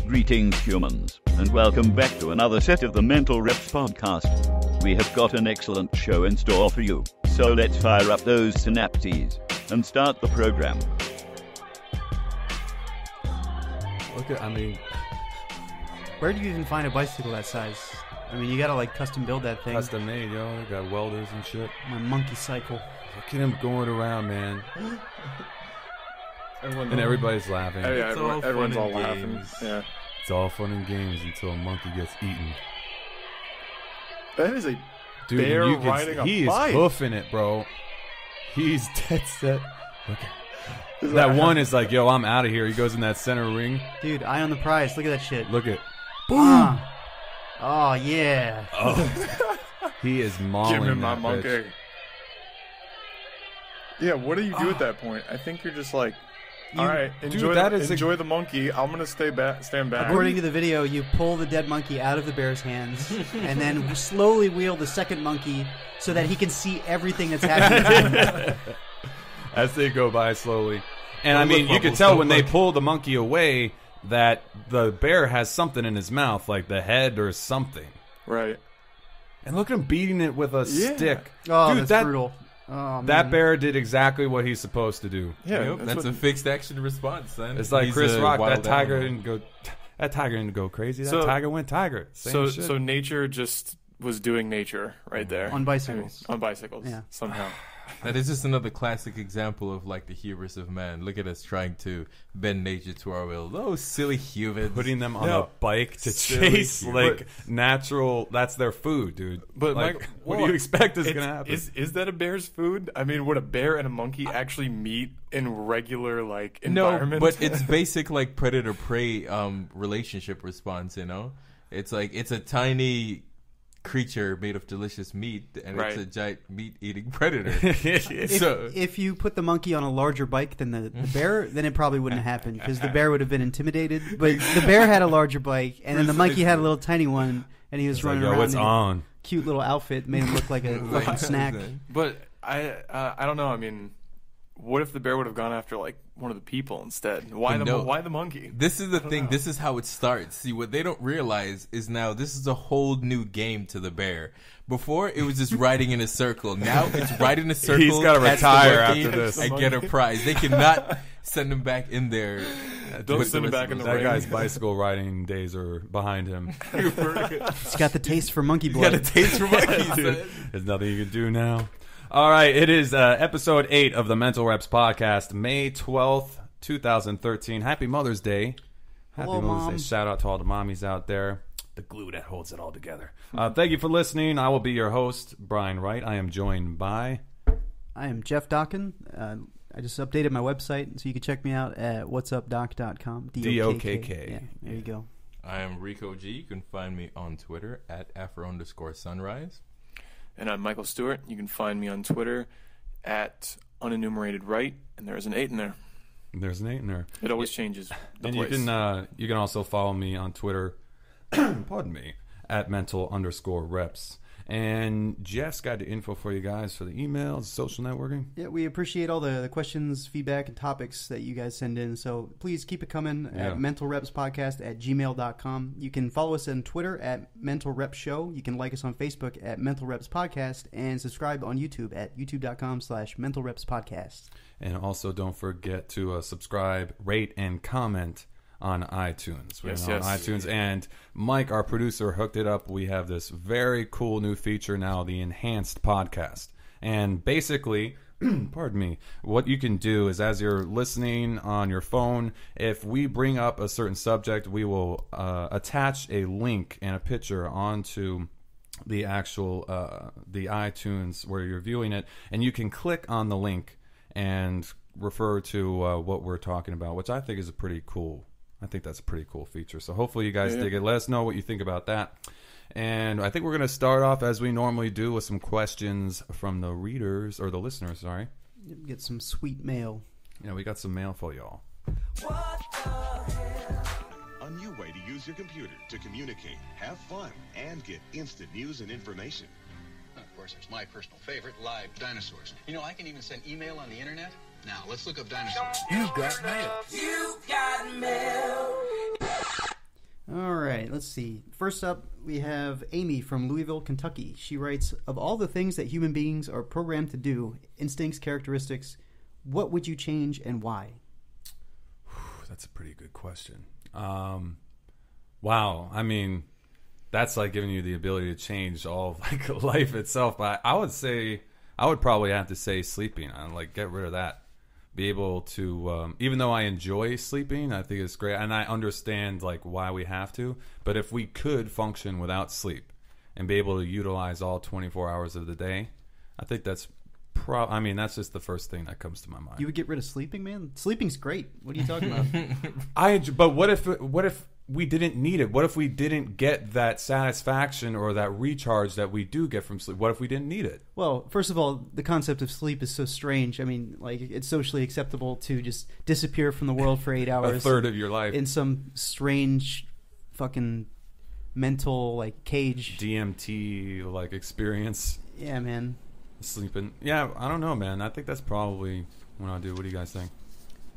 Greetings, humans, and welcome back to another set of the Mental Reps podcast. We have got an excellent show in store for you, so let's fire up those synapses and start the program. Look at, where do you even find a bicycle that size? I mean, you gotta like custom build that thing. custom made, yo. They got welders and shit. My monkey cycle. Look at him going around, man. And everybody's laughing. Oh, yeah, everyone's all fun and laughing. games. Yeah. It's all fun and games until a monkey gets eaten. That is a Dude, bear you can, riding a he bike. is hoofing it, bro. He's dead set. Look at Is that one is like, yo, I'm out of here. He goes in that center ring. Dude, eye on the prize. Look at that shit. Look at, boom. Oh, yeah. oh, he is mauling Give me my that monkey. bitch. Yeah, what do you do at that point? I think you're just like, all right, enjoy, that the, is enjoy the monkey. I'm going to stand back. According to the video, you pull the dead monkey out of the bear's hands and then slowly wheel the second monkey so that he can see everything that's happening. As they go by slowly. And I mean, you can tell when they pull the monkey away that the bear has something in his mouth, like the head or something. Right. And look at him beating it with a stick. Oh, Dude, that's brutal. Oh, that bear did exactly what he's supposed to do. Yeah, Yep, that's a fixed action response, son. It's like He's Chris a Rock. That wild tiger animal. didn't go. That tiger didn't go crazy. That So- tiger went tiger. Same shit. So nature just was doing nature right there. On bicycles. On bicycles. Yeah. Somehow. That is just another classic example of like the hubris of man. Look at us trying to bend nature to our will. Those silly humans. Putting them on No. a bike to Silly chase cute. like natural. That's their food, dude. But like, Michael, what do you expect is gonna happen? Is that a bear's food? I mean, would a bear and a monkey actually meet in regular like No, environment? but it's basic like predator prey relationship response. You know, it's like it's a tiny creature made of delicious meat, and Right. it's a giant meat-eating predator. If you put the monkey on a larger bike than the bear, then it probably wouldn't happen because the bear would have been intimidated. But the bear had a larger bike, and then the monkey had a little tiny one, and he was running yo, around what's in a on? cute little outfit, made him look like a fucking snack. But I don't know. I mean, what if the bear would have gone after like one of the people instead? Why the monkey? This is the thing. This is how it starts. See, what they don't realize is now this is a whole new game to the bear. Before, it was just riding in a circle. Now it's riding in a circle. He's gotta catch the retire monkey, after this. and get a prize. They cannot send him back in there. Don't with send him the back in the That ring. guy's bicycle riding days are behind him. He's got the taste for monkey You blood. got a taste for monkeys. Dude, there's nothing you can do now. All right, it is episode 8 of the Mental Reps podcast, May 12th, 2013. Happy Mother's Day. Happy Hello, Mother's Mom. Day. Shout out to all the mommies out there. The glue that holds it all together. Thank you for listening. I will be your host, Brian Wright. I am joined by... I am Jeff Dockin. I just updated my website, so you can check me out at whatsupdoc.com. DOKK. Yeah, there you go. I am Rico G. You can find me on Twitter at Afro_sunrise. And I'm Michael Stewart. You can find me on Twitter at unenumerated right, and there is an 8 in there. There's an 8 in there. It always changes. The And place. you can also follow me on Twitter, pardon me, at mental_reps. And Jeff's got the info for you guys for the emails, social networking. Yeah, we appreciate all the questions, feedback, and topics that you guys send in. So please keep it coming at mentalrepspodcast@gmail.com. You can follow us on Twitter at Mental Rep Show. You can like us on Facebook at Mental Reps Podcast and subscribe on YouTube at youtube.com/Mental Reps Podcast. And also don't forget to subscribe, rate, and comment on iTunes. We're Yes, on yes. iTunes. And Mike, our producer, hooked it up. We have this very cool new feature now, the Enhanced Podcast. And basically, pardon me, what you can do is as you're listening on your phone, if we bring up a certain subject, we will attach a link and a picture onto the actual the iTunes where you're viewing it, and you can click on the link and refer to what we're talking about, which I think is I think that's a pretty cool feature. So hopefully you guys dig it. Let us know what you think about that. And I think we're going to start off as we normally do with some questions from the readers, or the listeners, sorry. Get some sweet mail. Yeah, we got some mail for y'all. A new way to use your computer to communicate, have fun, and get instant news and information. Of course, there's my personal favorite, live dinosaurs. You know, I can even send email on the internet. Now, let's look up dinosaurs. You've got mail. You've got mail. let's see. First up, we have Amy from Louisville, Kentucky. She writes, of all the things that human beings are programmed to do, instincts, characteristics, what would you change and why? That's a pretty good question. Wow. I mean, that's like giving you the ability to change all of like life itself. But I would say, I would probably have to say sleeping. I'd like get rid of that. Be able to, even though I enjoy sleeping, I think it's great, and I understand like why we have to. But if we could function without sleep and be able to utilize all 24 hours of the day, I think that's I mean, that's just the first thing that comes to my mind. You would get rid of sleeping, man? Sleeping's great. What are you talking about? But what if we didn't need it? What if we didn't get that satisfaction or that recharge that we do get from sleep? What if we didn't need it? Well, first of all, the concept of sleep is so strange. I mean, like, it's socially acceptable to just disappear from the world for 8 hours. A third of your life. In some strange fucking mental, like, cage. DMT, like, experience. Yeah, man. Sleeping. Yeah, I don't know, man. I think that's probably what I'll do. What do you guys think?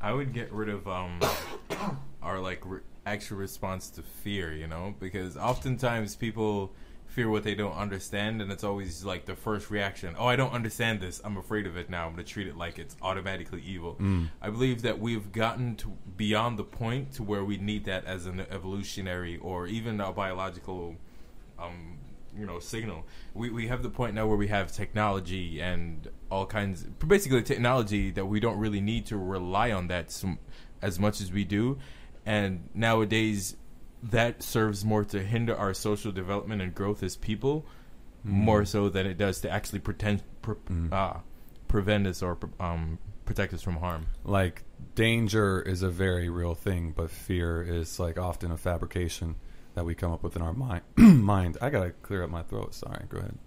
I would get rid of our, like, actual response to fear, you know, because oftentimes people fear what they don't understand, and it's always like the first reaction, oh, I don't understand this, I'm afraid of it now, I'm going to treat it like it's automatically evil. I believe that we've gotten to beyond the point to where we need that as an evolutionary or even a biological signal. We have the point now where we have technology and all kinds, basically technology that we don't really need to rely on that as much as we do. And nowadays, that serves more to hinder our social development and growth as people, more so than it does to actually prevent us or protect us from harm. Like, danger is a very real thing, but fear is like often a fabrication that we come up with in our mind. I gotta clear up my throat. Sorry, go ahead.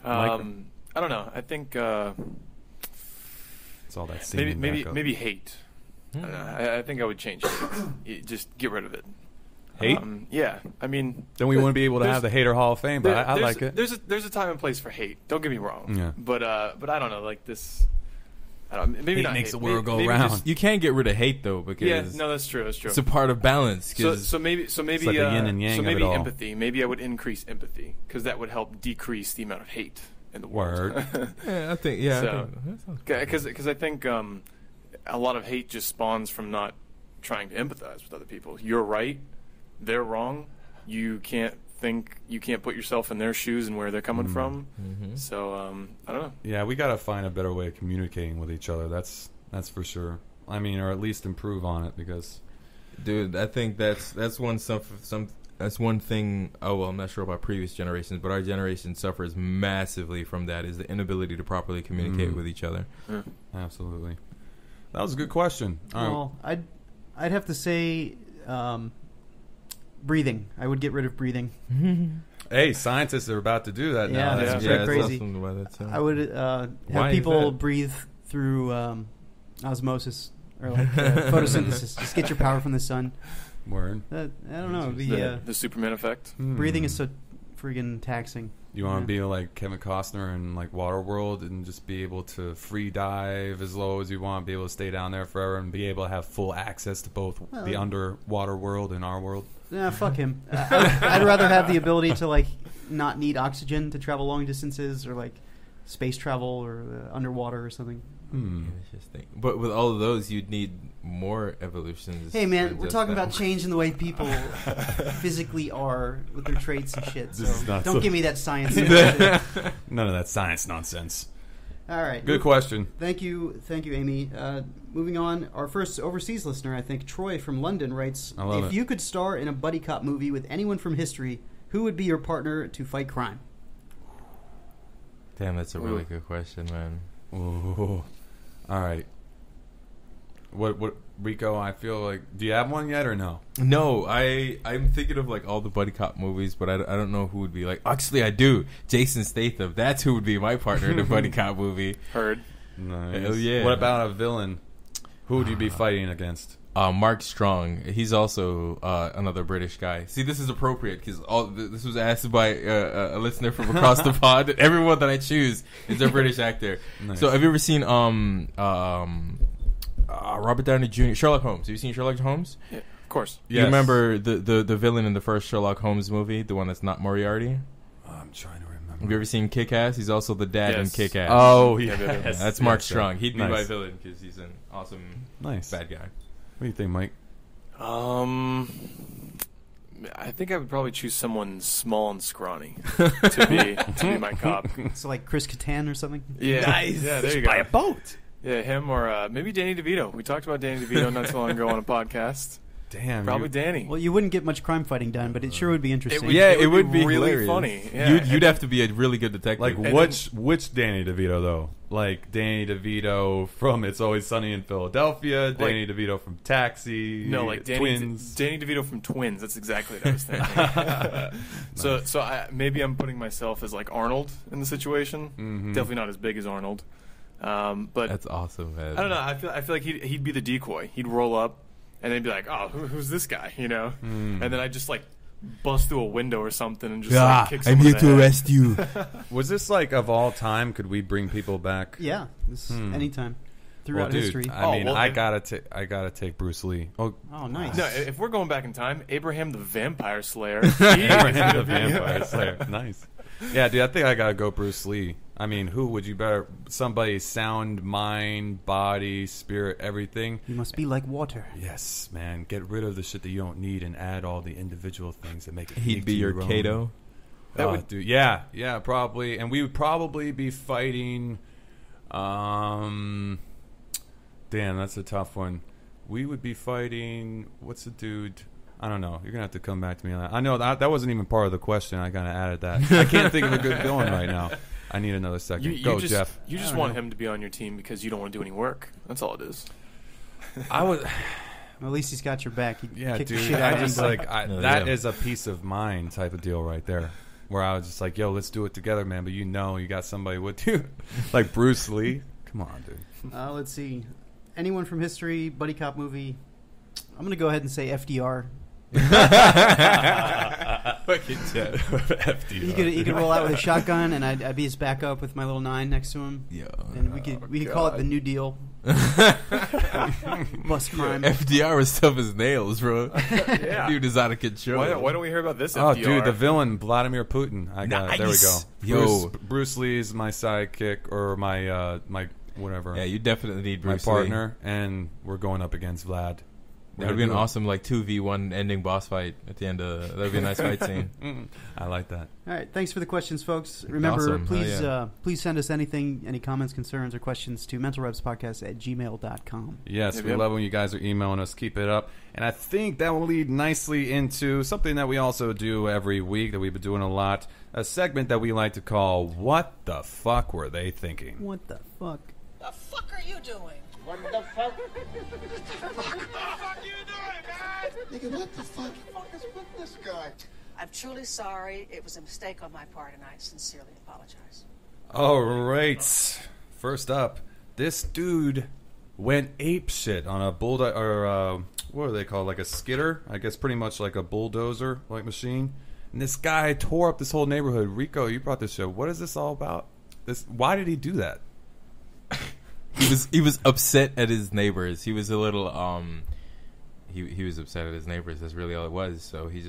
I don't know. I think it's all that maybe hate. I think I would change it. Just get rid of it. Hate? Yeah, I mean, then we wouldn't be able to have the Hater Hall of Fame. But I like it. There's a time and place for hate. Don't get me wrong. Yeah. But I don't know. Like this. I don't. Maybe hate not. Makes hate. the world go round. You can't get rid of hate though, because that's true. It's a part of balance. So maybe it's like the yin and yang so maybe of it all. empathy. Maybe I would increase empathy because that would help decrease the amount of hate in the world. Word. I think. Yeah. Because I think a lot of hate just spawns from not trying to empathize with other people. You're right, they're wrong. You can't put yourself in their shoes and where they're coming from. So I don't know. Yeah, we gotta find a better way of communicating with each other. That's for sure. I mean, or at least improve on it, because, dude, I think that's one that's one thing. Oh well, I'm not sure about previous generations, but our generation suffers massively from that. Is the inability to properly communicate with each other. Absolutely. That was a good question. Well, I'd have to say breathing. I would get rid of breathing. Hey, scientists are about to do that now. Yeah, that's crazy. I would have people breathe through osmosis or like photosynthesis. Just get your power from the sun. Word. I don't know. The Superman effect. Breathing is so friggin' taxing. You want to be like Kevin Costner in like Waterworld and just be able to free dive as low as you want, be able to stay down there forever, and be able to have full access to both the underwater world and our world. Nah, fuck him. I'd rather have the ability to like not need oxygen to travel long distances, or like space travel or underwater or something. Interesting. But with all of those, you'd need more evolutions. Hey man, we're talking about changing the way people physically are with their traits and shit. So don't give me that science. None of that science nonsense. All right. Good question. Thank you, Amy. Moving on, our first overseas listener, I think, Troy from London, writes, if you could star in a buddy cop movie with anyone from history, who would be your partner to fight crime? Damn, that's a really good question, man. Ooh. All right. What Rico, I feel like, do you have one yet or no? No, I'm thinking of like all the buddy cop movies, but I don't know who would be like. Actually, I do. Jason Statham. That's who would be my partner in a buddy cop movie. Heard. Nice. Hell yeah. What about a villain? Who would you be fighting against? Mark Strong. He's also another British guy. See, this is appropriate because this was asked by a listener from across the pond. Everyone that I choose is a British actor. Nice. So, have you ever seen Robert Downey Jr. Sherlock Holmes? Have you seen Sherlock Holmes? Yeah, of course. You Yes. remember the villain in the first Sherlock Holmes movie, the one that's not Moriarty? I'm trying to remember. Have you ever seen Kick-Ass? He's also the dad in Yes. Kick-Ass. Oh, Yeah, yes. That's Mark Yes, Strong. He'd be nice. my villain because he's an awesome Nice. bad guy. What do you think, Mike? I think I would probably choose someone small and scrawny to be my cop. So like Chris Kattan or something. Yeah, yeah, there you go. Buy a boat. Yeah, him or maybe Danny DeVito. We talked about Danny DeVito not so long ago on a podcast. Damn. Probably Danny. Well, you wouldn't get much crime fighting done, but it sure would be interesting. It would be really hilarious. funny. Yeah. You'd have to be a really good detective. Like And which Danny DeVito though? Like Danny DeVito from It's Always Sunny in Philadelphia. Danny DeVito from Taxi. No, like Twins. Danny DeVito from Twins. That's exactly what I was thinking. So maybe I'm putting myself as like Arnold in the situation. Mm-hmm. Definitely not as big as Arnold. But That's awesome, man. I don't know. I feel like he'd be the decoy. He'd roll up, and they'd be like, "Oh, who's this guy?" You know. And then I'd just like bust through a window or something and just like kick someone in the head. arrest you. Was this like of all time? Could we bring people back? Yeah, anytime throughout Well, dude, history. I gotta take Bruce Lee. Oh, Oh, nice. No, if we're going back in time, Abraham the Vampire Slayer. Abraham the Vampire Slayer. Nice. Yeah, dude, I think I gotta go Bruce Lee. I mean, who would you better? Somebody sound, mind, body, spirit, everything. You must be like water. Yes, man. Get rid of the shit that you don't need and add all the individual things that make it. He'd be your own. Kato. Dude, yeah, probably. And we would probably be fighting. Damn, that's a tough one. We would be fighting. What's the dude? I don't know. You're gonna have to come back to me on that. I know that wasn't even part of the question. I kind of added that. I can't think of a good villain right now. I need another second. Go, Jeff. You just want him to be on your team because you don't want to do any work. That's all it is. I would. Well, at least he's got your back. He'd Yeah, kick the dude. shit out I of just anybody. that is a peace of mind type of deal right there. Where I was just like, yo, let's do it together, man. But you got somebody with you, like Bruce Lee. Come on, dude. Let's see. Anyone from history, buddy cop movie? I'm gonna go ahead and say FDR. Fucking Jeff. FDR. He could roll out with a shotgun, and I'd be his backup with my little 9 next to him. Yeah. And we could call it the New Deal. Bust crime. FDR was tough as nails, bro. Yeah. Dude is out of control. Why don't we hear about this? Oh, FDR? dude, the villain, Vladimir Putin. I got it. There we go. Yo. Bruce Lee's my sidekick or my my whatever. Yeah, you definitely need my Bruce partner, and we're going up against Vlad. That would be an awesome 2v1 ending boss fight at the end of that would be a nice fight scene. I like that. All right, thanks for the questions, folks. Remember, Awesome. please Hell yeah. please send us anything, any comments, concerns, or questions to mentalrepspodcast@gmail.com. Yes, Yep, we yep. love when you guys are emailing us. Keep it up. And I think that will lead nicely into something that we also do every week that we've been doing a lot, a segment that we like to call What the Fuck Were They Thinking? What the fuck? The fuck are you doing? What the fuck? Nigga, what the fuck is with this guy? I'm truly sorry. It was a mistake on my part, and I sincerely apologize. All right. First up, this dude went ape shit on a bulldozer, or what are they called? Like a skidder? I guess pretty much like a bulldozer like machine. And this guy tore up this whole neighborhood. Rico, you brought this show. What is this all about? Why did he do that? He was upset at his neighbors. He was a little he was upset at his neighbors. That's really all it was. So he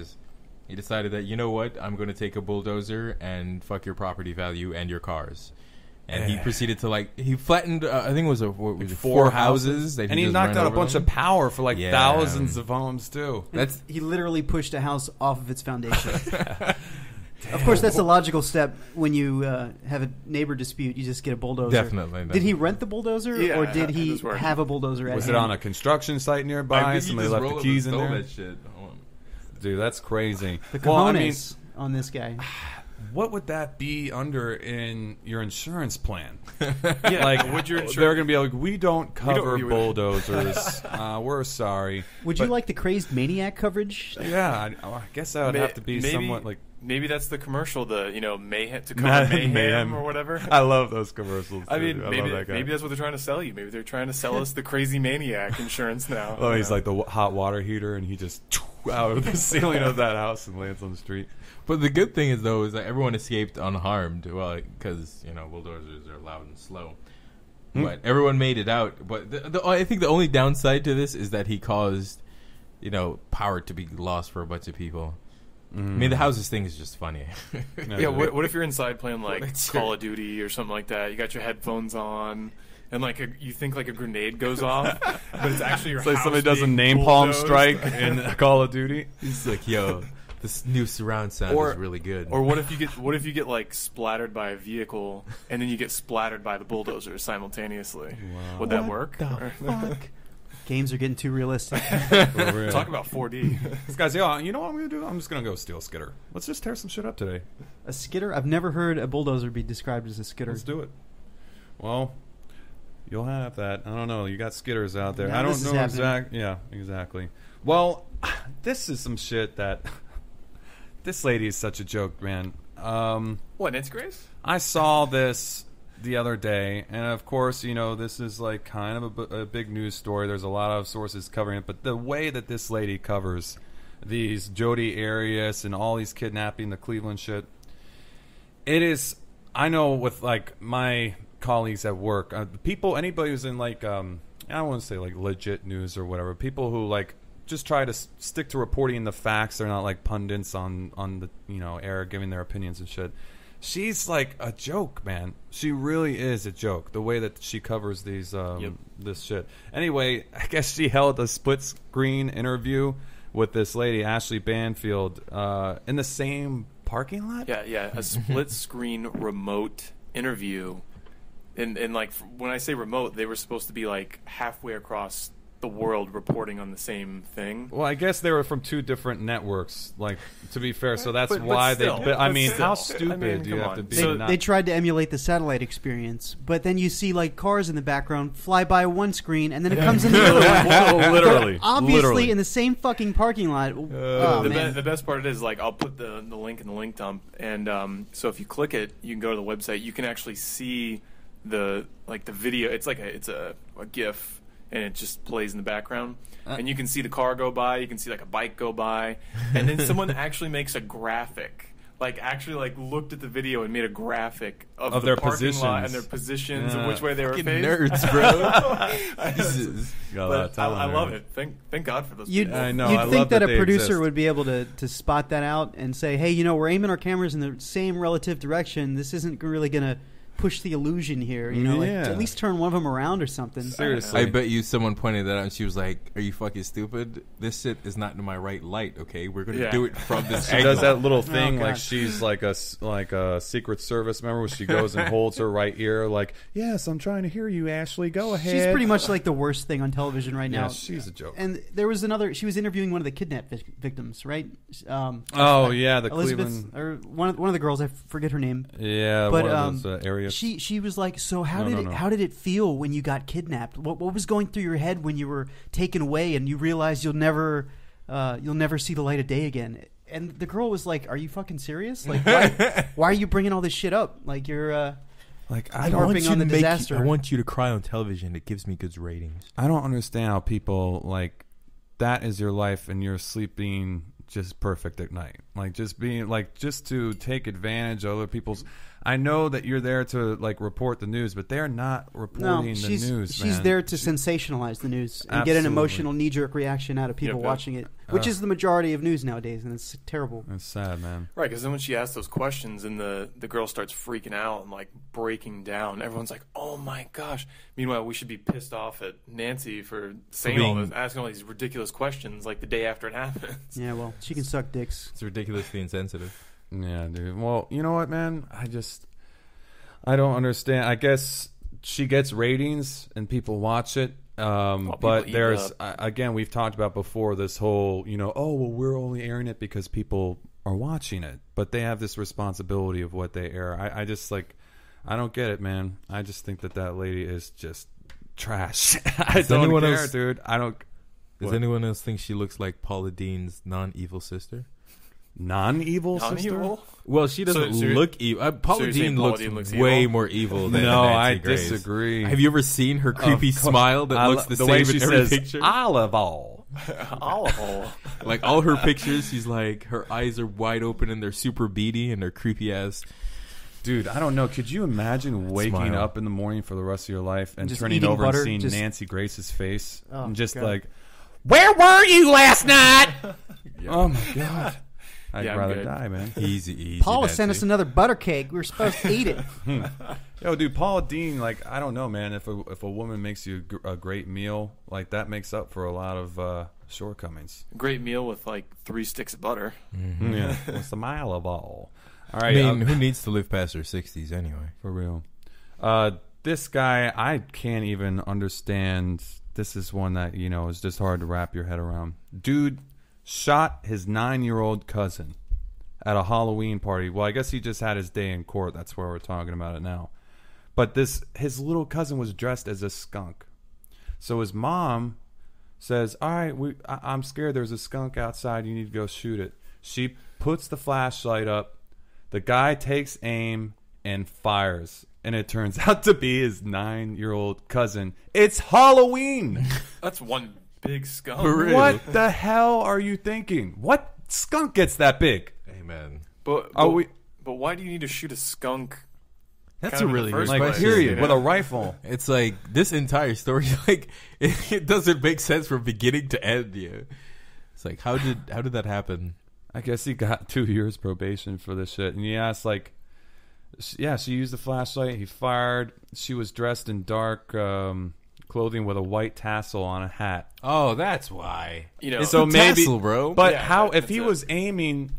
decided that, you know what, I'm going to take a bulldozer and fuck your property value and your cars. And he proceeded to he flattened I think it was four houses that and he just knocked ran out a over bunch them. of power for Yeah. thousands of homes too. He literally pushed a house off of its foundation. Of course, that's a logical step when you have a neighbor dispute. You just get a bulldozer. Definitely. Did he rent the bulldozer, Yeah, or did it he was working. have a bulldozer at Was hand? it on a construction site nearby? I think Somebody he just left the rolled keys and in stole there. that shit. Dude, that's crazy. The cojones Well, I mean, on this guy. what would that be under in your insurance plan? Yeah, Like, would your they're going to be like, we don't cover you would- bulldozers. We're sorry. Would you like the crazed maniac coverage? Yeah, I guess I would have to be somewhat like. Maybe that's the commercial, mayhem to cover mayhem or whatever. I love those commercials. I mean, dude. maybe love that guy. maybe that's what they're trying to sell you. Maybe they're trying to sell us the crazy maniac insurance now. Oh, he's like the hot water heater, and he just out of the ceiling of that house and lands on the street. But the good thing is that everyone escaped unharmed. Well, because bulldozers are loud and slow. But everyone made it out. But I think the only downside to this is that he caused power to be lost for a bunch of people. I mean, the houses thing is just funny. Yeah, what if you're inside playing like Call of Duty or something like that? You got your headphones on, and like you think like a grenade goes off, but it's actually your house. Like somebody does a being napalm bulldozed. strike in Call of Duty. He's like, yo, this new surround sound is really good. Or what if you get like splattered by a vehicle, and then you get splattered by the bulldozer simultaneously? Wow. Would that work? Fuck. Games are getting too realistic. Talk about 4D. This guy's, yo, you know what I'm going to do? I'm just going to go steal a skidder. Let's just tear some shit up today. A skidder? I've never heard a bulldozer be described as a skidder. Let's do it. Well, you'll have that. I don't know. You got skidders out there. Now I don't this is know happening. exactly. Yeah, exactly. Well, this is some shit that... This lady is such a joke, man. What, Nancy Grace? I saw this the other day, and of course, this is like kind of a big news story. There's a lot of sources covering it, but the way that this lady covers these Jodi Arias and all these kidnapping, the Cleveland shit, it is. I know with like my colleagues at work, anybody who's in like I don't want to say like legit news or whatever, people who like just try to stick to reporting the facts. They're not like pundits on the air giving their opinions and shit. She's like a joke, man. She really is a joke. The way that she covers these this shit. Anyway, I guess she held a split screen interview with this lady, Ashley Banfield, in the same parking lot. Yeah, a split screen remote interview, and like when I say remote, they were supposed to be like halfway across the world reporting on the same thing. Well, I guess they were from two different networks, like, to be fair, so that's why they... But, I mean, how stupid do you have to be? They tried to emulate the satellite experience, but then you see, like, cars in the background fly by one screen, and then it comes in the other one. Literally. Obviously, in the same fucking parking lot. The best part is, like, I'll put the link in the link dump, and so if you click it, you can go to the website, you can actually see the video. It's like it's a GIF, and it just plays in the background. And you can see the car go by, you can see like a bike go by, and then someone actually makes a graphic. Actually looked at the video and made a graphic of the their parking positions. Lot and their positions and which way they were facing. Nerds, bro. Jesus. But I love it. Thank God for those. I know. You'd I think love that a they producer exist. would be able to spot that out and say, hey, we're aiming our cameras in the same relative direction. This isn't really going to push the illusion here, at least turn one of them around or something. Seriously. I bet you someone pointed that out and she was like, are you fucking stupid? This shit is not in my right light, okay? We're going to do it from this She angle. does that little thing God. like she's like a Secret Service member where she goes and holds her right ear like, yes, I'm trying to hear you, Ashley. Go ahead. She's pretty much like the worst thing on television right now. Yeah, she's a joke. And there was she was interviewing one of the kidnap victims, right? The Elizabeth, Cleveland. or one of the girls, I forget her name. Yeah, But one of those areas. she was like, so how No. how did it feel when you got kidnapped? What was going through your head when you were taken away and you realized you'll never see the light of day again? And the girl was like, "Are you fucking serious? Like, why are you bringing all this shit up? Like, you're I harping on the disaster." I want you to cry on television. It gives me good ratings. I don't understand how people like that is your life and you're sleeping just perfect at night. Like just being like just to take advantage of other people's. I know that you're there to like report the news, but they're not reporting the news. She's man. there to sensationalize the news and get an emotional knee-jerk reaction out of people watching it, which is the majority of news nowadays, and it's terrible. It's sad, man. Right, because then when she asks those questions and the girl starts freaking out and like breaking down, everyone's like, "Oh my gosh!" Meanwhile, we should be pissed off at Nancy for saying all this, asking all these ridiculous questions like the day after it happens. Yeah, well, she can suck dicks. It's ridiculously insensitive. Yeah, dude. Well, you know what, man? I don't understand. I guess she gets ratings and people watch it. But there's, again, we've talked about before this whole, we're only airing it because people are watching it. But they have this responsibility of what they air. I just, I don't get it, man. I just think that lady is just trash. I don't care, dude. I don't. Does anyone else think she looks like Paula Dean's non-evil sister? Non-evil sister? Well, she doesn't look evil. Paula Dean looks way more evil than No, Nancy I Grace. disagree. Have you ever seen her creepy smile that looks the same way in she every says, picture? olive oil. Olive oil. Like all her pictures, she's like, her eyes are wide open and they're super beady and they're creepy ass. Dude, I don't know. Could you imagine waking up in the morning for the rest of your life and just turning eating over butter, and seeing Nancy Grace's face and just God. like, Where were you last night? Oh my god. I'd Yeah, I'm rather good. die, man. Easy. Paula sent us another butter cake. We were supposed to eat it. Yo, dude, Paula Dean, like, I don't know, man. If a woman makes you a great meal, like, that makes up for a lot of shortcomings. Great meal with like 3 sticks of butter. Yeah, what's the mile of all? All I right, mean, who needs to live past their 60s anyway? for real. This guy, I can't even understand. This is one that, you know, is just hard to wrap your head around. Dude shot his 9-year-old cousin at a Halloween party. Well, I guess he just had his day in court. That's where we're talking about it now. But his little cousin was dressed as a skunk. So his mom says, all right, I'm scared. There's a skunk outside. You need to go shoot it. She puts the flashlight up. The guy takes aim and fires. And it turns out to be his 9-year-old cousin. It's Halloween. That's one big skunk. What the hell are you thinking? What skunk gets that big? Amen. But why do you need to shoot a skunk? That's kind a of in really the good first Like, place, question. period, you know? with a rifle. It's like this entire story, like it doesn't make sense from beginning to end. Yeah, it's like how did that happen? I guess he got 2 years probation for this shit. And he asked, like, yeah, she used the flashlight. He fired. She was dressed in dark clothing with a white tassel on a hat. Oh, that's why. You know, It's So a maybe, tassel, bro. But Yeah, how? If that's he it. was aiming,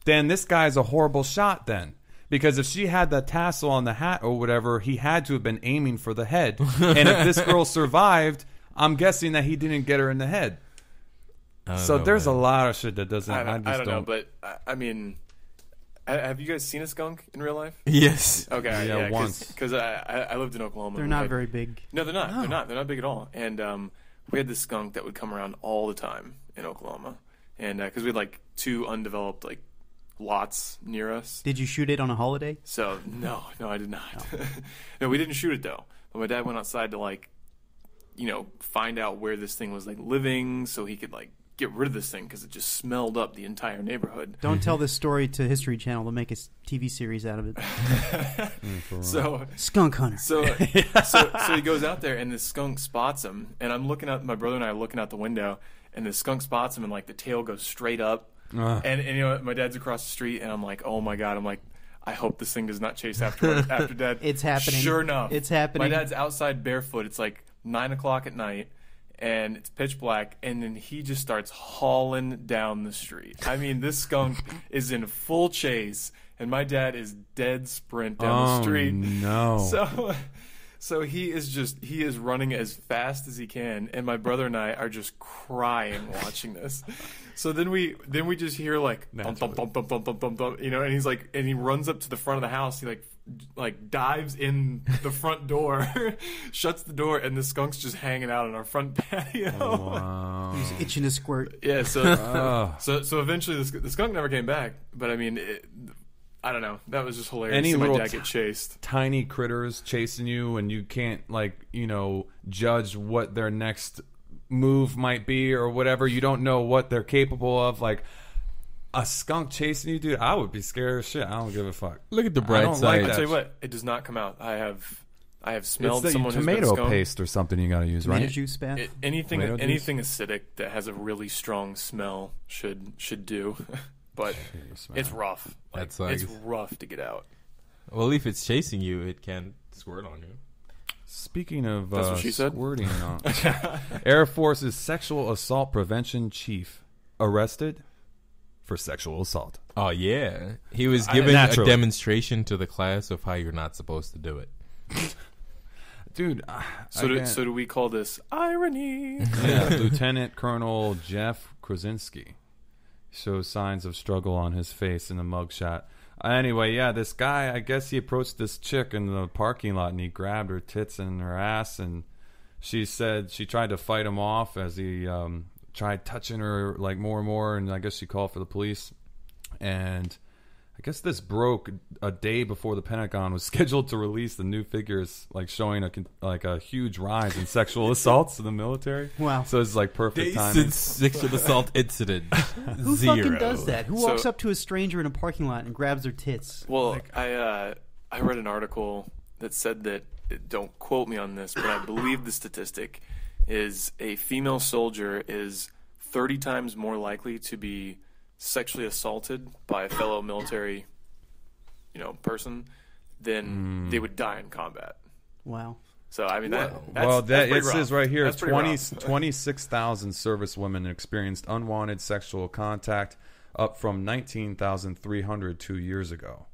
then this guy's a horrible shot. Then, because if she had the tassel on the hat or whatever, he had to have been aiming for the head. And if this girl survived, I'm guessing that he didn't get her in the head. I don't So know, there's man. a lot of shit that doesn't. I just don't know, but I mean, have you guys seen a skunk in real life? Yes. Okay, Yeah, yeah, once. because I lived in Oklahoma. They're We not had- very big. No, they're not. They're not big at all. And we had this skunk that would come around all the time in Oklahoma, and because we had like 2 undeveloped like lots near us. Did you shoot it on a holiday? So no, I did not. No, we didn't shoot it though. But my dad went outside to like, you know, find out where this thing was like living, so he could like get rid of this thing because it just smelled up the entire neighborhood. Don't tell this story to History Channel. They'll make a TV series out of it. So Skunk Hunter. So he goes out there and the skunk spots him, and I'm looking out. My brother and I are looking out the window, and the skunk spots him, and like the tail goes straight up, and you know my dad's across the street, and I'm like, oh my god, I'm like, I hope this thing does not chase after Dad. It's happening. Sure enough, It's happening. My dad's outside barefoot. It's like 9:00 at night. And it's pitch black, and then he just starts hauling down the street. I mean, this skunk is in full chase, and my dad is dead sprint down the street. No. So he is running as fast as he can, and my brother and I are just crying watching this. So then we just hear like bump, bump, bump, bump, bump, bump, bump, bump, you know, and he's like, and he runs up to the front of the house. He like dives in the front door, shuts the door, and the skunk's just hanging out on our front patio. Wow. He's itching to squirt. Yeah, so eventually the skunk never came back. But I mean, I don't know. That was just hilarious. Any to see my little dad get chased. Tiny critters chasing you, and you can't, like, you know, judge what their next move might be or whatever. You don't know what they're capable of. Like, a skunk chasing you, dude, I would be scared as shit. I don't give a fuck. Look at the I bright don't side. like I'll that tell you what, it does not come out. I have smelled It's the someone who's been tomato skunked. paste or something you gotta use, Tomato right? juice bath. Anything Tomato juice? anything acidic that has a really strong smell should do. But it's rough. Like, That's like- it's rough to get out. Well, if it's chasing you, it can squirt on you. Speaking of That's what she said? squirting, Air Force's sexual assault prevention chief arrested for sexual assault. Oh yeah, he was given a naturally. demonstration to the class of how you're not supposed to do it. Dude, So do we call this irony? yeah, Lieutenant Colonel Jeff Krasinski shows signs of struggle on his face in the mugshot. Anyway, yeah, this guy, I guess he approached this chick in the parking lot and he grabbed her tits and her ass, and she said she tried to fight him off as he tried touching her like more and more, and I guess she called for the police. And I guess this broke a day before the Pentagon was scheduled to release the new figures, like showing a huge rise in sexual assaults in the military. Wow. So it's like perfect Days timing. since sexual assault incident. Who Zero. fucking does that? Who So- walks up to a stranger in a parking lot and grabs their tits? Well, I read an article that said that, don't quote me on this, but I believe the statistic is a female soldier is 30 times more likely to be sexually assaulted by a fellow military, person than they would die in combat. Wow. So I mean that's it says right here, That's pretty rough. 26,000 service women experienced unwanted sexual contact, up from 19,300 2 years ago.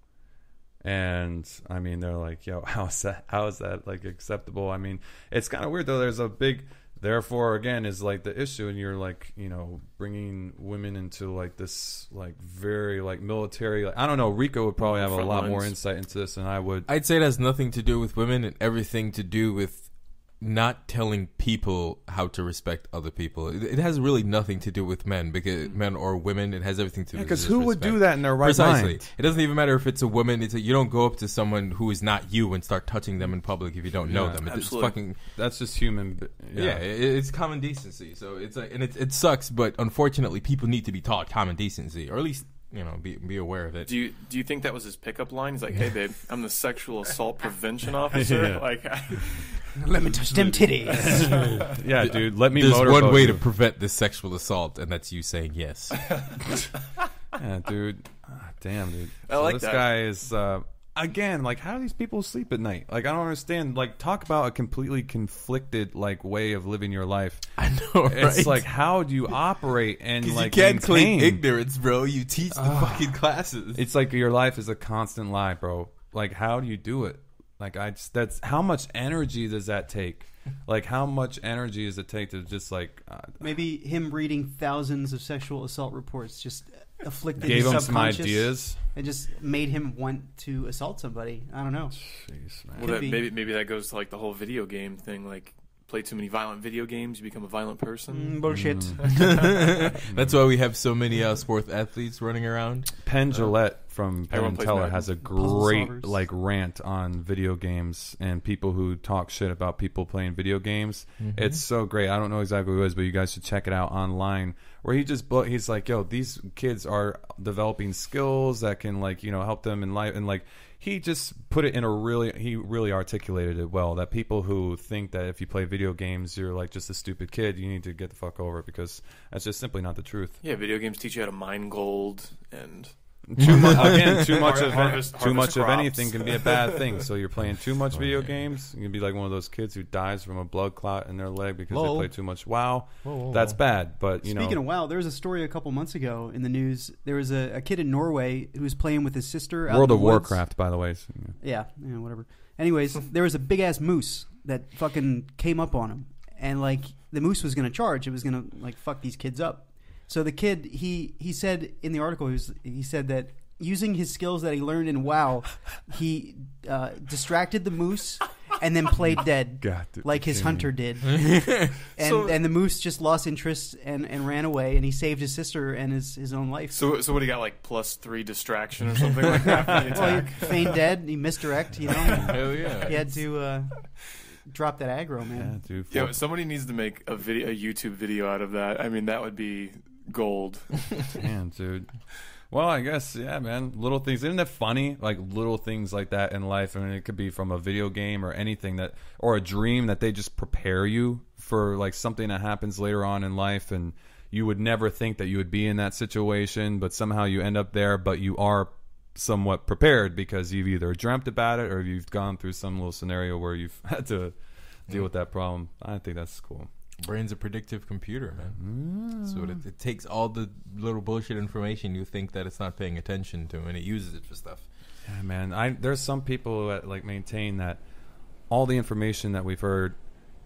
And I mean, they're like, yo, how is that like acceptable? I mean, it's kind of weird though. There's a big, therefore again is like the issue, and you're like, bringing women into like this like very like military, like, I don't know, Rico would probably have a lot more insight into this than I would. I'd say it has nothing to do with women and everything to do with not telling people how to respect other people. It has really nothing to do with men, because men or women, it has everything to do with because who would respect. do that in their right Precisely. mind? It doesn't even matter if it's a woman. You don't go up to someone who is not you and start touching them in public if you don't know them. It's fucking. That's just human. It's common decency. So it's like, and it sucks, but unfortunately, people need to be taught common decency, or at least be aware of it. Do you think that was his pickup line? He's like, "Hey, babe, I'm the sexual assault prevention officer." Yeah. Like, let me touch them titties. Yeah, dude. Let me. There's motorboat one way you. to prevent this sexual assault, and that's you saying yes. Yeah, dude. Damn, dude. I like this that. guy is again, like, how do these people sleep at night? Like, I don't understand. Like, talk about a completely conflicted like way of living your life. I know, right? It's like, how do you operate and like you can't claim maintain? ignorance, bro. You teach the fucking classes. It's like your life is a constant lie, bro. Like, how do you do it? Like, that's how much energy does that take? Like, how much energy does it take to just like Maybe him reading thousands of sexual assault reports just afflicted gave his him some subconscious ideas? and just made him want to assault somebody. I don't know. Jeez, man. well, maybe that goes to like the whole video game thing. Like, play too many violent video games, you become a violent person. Bullshit. That's why we have so many sports athletes running around. Penn Jillette from Penn everyone and plays Teller Madden. has a Puzzle great solvers. like rant on video games and people who talk shit about people playing video games. It's so great. I don't know exactly what it is, but you guys should check it out online. Where he's like, yo, these kids are developing skills that can like help them in life, and like he just put it in he really articulated it well. That people who think that if you play video games you're like just a stupid kid, you need to get the fuck over it, because that's just simply not the truth. Yeah, video games teach you how to mine gold and Too much of Harvest crops. anything can be a bad thing. So you're playing too much video games, you can be like one of those kids who dies from a blood clot in their leg because they play too much WoW. That's bad. But Speaking of WoW, there was a story a couple months ago in the news. There was a kid in Norway who was playing with his sister. World out of in the woods. Warcraft, by the way. Yeah, whatever. Anyways, there was a big ass moose that fucking came up on him, and like the moose was gonna charge. It was gonna like fuck these kids up. So the kid, he said in the article, he said that using his skills that he learned in WoW, he distracted the moose and then played dead, like his hunter did. And the moose just lost interest and ran away, and he saved his sister and his own life. So what do you got, like +3 distraction or something like that for the Well, attack? he feigned dead, he misdirect, Hell yeah. He had to drop that aggro, man. Yeah, dude. Yeah, somebody needs to make a YouTube video out of that. I mean, that would be gold. Damn, dude. Well, I guess, yeah, man. Little things. Isn't it funny? Like, little things like that in life. I mean, it could be from a video game or anything or a dream that they just prepare you for, like, something that happens later on in life. And you would never think that you would be in that situation, but somehow you end up there, but you are somewhat prepared because you've either dreamt about it or you've gone through some little scenario where you've had to deal with that problem. I think that's cool. Brain's a predictive computer, man. So it takes all the little bullshit information you think that it's not paying attention to, and it uses it for stuff. Yeah, man. There's some people that like maintain that all the information that we've heard,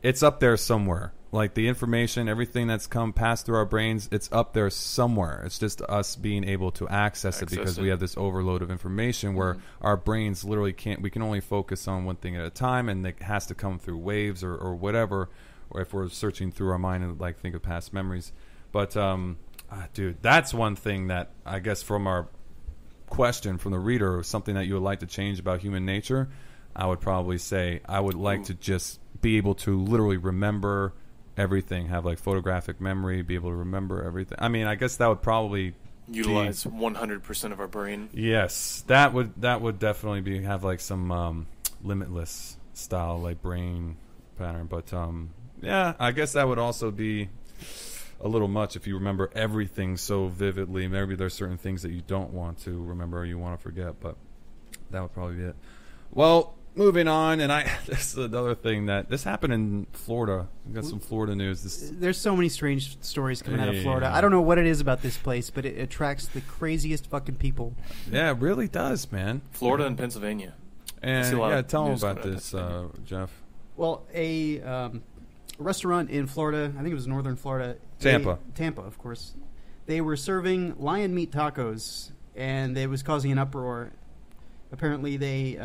it's up there somewhere. Like the information, everything that's passed through our brains, it's up there somewhere. It's just us being able to access it because we have this overload of information where our brains literally can't. We can only focus on one thing at a time, and it has to come through waves or whatever. Or if we're searching through our mind and like think of past memories. But dude, that's one thing that I guess from our question from the reader, something that you would like to change about human nature, I would probably say I would like to just be able to literally remember everything, have like photographic memory, be able to remember everything. I mean, I guess that would probably Utilize 100% of our brain. Yes, that would definitely have like some limitless style like brain pattern, but Yeah, I guess that would also be a little much if you remember everything so vividly. Maybe there's certain things that you don't want to remember or you want to forget, but that would probably be it. Well, moving on, and this is another thing that this happened in Florida. We got some Florida news. There's so many strange stories coming out of Florida. I don't know what it is about this place, but it attracts the craziest fucking people. Yeah, it really does, man. Florida and Pennsylvania. And tell them about this, Jeff. Well, a restaurant in Florida, I think it was northern Florida. Tampa, of course. They were serving lion meat tacos, and it was causing an uproar. Apparently, they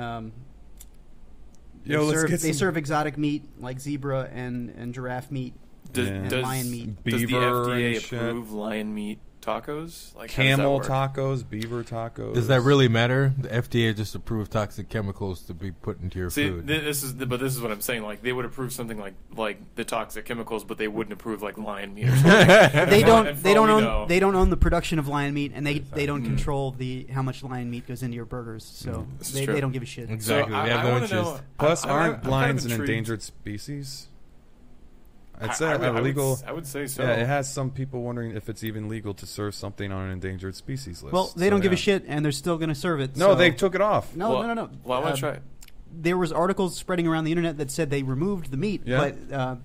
serve exotic meat like zebra and giraffe meat and lion meat. Does the FDA approve lion meat tacos? Like camel tacos, beaver tacos. Does that really matter? The FDA just approved toxic chemicals to be put into your food. This is what I'm saying. Like they would approve something like the toxic chemicals, but they wouldn't approve like lion meat or something. They don't own the production of lion meat, and they don't control how much lion meat goes into your burgers. So they don't give a shit. Exactly. So they have no interest. Plus, aren't lions an endangered species? It's illegal. I would say so. Yeah, it has some people wondering if it's even legal to serve something on an endangered species list. Well, they don't give a shit, and they're still going to serve it. No, they took it off. No. Well, I want to try it. There was articles spreading around the internet that said they removed the meat, but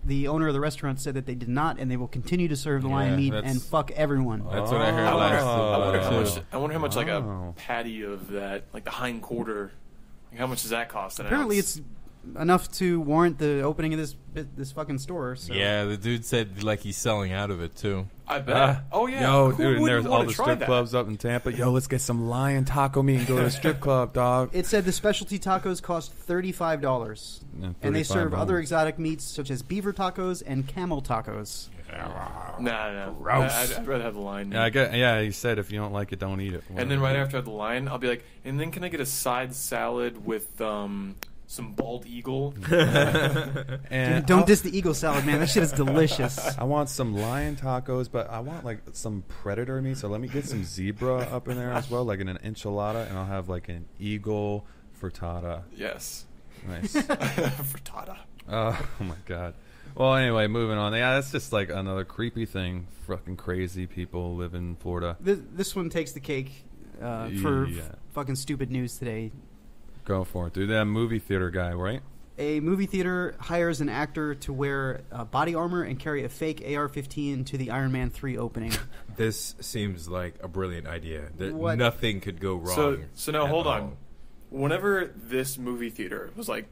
the owner of the restaurant said that they did not, and they will continue to serve the lion meat and fuck everyone. That's what I heard last. I wonder how much like a patty of that, like the hind quarter, how much does that cost? Apparently, it's enough to warrant the opening of this fucking store. So. Yeah, the dude said like he's selling out of it too. I bet. Oh yeah. Yo, dude, and there's all the strip clubs up in Tampa. Yo, let's get some lion taco meat and go to the strip club, dog. It said the specialty tacos cost $35, and they serve other exotic meats such as beaver tacos and camel tacos. No. Gross. I'd rather have the lion. Yeah, he said if you don't like it, don't eat it. And then right after I have the lion, I'll be like, and then can I get a side salad with some bald eagle? And don't diss the eagle salad, man. That shit is delicious. I want some lion tacos, but I want like some predator meat. So let me get some zebra up in there as well, like in an enchilada, and I'll have like an eagle frittata. Yes. Nice. Frittata. Oh my god. Well, anyway, moving on. Yeah, that's just like another creepy thing. Fucking crazy people live in Florida. This one takes the cake for fucking stupid news today. Go for it, dude. That movie theater guy, right? A movie theater hires an actor to wear body armor and carry a fake AR-15 to the Iron Man 3 opening. This seems like a brilliant idea. Nothing could go wrong. So now hold on. Whenever this movie theater was like,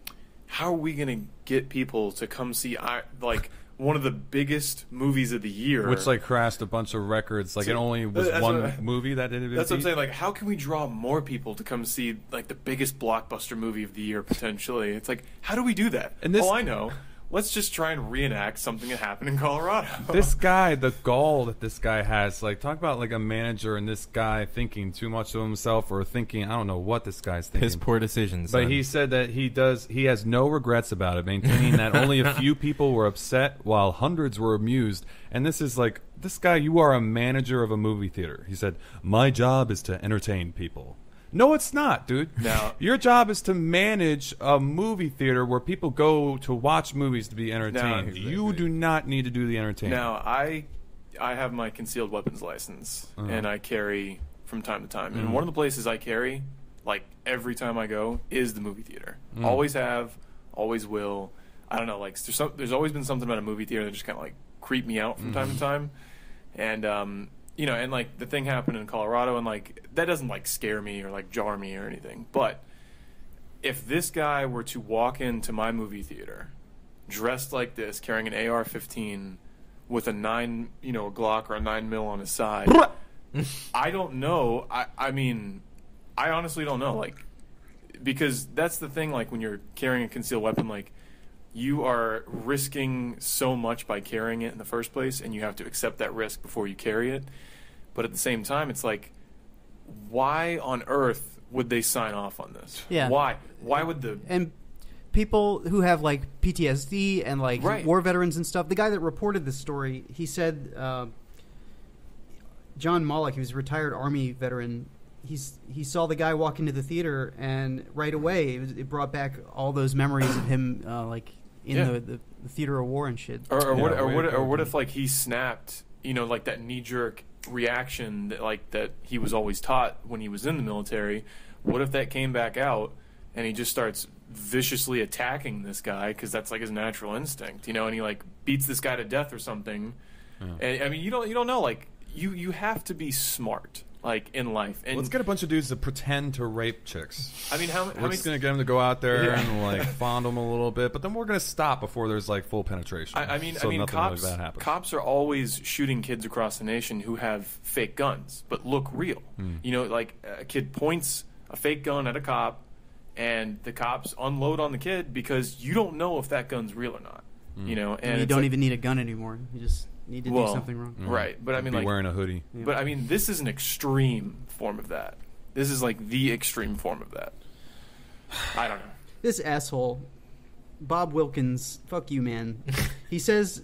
how are we going to get people to come see like one of the biggest movies of the year, which like crashed a bunch of records. Like it only was one movie that didn't. That's what I'm saying. Like, how can we draw more people to come see like the biggest blockbuster movie of the year potentially? It's like, how do we do that? And I know. Let's just try and reenact something that happened in Colorado. This guy, the gall that this guy has, like talk about like a manager and this guy thinking too much of himself or thinking, I don't know what this guy's thinking. His poor decisions. But he said that he has no regrets about it, maintaining that only a few people were upset while hundreds were amused. And this is like, this guy, you are a manager of a movie theater. He said, my job is to entertain people. No, it's not, dude. No. Your job is to manage a movie theater where people go to watch movies to be entertained. No, you do not need to do the entertainment. Now, I have my concealed weapons license, and I carry from time to time. And one of the places I carry, like every time I go, is the movie theater. Always have, always will. I don't know, like there's always been something about a movie theater that just kind of like creeped me out from time to time. And you know, and like the thing happened in Colorado, and like that doesn't like scare me or like jar me or anything. But if this guy were to walk into my movie theater dressed like this, carrying an AR-15 with a a Glock or a 9mm on his side, I don't know. I mean, I honestly don't know. Like, because that's the thing. Like when you're carrying a concealed weapon, like you are risking so much by carrying it in the first place, and you have to accept that risk before you carry it. But at the same time, it's like, why on earth would they sign off on this? Yeah. Why? Why would the... And people who have, like, PTSD and, like, war veterans and stuff, the guy that reported this story, he said, John Mollick, he was a retired Army veteran, he saw the guy walk into the theater, and right away it brought back all those memories of him, like... in the the theater of war and shit. What if like he snapped? You know, like that knee-jerk reaction that he was always taught when he was in the military. What if that came back out and he just starts viciously attacking this guy because that's like his natural instinct, you know, and he like beats this guy to death or something. And I mean, you don't know. Like you have to be smart, like in life. And let's get a bunch of dudes to pretend to rape chicks. I mean, how we're just gonna get them to go out there and like fondle them a little bit, but then we're gonna stop before there's like full penetration. I mean, nothing really bad happens. Cops are always shooting kids across the nation who have fake guns but look real. You know, like a kid points a fake gun at a cop, and the cops unload on the kid because you don't know if that gun's real or not. You know, and you don't even need a gun anymore. You just need to do something wrong. Right, but I mean, like wearing a hoodie. Yeah. But I mean, this is an extreme form of that. This is like the extreme form of that. I don't know. This asshole, Bob Wilkins, fuck you, man. He says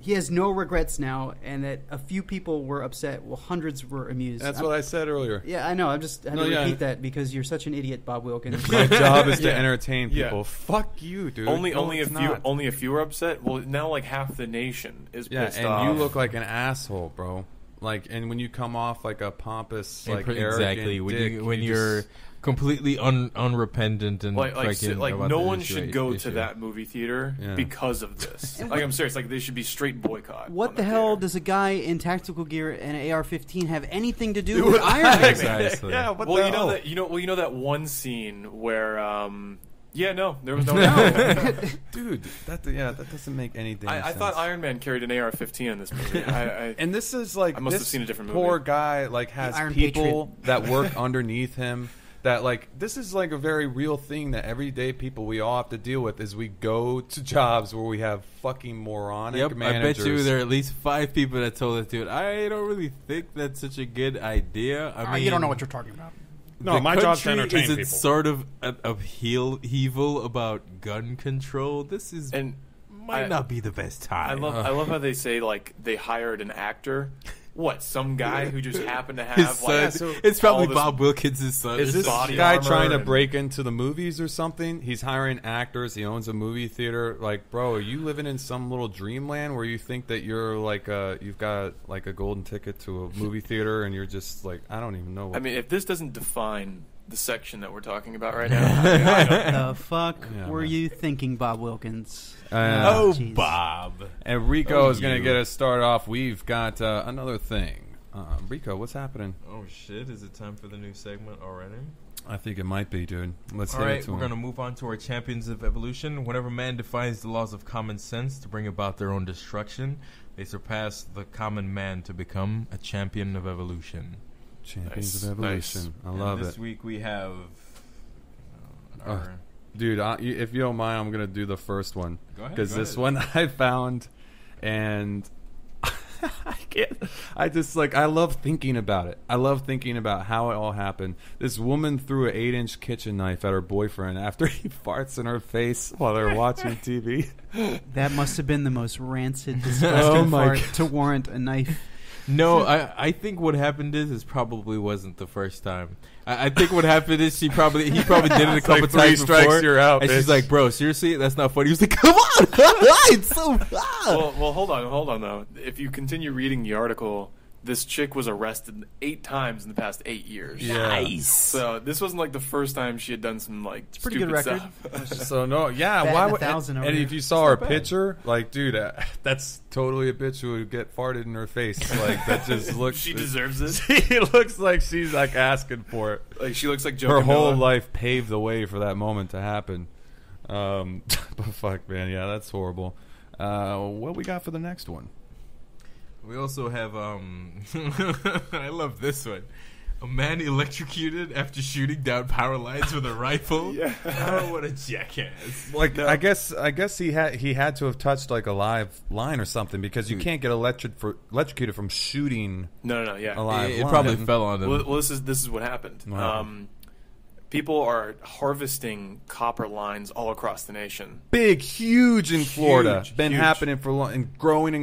he has no regrets now, and that a few people were upset while hundreds were amused. That's what I said earlier. Yeah, I know. I'm just having to repeat that because you're such an idiot, Bob Wilkins. My job is to entertain people. Fuck you, dude. Only a few are upset. Well, now like half the nation is pissed off. And you look like an asshole, bro. Like, and when you come off like a pompous, like arrogant dick, when you're completely unrepentant and like about no the one issue. should go to that movie theater because of this. Like, I'm serious. Like, they should be straight boycott. What the hell does a guy in tactical gear and an AR-15 have anything to do with Iron Man? Exactly. Yeah. What well, the you know hell? that you know that one scene where there was no dude. That doesn't make any sense. I thought Iron Man carried an AR-15 in this movie. And this is like I must have this seen a different movie. poor guy like has Iron people that work underneath him. That like this is like a very real thing that everyday people we all have to deal with is we go to jobs where we have fucking moronic managers. I bet you there are at least 5 people that told us, dude, I don't really think that's such a good idea. I mean, you don't know what you're talking about. No, my job's to entertain people. Is it sort of upheaval about gun control? This is might not be the best time. I love how they say like they hired an actor. What, some guy who just happened to have it's probably Bob Wilkins' son. Is this body guy armor trying to and- break into the movies or something? He's hiring actors. He owns a movie theater. Like, bro, are you living in some little dreamland where you think that you're like you've got like a golden ticket to a movie theater and you're just like, I don't even know what. I mean, if this doesn't define the section that we're talking about right now, The fuck were you thinking, Bob Wilkins? Jeez. Bob. And Rico is going to get us started off. We've got another thing. Rico, what's happening? Oh, shit. Is it time for the new segment already? I think it might be, dude. Let's hit it Alright, to we're him. going to move on to our champions of evolution. Whenever man defies the laws of common sense to bring about their own destruction, they surpass the common man to become a champion of evolution. Champions of evolution. I love This it. week we have... Dude, if you don't mind, I'm going to do the first one. Go ahead. Because this one I found, and I love thinking about it. I love thinking about how it all happened. This woman threw an 8-inch kitchen knife at her boyfriend after he farts in her face while they're watching TV. That must have been the most rancid, disgusting fart to warrant a knife. No, I think what happened is probably wasn't the first time. I think what happened is he probably did it a couple like 3 times strikes, before. you're out, and bitch. she's like, "Bro, seriously, that's not funny." He was like, "Come on, it's so fun." well, hold on though. If you continue reading the article, this chick was arrested 8 times in the past 8 years. Nice. So this wasn't like the first time she had done some like pretty stupid good record. stuff. So no, yeah. Batting Why a would? thousand over And here. if you saw her picture, like, dude, that's totally a bitch who would get farted in her face. Like that just looks. She deserves it. She looks like she's like asking for it. Like she looks like Joe Her whole Camilla. life paved the way for that moment to happen. But fuck, man, yeah, that's horrible. What we got for the next one? We also have I love this one. A man electrocuted after shooting down power lines with a rifle. Oh, what a jackass! Like, I guess he had to have touched like a live line or something because you can't get electrocuted from shooting. No, yeah. A live It line. probably fell on him. Well, this is what happened. What happened? People are harvesting copper lines all across the nation. Big, huge in Florida. Been huge. happening for long and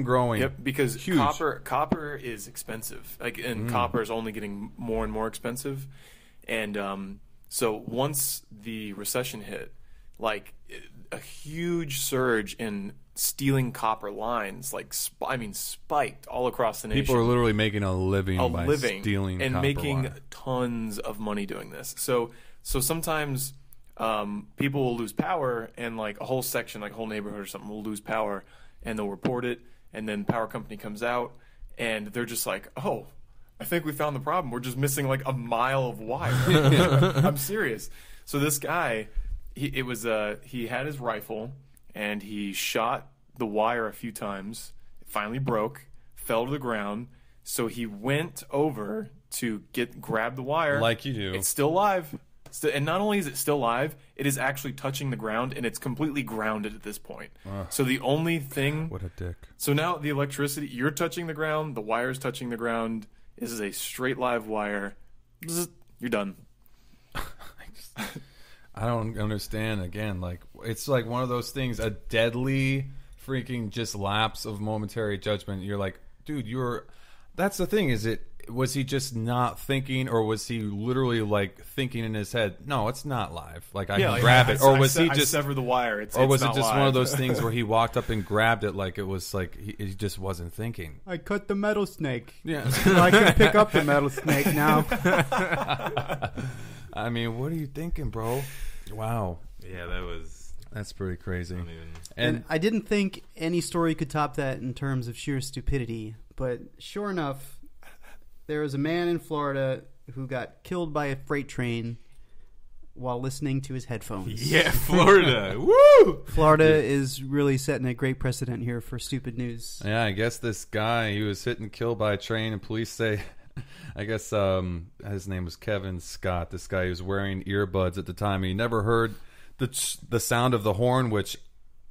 growing. Yep, because Huge. copper is expensive. And copper is only getting more and more expensive. And so once the recession hit, like a huge surge in stealing copper lines, like spiked all across the nation. People are literally making a living by stealing and copper making wire. tons of money doing this. So sometimes people will lose power, and like a whole section, like a whole neighborhood or something, will lose power, and they'll report it, and then the power company comes out, and they're just like, oh, I think we found the problem. We're just missing like a mile of wire. I'm serious. So this guy, he had his rifle, and he shot the wire a few times. It finally broke, fell to the ground. So he went over to grab the wire. Like you do. It's still live. And not only is it still live, it is actually touching the ground, and it's completely grounded at this point. So the only thing... What a dick. So now the electricity, you're touching the ground, the wire's touching the ground. This is a straight live wire. Bzz, you're done. I don't understand. Again, like it's like one of those things, a deadly freaking just lapse of momentary judgment. You're like, dude, that's the thing. Was he just not thinking, or was he literally like thinking in his head, no, it's not live, like I can grab it, or was he just sever the wire, or was it not just live. one of those things where he walked up and grabbed it like it was like he just wasn't thinking? I cut the metal snake. Yeah. I can pick up the metal snake now. I mean, what are you thinking, bro? Wow. Yeah, That's pretty crazy. And I didn't think any story could top that in terms of sheer stupidity, but sure enough, there was a man in Florida who got killed by a freight train while listening to his headphones. Yeah, Florida. Woo! Florida is really setting a great precedent here for stupid news. Yeah, I guess this guy, he was hit and killed by a train, and police say, I guess his name was Kevin Scott. This guy, he was wearing earbuds at the time. He never heard the sound of the horn, which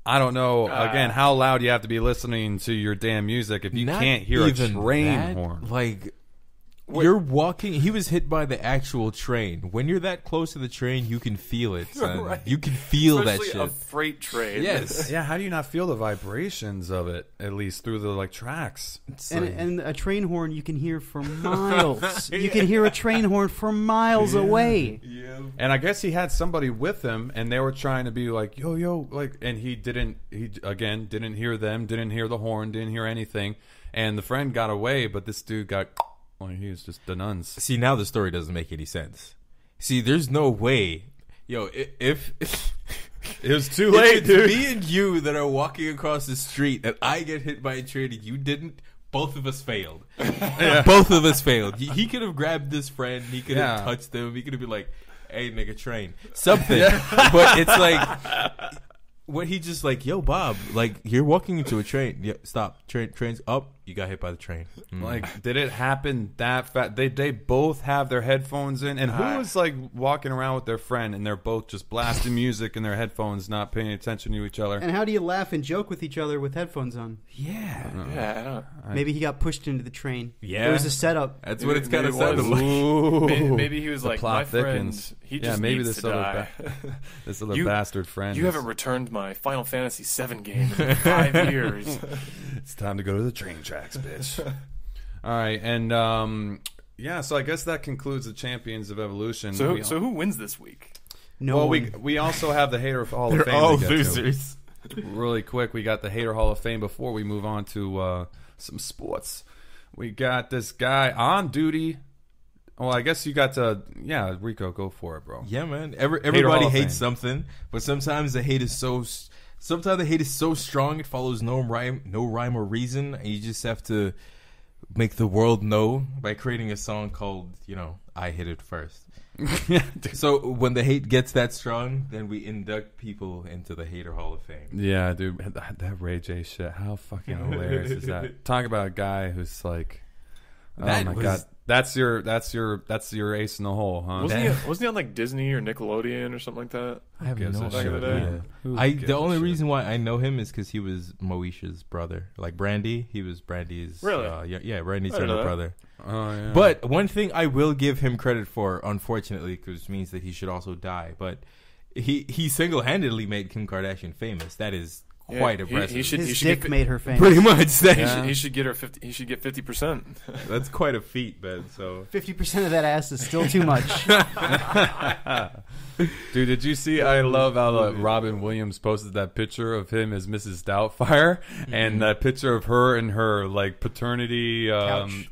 I don't know, again, how loud you have to be listening to your damn music if you can't hear a train horn. Like, you're walking. He was hit by the actual train. When you're that close to the train, you can feel it. Son. Right. You can feel Especially that shit. a freight train. Yes. Yeah, how do you not feel the vibrations of it, at least through the like tracks? And a train horn you can hear for miles. You can hear a train horn for miles away. Yeah. And I guess he had somebody with him, and they were trying to be like, yo, like, and he didn't hear them, didn't hear the horn, didn't hear anything, and the friend got away, but this dude got... he was just the nuns. See, now the story doesn't make any sense. See, there's no way. Yo, if it was too late, it's dude. Me and you that are walking across the street and I get hit by a train and you didn't, both of us failed. Yeah. Both of us failed. He could have grabbed this friend. He could have touched them. He could have been like, hey, nigga, train. Something. But it's like... What he just like, yo, Bob, like you're walking into a train. Yeah, stop. Train's up. You got hit by the train. Like, did it happen that fast? They both have their headphones in, and who was like walking around with their friend, and they're both just blasting music in their headphones, not paying attention to each other. And how do you laugh and joke with each other with headphones on? Yeah. I don't. Maybe he got pushed into the train. Yeah. It was a setup. That's what it's kind of Maybe it sounded was. like. Maybe he was like, my friend, he just maybe needs this to other die. this other bastard friend. You haven't returned my Final Fantasy VII game in 5 years. It's time to go to the train tracks, bitch. All right, and so I guess that concludes the Champions of Evolution. So who wins this week? No one. we also have the Hater Hall of They're Fame. all to get losers. to. Really quick, we got the Hater Hall of Fame before we move on to some sports. We got this guy on duty. Well, I guess you got to, Rico, go for it, bro. Yeah, man. Everybody hates something, but sometimes the hate is so strong it follows no rhyme or reason, and you just have to make the world know by creating a song called, I Hit It First. So when the hate gets that strong, then we induct people into the Hater Hall of Fame. Yeah, dude, that Ray J shit, how fucking hilarious is that? Talk about a guy who's like, God. That's your ace in the hole, huh? Wasn't he on like Disney or Nickelodeon or something like that? I have no back in the idea. The only reason why I know him is because he was Moesha's brother. Like Brandy, he was Brandy's. Really? Brandy's younger brother. Oh yeah. But one thing I will give him credit for, unfortunately, because means that he should also die. But he single-handedly made Kim Kardashian famous. That is quite impressive. His dick made her famous. Pretty much. He should get 50%. That's quite a feat, Ben. So 50% of that ass is still too much. Dude, did you see? I love how Robin Williams posted that picture of him as Mrs. Doubtfire, and that picture of her in her like paternity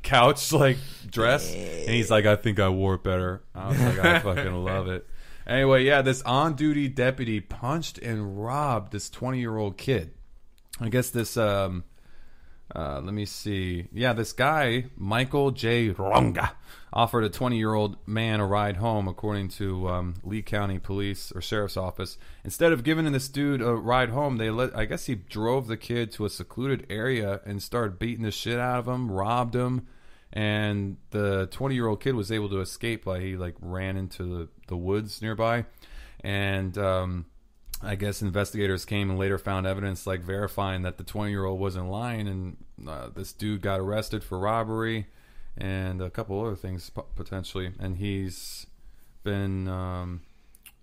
couch like dress, and he's like, "I think I wore it better." I was like, "I fucking love it." Anyway, yeah, this on-duty deputy punched and robbed this 20-year-old kid. I guess this. Let me see. Yeah, this guy, Michael J. Ronga, offered a 20-year-old man a ride home, according to Lee County Police or Sheriff's Office. Instead of giving this dude a ride home, I guess he drove the kid to a secluded area and started beating the shit out of him, robbed him, and the 20-year-old kid was able to escape. He ran into the woods nearby, and I guess investigators came and later found evidence verifying that the 20-year-old wasn't lying, and this dude got arrested for robbery and a couple other things potentially, and he's been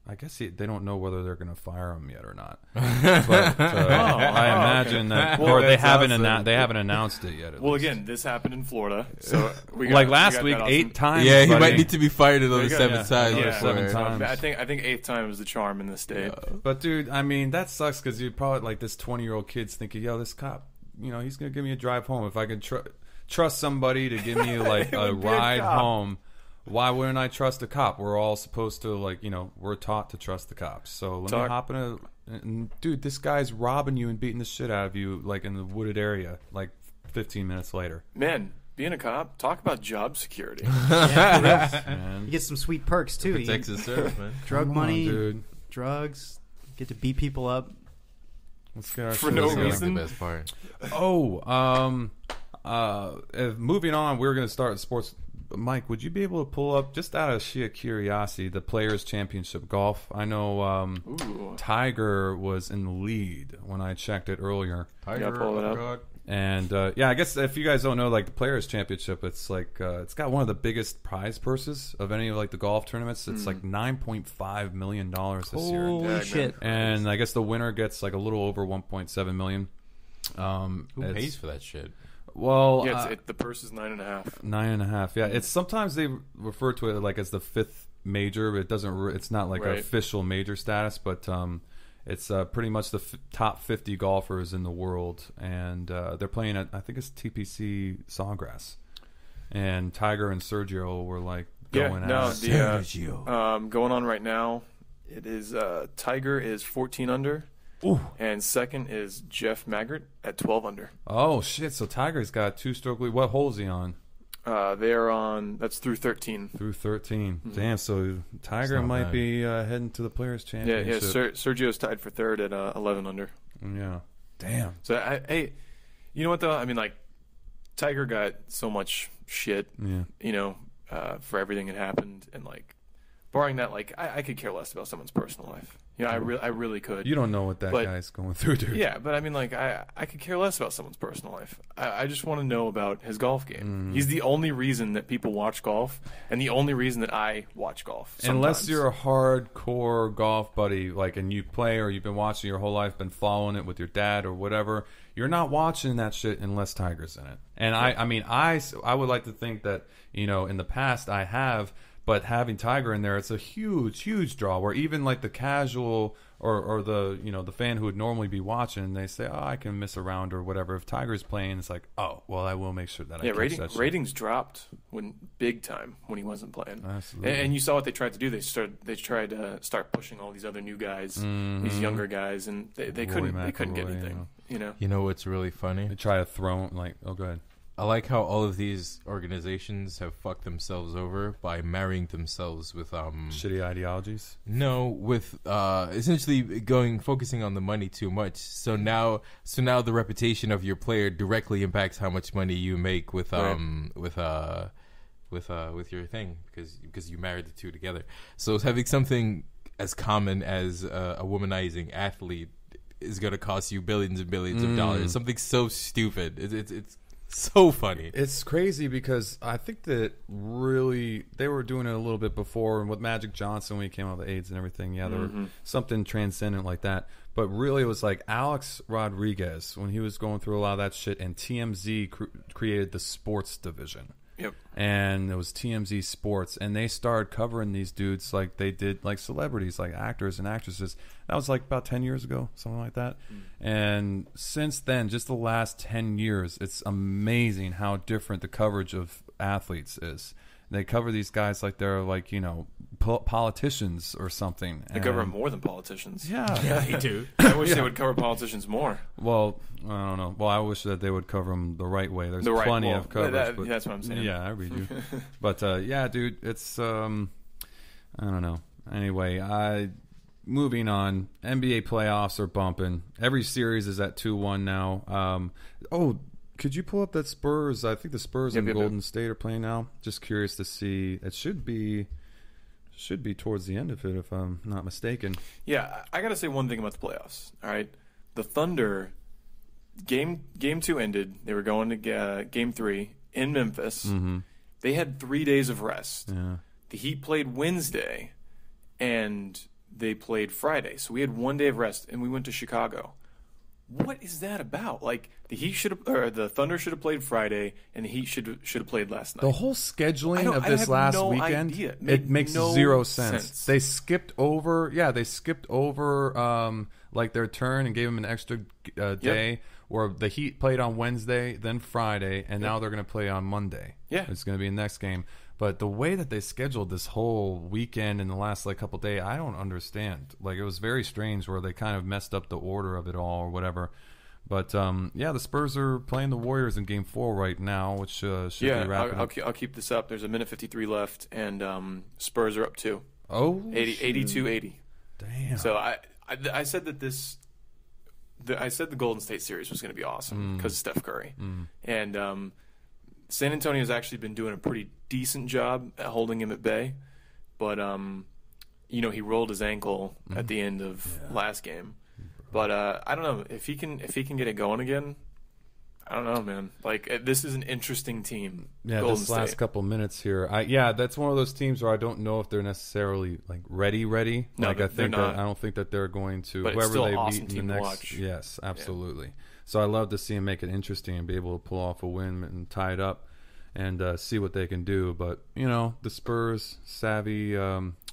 I guess they don't know whether they're going to fire him yet or not. But I imagine that, or they haven't announced it yet. Well, again, this happened in Florida, so last week, 8 times. Yeah, he might need to be fired another 7 times. Yeah, 7 times. I think 8th time is the charm in this state. But dude, I mean, that sucks because you probably this 20-year-old kid's thinking, yo, this cop, he's going to give me a drive home. If I can trust somebody to give me a ride home, why wouldn't I trust a cop? We're all supposed to we're taught to trust the cops. So let me hop in and dude, this guy's robbing you and beating the shit out of you in the wooded area 15 minutes later. Man, being a cop, talk about job security. You get some sweet perks too. Protects the service, man. Drug money, dude. Drugs, get to beat people up. Let's get our for no That's reason. the best part. Moving on, we're going to start sports. Mike, would you be able to pull up, just out of sheer curiosity, the Players Championship golf? I know Tiger was in the lead when I checked it earlier. Tiger, pull it up. And I guess if you guys don't know, the Players Championship, it's it's got one of the biggest prize purses of any of the golf tournaments. It's $9.5 million this year. Holy shit! And I guess the winner gets a little over $1.7 million. Who pays for that shit? Well, the purse is 9.5. 9.5. Yeah, it's sometimes they refer to it as the 5th major. But it doesn't. It's not an official major status, but it's pretty much the top 50 golfers in the world, and they're playing at, I think it's TPC Sawgrass, and Tiger and Sergio were going at it. Sergio. Going on right now, it is Tiger is 14 under. Ooh. And second is Jeff Maggart at 12 under. Oh shit! So Tiger's got 2-stroke lead. What hole is he on? They are on. That's through 13. Through 13. Mm-hmm. Damn. So Tiger might be heading to the Players Championship. Yeah. Sergio's tied for third at 11 under. Yeah. Damn. So hey, you know what though? I mean, Tiger got so much shit. Yeah. For everything that happened, and barring that, I could care less about someone's personal life. I really could. You don't know what that guy's going through, dude. Yeah, but I mean, I could care less about someone's personal life. I just want to know about his golf game. He's the only reason that people watch golf, and the only reason that I watch golf. Sometimes. Unless you're a hardcore golf buddy, and you play or you've been watching your whole life, been following it with your dad or whatever, you're not watching that shit unless Tiger's in it. And I would like to think that, in the past I have. But having Tiger in there, it's a huge, huge draw. Where even the casual or the the fan who would normally be watching, they say, "Oh, I can miss a round or whatever." If Tiger's playing, it's oh, well, I will make sure that I catch that shit. Ratings dropped big time when he wasn't playing. Absolutely. And you saw what they tried to do. They tried to start pushing all these other new guys, these younger guys, and they couldn't get anything. You know what's really funny? They try to throw oh, go ahead. I like how all of these organizations have fucked themselves over by marrying themselves with shitty ideologies. No, with essentially focusing on the money too much. So now the reputation of your player directly impacts how much money you make with your thing because you married the two together. So having something as common as a womanizing athlete is going to cost you billions and billions of dollars. Something so stupid. So funny. It's crazy because I think that really they were doing it a little bit before, and with Magic Johnson when he came out with AIDS and everything. Yeah, there were something transcendent like that. But really, it was like Alex Rodriguez when he was going through a lot of that shit, and TMZ created the sports division. Yep. And it was TMZ Sports, and they started covering these dudes like they did like celebrities, like actors and actresses. That was like about 10 years ago, something like that. And since then, just the last 10 years, it's amazing how different the coverage of athletes is. They cover these guys like they're like, you know, politicians or something. They cover them more than politicians. Yeah. Yeah, they do. I wish they would cover politicians more. Well, I don't know. Well, I wish that they would cover them the right way. There's plenty of coverage. But that's what I'm saying. Yeah, I read you. But yeah, dude, it's I don't know. Anyway, moving on. NBA playoffs are bumping. Every series is at 2-1 now. Could you pull up that Spurs? I think the Spurs and Golden State are playing now. Just curious to see. It should be towards the end of it, if I'm not mistaken. Yeah, I got to say one thing about the playoffs. All right, the Thunder game 2 ended. They were going to game 3 in Memphis. Mm-hmm. They had 3 days of rest. Yeah. The Heat played Wednesday, and they played Friday. So we had 1 day of rest, and we went to Chicago. What is that about? Like the Thunder should have played Friday, and the Heat should have played last night. The whole scheduling of this last weekend, idea. It makes no zero sense. They skipped over, like their turn and gave them an extra day. Where the Heat played on Wednesday, then Friday, and now they're going to play on Monday. Yeah, it's going to be the next game. But the way that they scheduled this whole weekend in the last couple days, I don't understand. Like, it was very strange where they kind of messed up the order of it all or whatever. But the Spurs are playing the Warriors in Game 4 right now, which should be wrapping up. I'll keep this up. There's a minute 53 left, and Spurs are up 2. Oh, 82-80. Damn. So I said that I said the Golden State series was going to be awesome because of Steph Curry, and San Antonio's actually been doing a pretty decent job at holding him at bay, but he rolled his ankle at the end of last game. But I don't know if he can get it going again. I don't know, man. Like, this is an interesting team. Yeah, Golden this last State. couple minutes here. That's one of those teams where I don't know if they're necessarily like ready. No, like, I not. don't think that they're going to. But whoever it's still they an awesome beat team in the to next. watch. Yes, absolutely. Yeah. So I love to see them make it interesting and be able to pull off a win and tie it up and see what they can do. But the Spurs, savvy,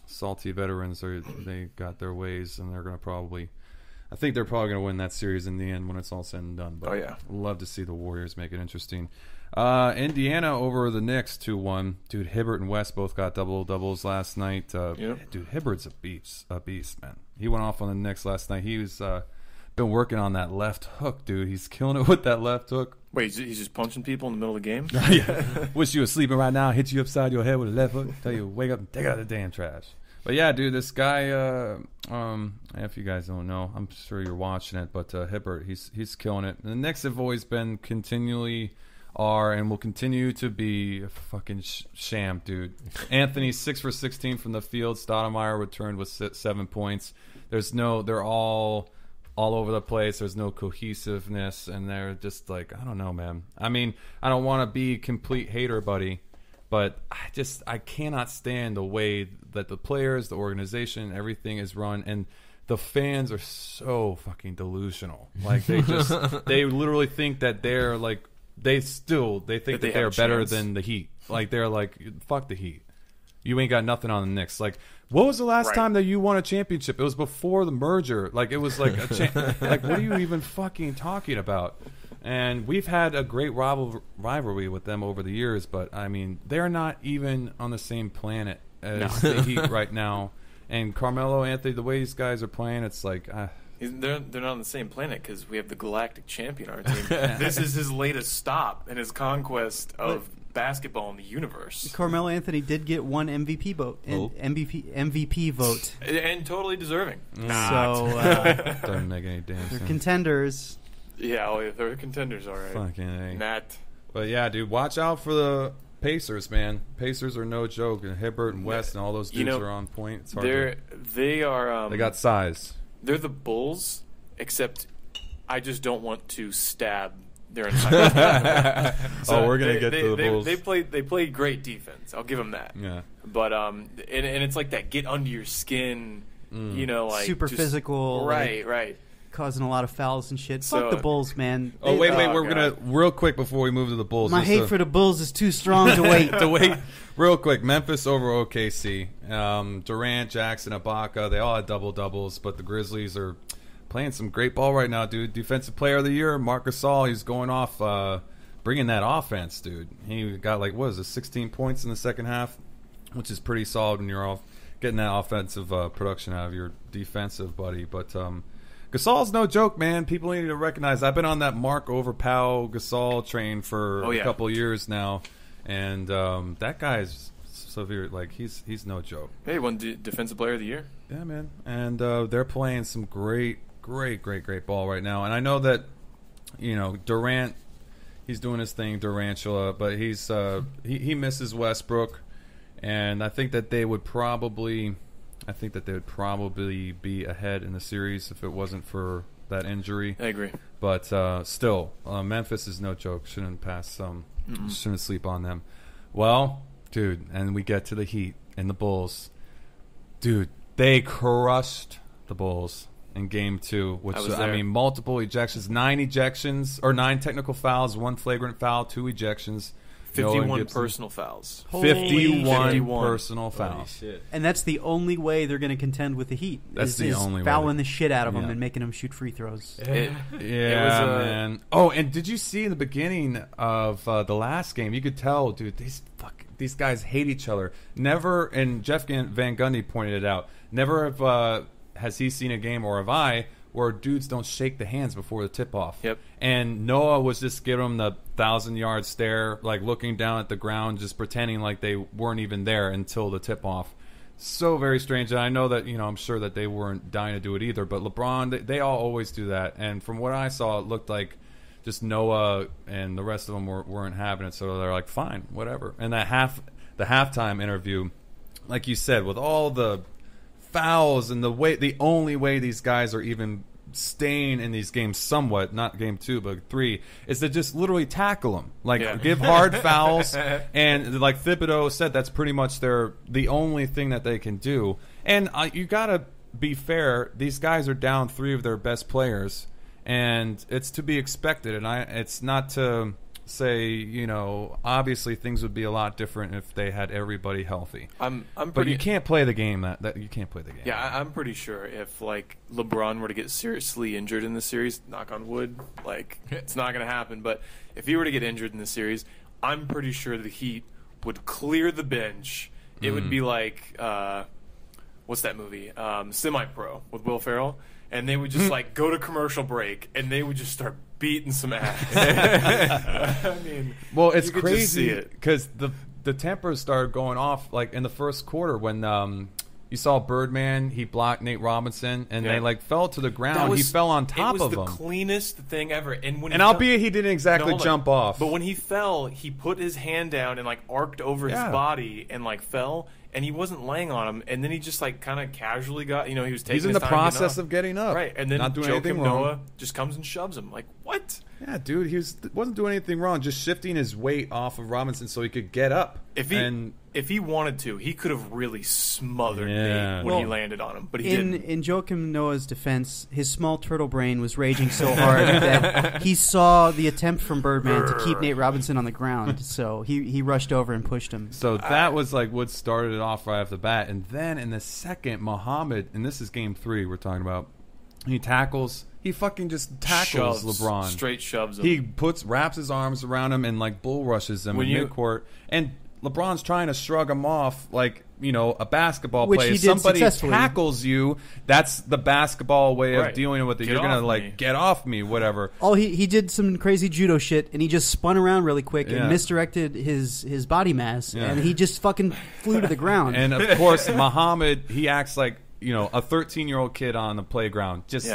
salty veterans, they got their ways, and they're going to probably. I think they're probably going to win that series in the end when it's all said and done. But love to see the Warriors make it interesting. Indiana over the Knicks 2-1. Dude, Hibbert and West both got doubles last night. Dude, Hibbert's a beast, man. He went off on the Knicks last night. He was been working on that left hook, dude. He's killing it with that left hook. Wait, he's just punching people in the middle of the game? Yeah. Wish you were sleeping right now. Hit you upside your head with a left hook. Tell you, wake up and take out the damn trash. But yeah, dude, this guy, if you guys don't know, I'm sure you're watching it, but Hibbert, he's killing it. And the Knicks have always been continually and will continue to be a fucking sham, dude. Anthony, 6 for 16 from the field. Stoudemire returned with 7 points. They're all over the place. There's no cohesiveness, and they're just like, I don't know, man. I mean, I don't want to be complete hater, buddy. But I cannot stand the way that the players, the organization, everything is run, and the fans are so fucking delusional. Like, they literally think that they're like they think that they're better than the Heat. Like, they're like, fuck the Heat. You ain't got nothing on the Knicks. Like, what was the last time that you won a championship? It was before the merger. Like, it was like like, what are you even fucking talking about? And we've had a great rivalry with them over the years, but I mean, they're not even on the same planet as the Heat right now. And Carmelo Anthony, the way these guys are playing, it's like they're not on the same planet because we have the Galactic Champion on our team. This is his latest stop in his conquest of basketball in the universe. Carmelo Anthony did get one MVP vote, MVP vote, and totally deserving. So doesn't make any damn sense. They're contenders. Yeah, they're contenders, all right. Fucking A. Matt. But yeah, dude, watch out for the Pacers, man. Pacers are no joke. And Hibbert and West and all those dudes are on point. It's hard they got size. They're the Bulls, except I just don't want to stab their entire. Oh, we're gonna get to the Bulls. They played great defense. I'll give them that. Yeah. But and it's like that get under your skin, you know, like super just, physical, right, causing a lot of fouls and shit. So- Fuck the Bulls, man. Oh wait, Oh, we're gonna real quick before we move to the Bulls. My just hate for the Bulls is too strong to wait. to wait real quick. Memphis over OKC. Durant, Jackson, Ibaka, they all had double doubles, but the Grizzlies are playing some great ball right now, dude. Defensive Player of the Year, Marc Gasol. He's going off, bringing that offense, dude. He got 16 points in the second half, which is pretty solid when you're off getting that offensive production out of your defensive buddy. But Gasol's no joke, man. People need to recognize. I've been on that Mark over Powell Gasol train for a couple years now, and that guy's severe. He's no joke. Hey, won Defensive Player of the Year. Yeah, man. And they're playing some great ball right now. And I know that Durant, he's doing his thing, Durantula, but he's he misses Westbrook, and I think that they would probably be ahead in the series if it wasn't for that injury. I agree. But still, Memphis is no joke. Shouldn't sleep on them. Well, dude, and we get to the Heat and the Bulls. Dude, they crushed the Bulls in Game 2, which multiple ejections, 9 technical fouls, 1 flagrant foul, 2 ejections. 51 personal fouls. 51 personal fouls. Shit. And that's the only way they're going to contend with the Heat. That's the only way. Fouling the shit out of them and making them shoot free throws. Man. Oh, and did you see in the beginning of the last game, you could tell, dude, these guys hate each other. Never, and Jeff Van Gundy pointed it out, never has he seen a game, or have I, where dudes don't shake the hands before the tip-off. Yep. And Noah was just giving him the 1,000-yard stare, looking down at the ground, just pretending like they weren't even there until the tip-off. So very strange. And I know that, I'm sure that they weren't dying to do it either. But LeBron, they all always do that. And from what I saw, it looked like just Noah and the rest of them weren't having it. So they're like, fine, whatever. And the halftime interview, like you said, with all the fouls and the only way these guys are even staying in these games somewhat, not Game 2 but 3, is to just literally tackle them, give hard fouls, and like Thibodeau said, that's pretty much the only thing that they can do. And you gotta be fair, these guys are down 3 of their best players, and it's to be expected. And it's not to say, obviously things would be a lot different if they had everybody healthy. But you can't play the game that you can't play the game. Yeah, I'm pretty sure if LeBron were to get seriously injured in the series, knock on wood, it's not going to happen. But if he were to get injured in the series, I'm pretty sure the Heat would clear the bench. It would be like what's that movie? Semi-Pro with Will Ferrell. And they would just go to commercial break, and they would just start beating some ass. I mean, well, it's crazy because the tempers started going off in the first quarter when you saw Birdman, he blocked Nate Robinson, and they fell to the ground. He fell on top of him. It was the cleanest thing ever. And albeit he didn't exactly jump off, but when he fell, he put his hand down and arced over his body and fell. And he wasn't laying on him, and then he just kind of casually got, he was taking. He's in the process of getting up, right? And then not doing anything wrong. Noah just comes and shoves him. What? Yeah, dude, he wasn't doing anything wrong. Just shifting his weight off of Robinson so he could get up. If he wanted to, he could have really smothered Nate when he landed on him, but he didn't. In Joakim Noah's defense, his small turtle brain was raging so hard that he saw the attempt from Birdman to keep Nate Robinson on the ground, so he rushed over and pushed him. So that was what started it off right off the bat. And then in the second, Muhammad, and this is Game 3 we're talking about, he fucking just tackles LeBron. Straight shoves him. He wraps his arms around him and bull rushes him in midcourt. And LeBron's trying to shrug him off a basketball play. If somebody tackles you, that's the basketball way of dealing with it. You're going to get off me, whatever. He did some crazy judo shit, and he just spun around really quick and misdirected his body mass, and he just fucking flew to the ground. And of course, Muhammad, he acts like a 13-year-old kid on the playground. Just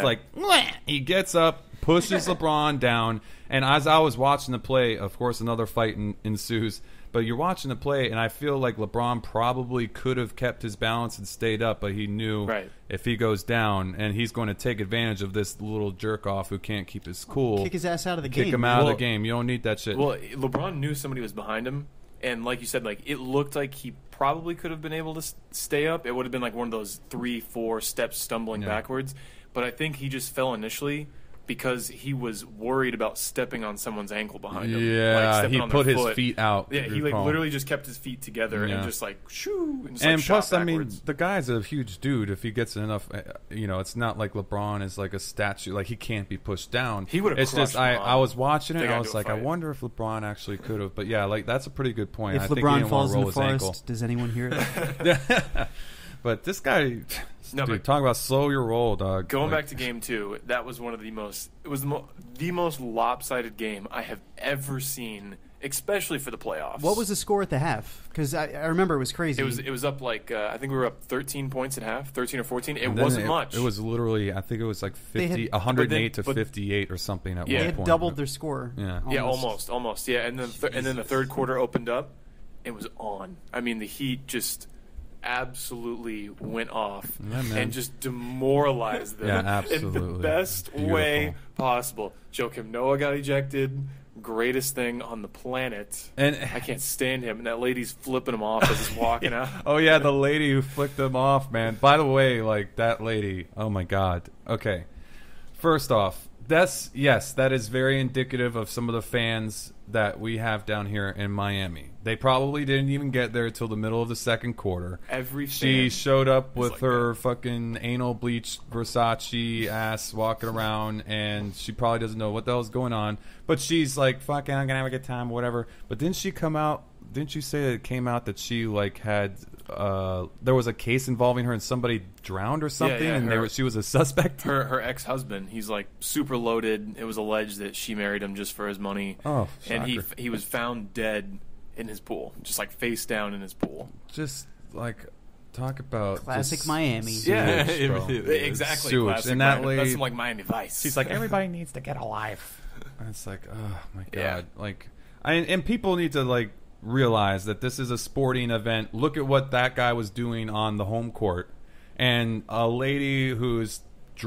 he gets up, pushes LeBron down, and as I was watching the play, of course, another fight ensues. But you're watching the play, and I feel like LeBron probably could have kept his balance and stayed up, but he knew if he goes down, and he's going to take advantage of this little jerk-off who can't keep his cool. Kick his ass out of the game. Kick him out of the game. You don't need that shit. Well, LeBron knew somebody was behind him, and like you said, like it looked like he probably could have been able to stay up. It would have been like one of those 3-4 steps stumbling backwards. But I think he just fell initially because he was worried about stepping on someone's ankle behind him. Yeah, like he put his feet out. Yeah, he like literally just kept his feet together and just like shoo. And, just, and like, plus, shot I mean, backwards. the guy's a huge dude. If he gets enough, it's not like LeBron is like a statue. Like he can't be pushed down. He would have. It's just I was watching it. They And I gotta was do a like, I fight. wonder if LeBron actually could have. But yeah, like that's a pretty good point. If I think he LeBron didn't falls in want to the roll his ankle. forest, does anyone hear it? But this guy, No, dude, but talking about slow your roll, dog. Going Like, back to game 2, that was one of the most. It was the most lopsided game I have ever seen, especially for the playoffs. What was the score at the half? Because I remember it was crazy. It was up like I think we were up 13 points at half, 13 or 14. It and then wasn't much. It was literally, I think it was like They had- 108 to but- 58 or something at Yeah. one they had point. doubled their score. Yeah. Yeah, almost. Yeah, and then the third quarter opened up. It was on. I mean, the Heat just absolutely went off and just demoralized them Yeah, in absolutely. the best Beautiful. way possible. Joakim Noah got ejected. Greatest thing on the planet. And I can't stand him. And that lady's flipping him off as he's walking out. Oh yeah, the lady who flicked them off, man. By the way, like that lady. Oh my god. Okay. First off, that is very indicative of some of the fans that we have down here in Miami. They probably didn't even get there till the middle of the second quarter. She showed up with like her fucking anal bleached Versace ass walking around, and she probably doesn't know what the hell's going on. But she's like, fucking, I'm gonna have a good time, whatever. But didn't she come out? Didn't you say that it came out that she like had there was a case involving her and somebody drowned or something, and she was a suspect? Her ex-husband, he's like super loaded. It was alleged that she married him just for his money. Oh, and shocker. he was found dead in his pool, just like face down in his pool. Just like talk about Classic just Miami. sewage, Yeah, bro. exactly. Sewage. Classic And that Miami. lady, That's some like Miami Vice. she's like, everybody needs to get a life. And it's like, oh my god, like, and people need to like realize that this is a sporting event. Look at what that guy was doing on the home court, and a lady who's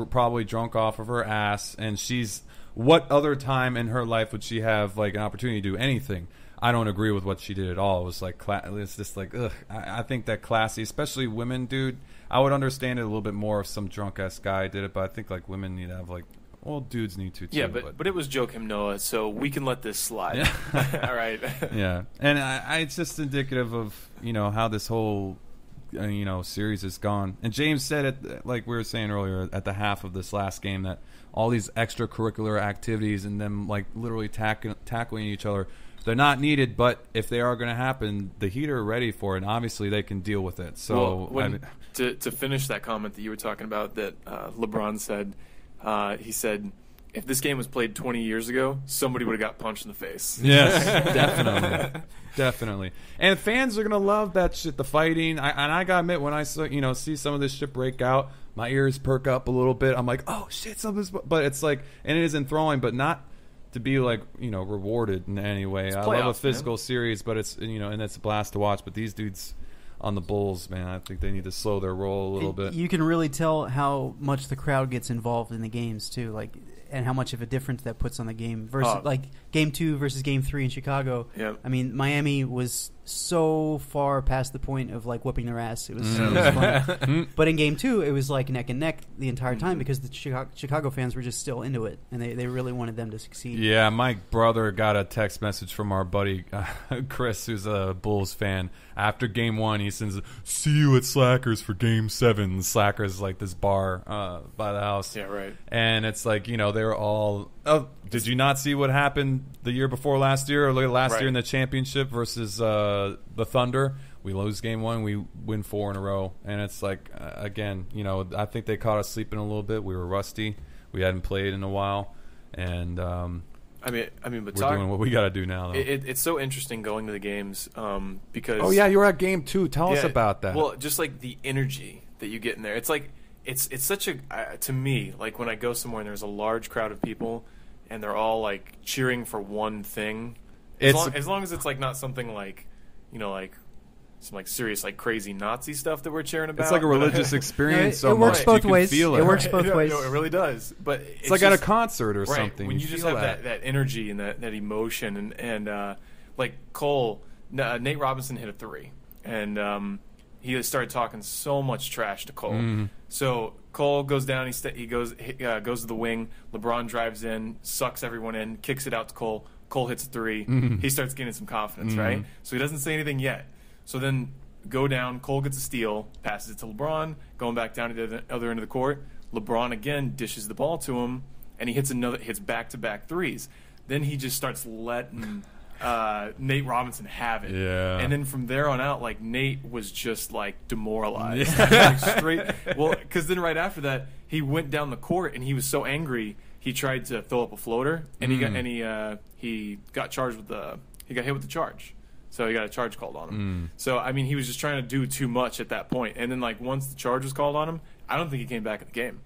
probably drunk off of her ass, and she's, what other time in her life would she have like an opportunity to do anything? I don't agree with what she did at all. It was like, it's just like, ugh. I think that classy, especially women, dude. I would understand it a little bit more if some drunk ass guy did it, but I think like women need to have like, well, dudes need to too. Yeah, but it was Joakim Noah, so we can let this slide. Yeah. All right. Yeah, and it's just indicative of how this whole series has gone. And James said it, like we were saying earlier, at the half of this last game, that all these extracurricular activities and them like literally tackling each other, they're not needed, but if they are going to happen, the Heat are ready for it, and obviously they can deal with it. So to finish that comment that you were talking about that LeBron said, he said, if this game was played 20 years ago, somebody would have got punched in the face. Yes, definitely. And fans are gonna love that shit, the fighting. I gotta admit, when I see some of this shit break out, my ears perk up a little bit. I'm like, oh shit, something's. But it's like, and it is enthralling, but not to be like rewarded in any way. I love a physical series, but it's and it's a blast to watch. But these dudes on the Bulls, man, I think they need to slow their roll a little bit. You can really tell how much the crowd gets involved in the games too, like, and how much of a difference that puts on the game versus like game 2 versus game 3 in Chicago. Yep. I mean, Miami was so far past the point of like whooping their ass. It was fun. But in game 2, it was like neck and neck the entire time because the Chicago fans were just still into it, and they really wanted them to succeed. Yeah, my brother got a text message from our buddy Chris, who's a Bulls fan. After game 1, he sends, "See you at Slackers for game 7." Slackers is like this bar by the house. Yeah, right. And it's like, they were all, oh, did you not see what happened the year before last year or last year in the championship versus the Thunder? We lose game 1, we win 4 in a row. And it's like, again, I think they caught us sleeping a little bit. We were rusty. We hadn't played in a while. And but we're doing what we got to do now, though. It's so interesting going to the games because. Oh yeah, you were at game 2. Tell us about that. Well, just like the energy that you get in there. It's like it's such a to me, like when I go somewhere and there's a large crowd of people and they're all like cheering for one thing. As long as it's like not something like like some like serious like crazy Nazi stuff that we're cheering about. It's like a religious experience. It works both ways. Feel It works both ways. No, it really does. But it's like at a concert or something. When you just have that energy and that emotion and like Cole, Nate Robinson hit a 3, and he started talking so much trash to Cole. Mm-hmm. So Cole goes down. He goes to the wing. LeBron drives in, sucks everyone in, kicks it out to Cole. Cole hits a 3. Mm-hmm. He starts getting some confidence, right? So he doesn't say anything yet. So then go down. Cole gets a steal, passes it to LeBron, going back down to the other end of the court. LeBron again dishes the ball to him, and he hits back-to-back 3s. Then he just starts letting Nate Robinson have it. Yeah. And then from there on out, like, Nate was just like demoralized. Like, straight. Well, because then right after that, he went down the court and he was so angry he tried to throw up a floater, and he got charged with he got hit with the charge. So he got a charge called on him. So I mean, he was just trying to do too much at that point. And then like once the charge was called on him, I don't think he came back in the game.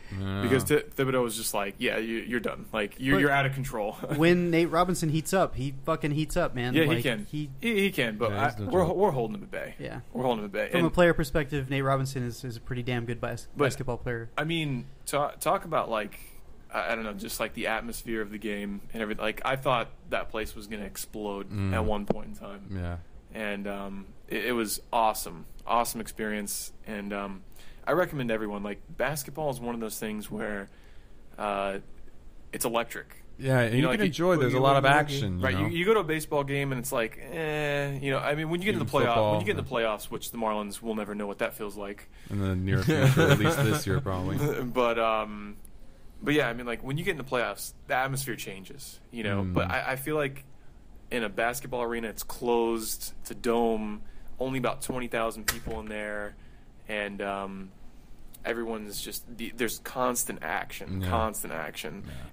Because Thibodeau was just like, yeah, you're done. Like you're out of control. When Nate Robinson heats up, he fucking heats up, man. Yeah, like, he can. He can. But we're holding him at bay. Yeah, we're holding him at bay. From a player perspective, Nate Robinson is a pretty damn good basketball player. I mean, talk about like I don't know, just like the atmosphere of the game and everything. Like I thought that place was going to explode at one point in time. Yeah, and it was awesome experience. And I recommend everyone, like, basketball is one of those things where it's electric. Yeah, you can enjoy. There's a lot of action, right? You go to a baseball game and it's like, I mean, when you get into the playoffs, which the Marlins will never know what that feels like in the near future, at least this year, probably. But yeah, I mean, like when you get into playoffs, the atmosphere changes, But I feel like in a basketball arena, it's closed, it's a dome, only about 20,000 people in there, and everyone's just there's constant action,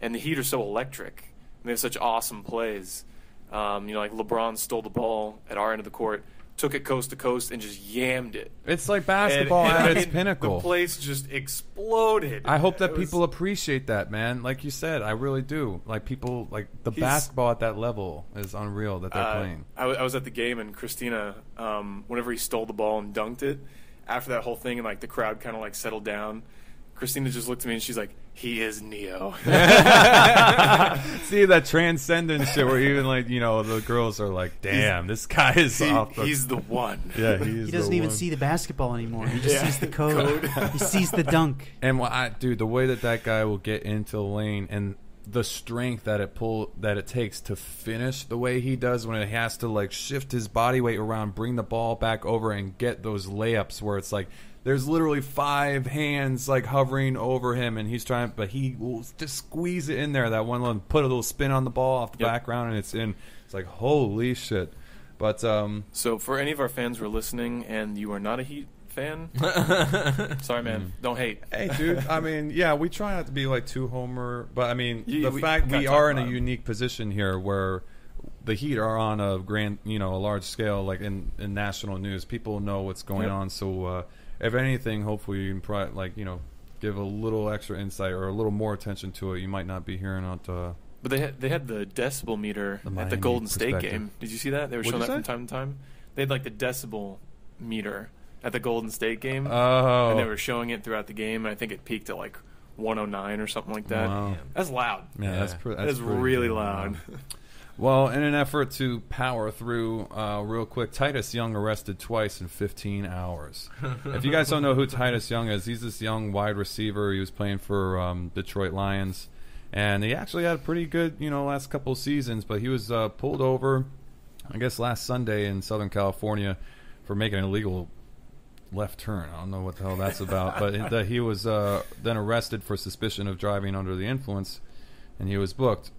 and the Heat are so electric. And they have such awesome plays. Like LeBron stole the ball at our end of the court, took it coast to coast, and just yammed it. It's like basketball at its pinnacle. The place just exploded. I hope that people appreciate that, man. Like you said, I really do. Like people, like the basketball at that level is unreal that they're playing. I was at the game, and Christina, whenever he stole the ball and dunked it, after that whole thing, and like the crowd kind of like settled down, Christina just looked at me and she's like, "He is Neo." See that transcendent shit where even like the girls are like, "Damn, this guy is off." He's the one. Yeah, he doesn't even see the basketball anymore. He just sees the code. He sees the dunk. And dude, the way that guy will get into the lane and the strength that it takes to finish the way he does when it has to like shift his body weight around, bring the ball back over, and get those layups where it's like. There's literally 5 hands like hovering over him, and he's trying, but he will just squeeze it in there. That one little, put a little spin on the ball off the background, and it's in. It's like holy shit. But so for any of our fans who are listening, and you are not a Heat fan, sorry, man, don't hate. Hey, dude. I mean, yeah, we try not to be like too homer, but I mean, the fact we are in a unique position here where. The Heat are on a grand, a large scale, like in national news. People know what's going on. So, if anything, hopefully you can give a little extra insight or a little more attention to it. You might not be hearing on. But they had the decibel meter at the Golden State game. Did you see that? They were showing that from time to time. They had like the decibel meter at the Golden State game. Oh, and they were showing it throughout the game. And I think it peaked at like 109 or something like that. Wow. That's loud. Yeah, that's really loud. Well, in an effort to power through real quick, Titus Young arrested twice in 15 hours. If you guys don't know who Titus Young is, he's this young wide receiver. He was playing for Detroit Lions, and he actually had a pretty good, last couple of seasons, but he was pulled over, I guess, last Sunday in Southern California for making an illegal left turn. I don't know what the hell that's about, but he was then arrested for suspicion of driving under the influence, and he was booked.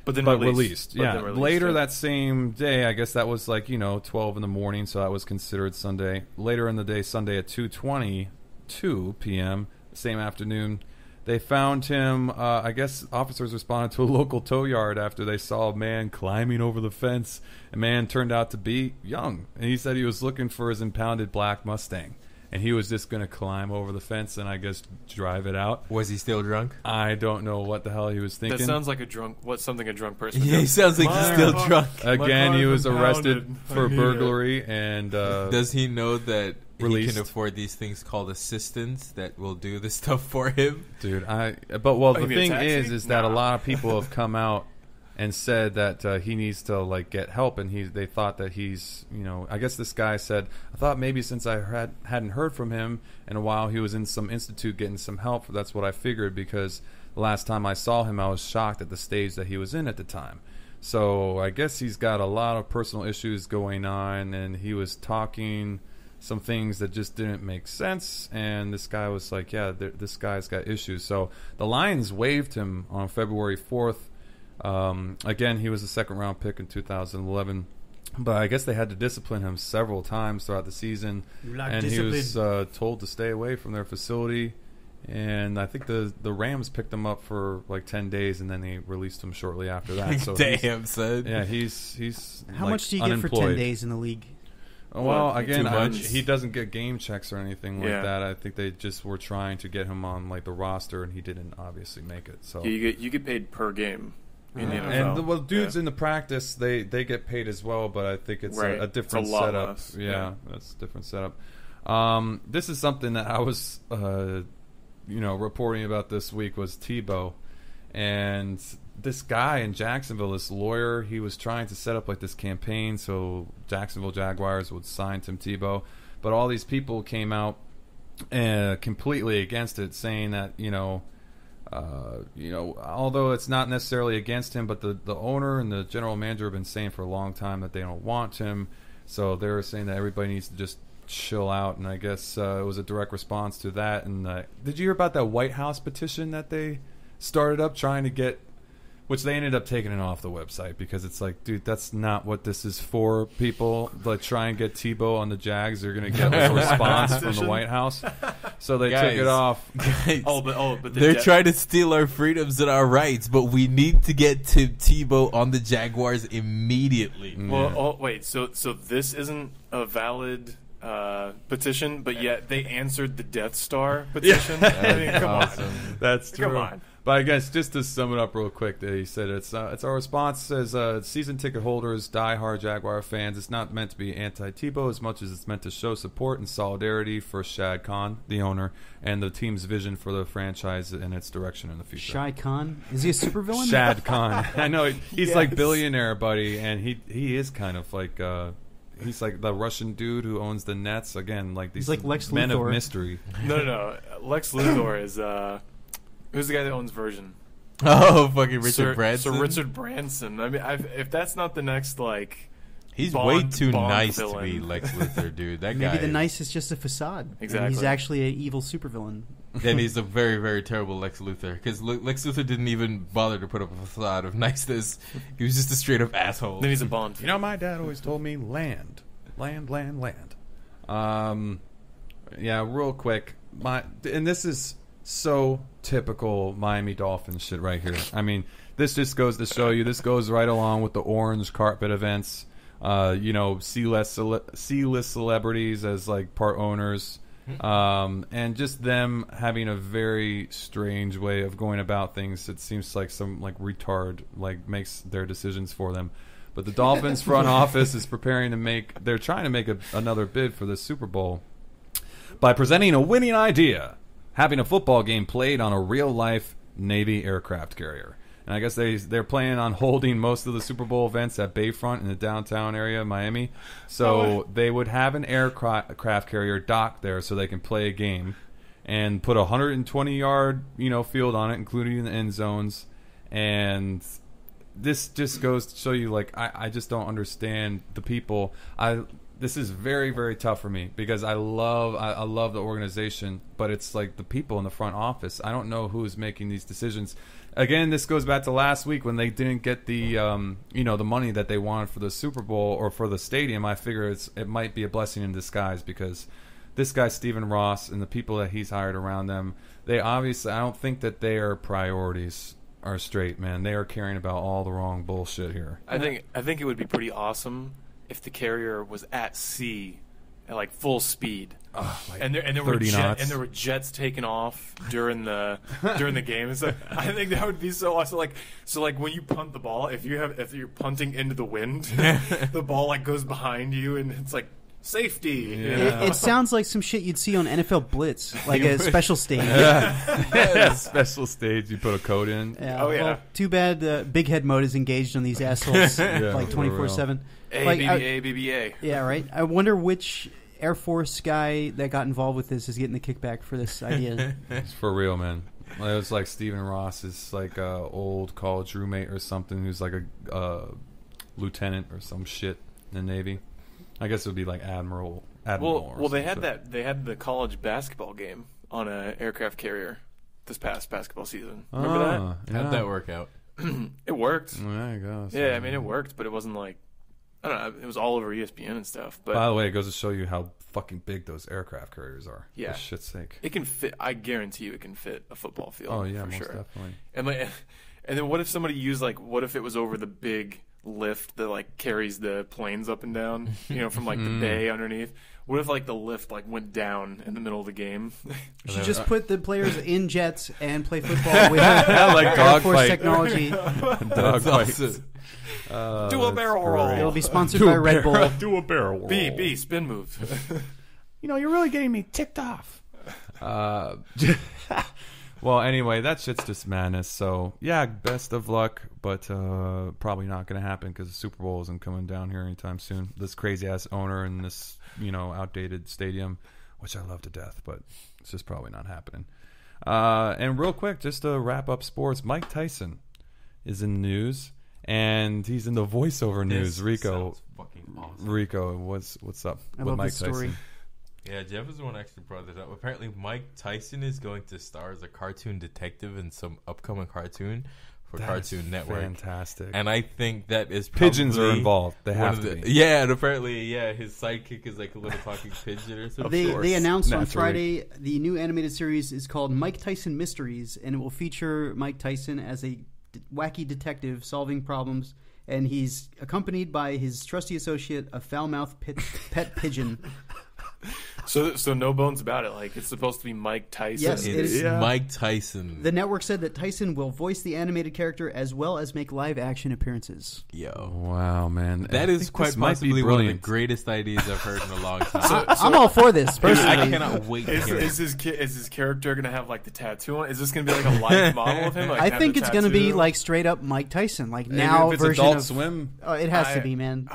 But released. Later that same day, I guess that was like 12 in the morning, so that was considered Sunday. Later in the day, Sunday at 2:22 p.m. same afternoon, they found him. I guess officers responded to a local tow yard after they saw a man climbing over the fence. A man turned out to be Young, and he said he was looking for his impounded black Mustang. and he was just going to climb over the fence and I guess drive it out. Was he still drunk? I don't know what the hell he was thinking. That sounds like something a drunk person. Yeah, he sounds like he's still drunk. Again, he was arrested pounded. for burglary and Does he know that released. he can afford these things called assistants that will do the stuff for him? Dude, the you mean a thing taxi? is that a lot of people have come out and said that he needs to like get help, and they thought that he's, I guess this guy said, I thought maybe since I hadn't heard from him in a while, he was in some institute getting some help. That's what I figured, because the last time I saw him, I was shocked at the stage that he was in at the time. So I guess he's got a lot of personal issues going on, and he was talking some things that just didn't make sense, and this guy was like, yeah, this guy's got issues. So the Lions waived him on February 4th. Again, he was a second-round pick in 2011, but I guess they had to discipline him several times throughout the season, and he was told to stay away from their facility. And I think the Rams picked him up for like 10 days, and then they released him shortly after that. So Damn, son. yeah, he's How like, much do you get for 10 unemployed. days in the league? Well, again, Too much? he doesn't get game checks or anything like Yeah. that. I think they just were trying to get him on like the roster, and he didn't obviously make it. So You get paid per game in the NFL. and the dudes in the practice, they get paid as well, but I think it's Right. a different It's a lot setup. less. Yeah, Yeah. that's a different setup. This is something that I was reporting about this week was Tebow, and this guy in Jacksonville, this lawyer, he was trying to set up like this campaign so Jacksonville Jaguars would sign Tim Tebow, but all these people came out completely against it, saying that although it's not necessarily against him, but the owner and the general manager have been saying for a long time that they don't want him, so they were saying that everybody needs to just chill out, and I guess it was a direct response to that. And did you hear about that White House petition that they started up trying to get, which they ended up taking it off the website because it's like, dude, that's not what this is for. People like try and get Tebow on the Jags, they're going to get a response from the White House, so they took it off. Guys, but they're trying to steal our freedoms and our rights, but we need to get Tim Tebow on the Jaguars immediately. Well, wait. So this isn't a valid petition, but yet they answered the Death Star petition. I mean, come on. That's true. Come on. But I guess just to sum it up real quick, he said it's our response as season ticket holders, die-hard Jaguar fans. It's not meant to be anti-Tebow as much as it's meant to show support and solidarity for Shad Khan, the owner, and the team's vision for the franchise and its direction in the future. Shai Khan? Is he a supervillain? Shad Khan. I know he's Yes. like billionaire, buddy, and he is kind of like he's like the Russian dude who owns the Nets. Again, like these He's like Lex men Luthor. of mystery. No. Lex Luthor is who's the guy that owns Virgin? Oh, fucking Richard Branson. Sir Richard Branson. I mean, if that's not the next he's Bond- way too Bond nice villain. to be Lex Luthor, dude. That Maybe guy. the nice is just a facade. Exactly. He's actually an evil supervillain. Then he's a very, very terrible Lex Luthor, because Lex Luthor didn't even bother to put up a facade of niceness. He was just a straight up asshole. Then he's a Bond. You know, my dad always told me land. Yeah, real quick. And this is so typical Miami Dolphins shit right here. I mean, this just goes to show you, this goes right along with the orange carpet events. C-list celebrities as like part owners. And just them having a very strange way of going about things. It seems like some like retard like makes their decisions for them. But the Dolphins front office is preparing to they're trying to make another bid for the Super Bowl by presenting a winning idea, having a football game played on a real-life Navy aircraft carrier. And I guess they're planning on holding most of the Super Bowl events at Bayfront in the downtown area of Miami. So they would have an aircraft carrier docked there so they can play a game and put a 120-yard field on it, including the end zones. And this just goes to show you, like, I just don't understand the people. This is very, very tough for me because I love the organization, but it's like the people in the front office. I don't know who's making these decisions. Again, this goes back to last week when they didn't get the the money that they wanted for the Super Bowl or for the stadium. I figure it might be a blessing in disguise because this guy Stephen Ross and the people that he's hired around them, they obviously, I don't think that their priorities are straight, man. They are caring about all the wrong bullshit here. I think it would be pretty awesome if the carrier was at sea at like full speed. Like and there 30 knots. and there were jets taking off during the game. So I think that would be so awesome. So when you punt the ball, if you're punting into the wind, the ball like goes behind you, and it's like safety. Yeah. It sounds like some shit you'd see on NFL Blitz, like a special stage. Special stage. You put a code in. Yeah. Oh, yeah. Well, too bad Big Head mode is engaged on these assholes like 24/7. ABBA. Yeah, right. I wonder which Air Force guy that got involved with this is getting the kickback for this idea. It's for real, man. It was like Stephen Ross is like a old college roommate or something who's like a lieutenant or some shit in the Navy. I guess it would be like admiral. Well, they had that. They had the college basketball game on an aircraft carrier this past basketball season. Remember that? Yeah. How'd that work out? It worked. Yeah, I guess. Yeah, I mean it worked, but it wasn't like I don't know. It was all over ESPN and stuff. But By the way, it goes to show you how fucking big those aircraft carriers are. Yeah. For shit's sake. it can fit. I guarantee you, it can fit a football field. Oh yeah, for most sure. definitely. And then what if somebody used what if it was over the big lift that like carries the planes up and down, from like the bay underneath? What if like the lift like went down in the middle of the game? You should just put the players in jets and play football with like Air Force dogfight. technology. Dogfight. Do a barrel roll. It'll be sponsored by Red Bull. Do a barrel roll. B spin move. You're really getting me ticked off. Well, anyway, that shit's just madness. So, yeah, best of luck, but probably not going to happen because the Super Bowl isn't coming down here anytime soon. This crazy-ass owner in this, outdated stadium, which I love to death, but it's just probably not happening. And real quick, just to wrap up sports, Mike Tyson is in the news, and he's in the voiceover news. Rico, fucking awesome. Rico, what's up I with love Mike this story. Tyson? Yeah, Jeff is the one actually brought this up. Apparently, Mike Tyson is going to star as a cartoon detective in some upcoming cartoon for Cartoon Network. Fantastic. And I think that is probably Pigeons are involved. They have to be. Yeah, and apparently, his sidekick is like a little talking pigeon or something. They announced on Naturally. Friday the new animated series is called Mike Tyson Mysteries, and it will feature Mike Tyson as a wacky detective solving problems, and he's accompanied by his trusty associate, a foul-mouthed pet pigeon. So no bones about it. Like, it's supposed to be Mike Tyson. Yes, it is. Mike Tyson. The network said that Tyson will voice the animated character as well as make live-action appearances. Yo. Wow, man. That I is think quite this might be possibly one of the brilliant. greatest ideas I've heard in a long time. I'm all for this, personally. I cannot wait to hear it. Is his character going to have like the tattoo on? Is this going to be like a live model of him? Like, I have think the it's going to be tattoo? like straight up Mike Tyson, like Even now if it's version Adult of Swim. Oh, it has to be, man.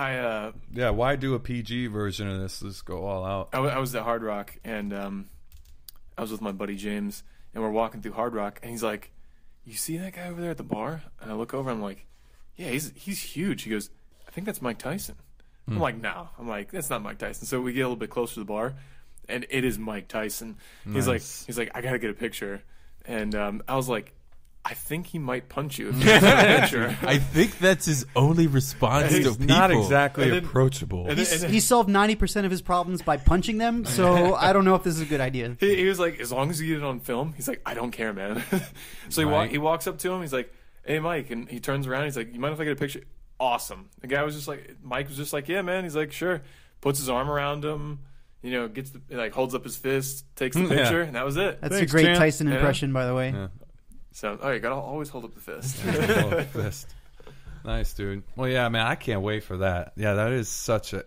Yeah, why do a PG version of this? Let's go all out. I was at Hard Rock, and I was with my buddy James, and we're walking through Hard Rock, and he's like, "You see that guy over there at the bar?" And I look over, I'm like, "Yeah, he's huge." He goes, "I think that's Mike Tyson." I'm like, "No." I'm like, "That's not Mike Tyson." So we get a little bit closer to the bar, and it is Mike Tyson. Nice. He's like, "I gotta get a picture," and I was like, I think he might punch you if you get a picture. I think that's his only response to He's people. not exactly And then- approachable. He solved 90% of his problems by punching them, so I don't know if this is a good idea. He was like, as long as you get it on film, he's like, I don't care, man. So Right. he walks up to him, he's like, "Hey, Mike," and he turns around, he's like, "You mind if I get a picture?" Awesome. The guy was just like, Mike was just like, "Yeah, man." He's like, "Sure." Puts his arm around him, gets holds up his fist, takes the Yeah. picture, and that was it. That's Thanks, a great champ. Tyson Yeah. impression, by the way. Yeah. So, you gotta always hold up the fist. Oh, fist. Nice, dude. Well, yeah, man, I can't wait for that. Yeah, that is such a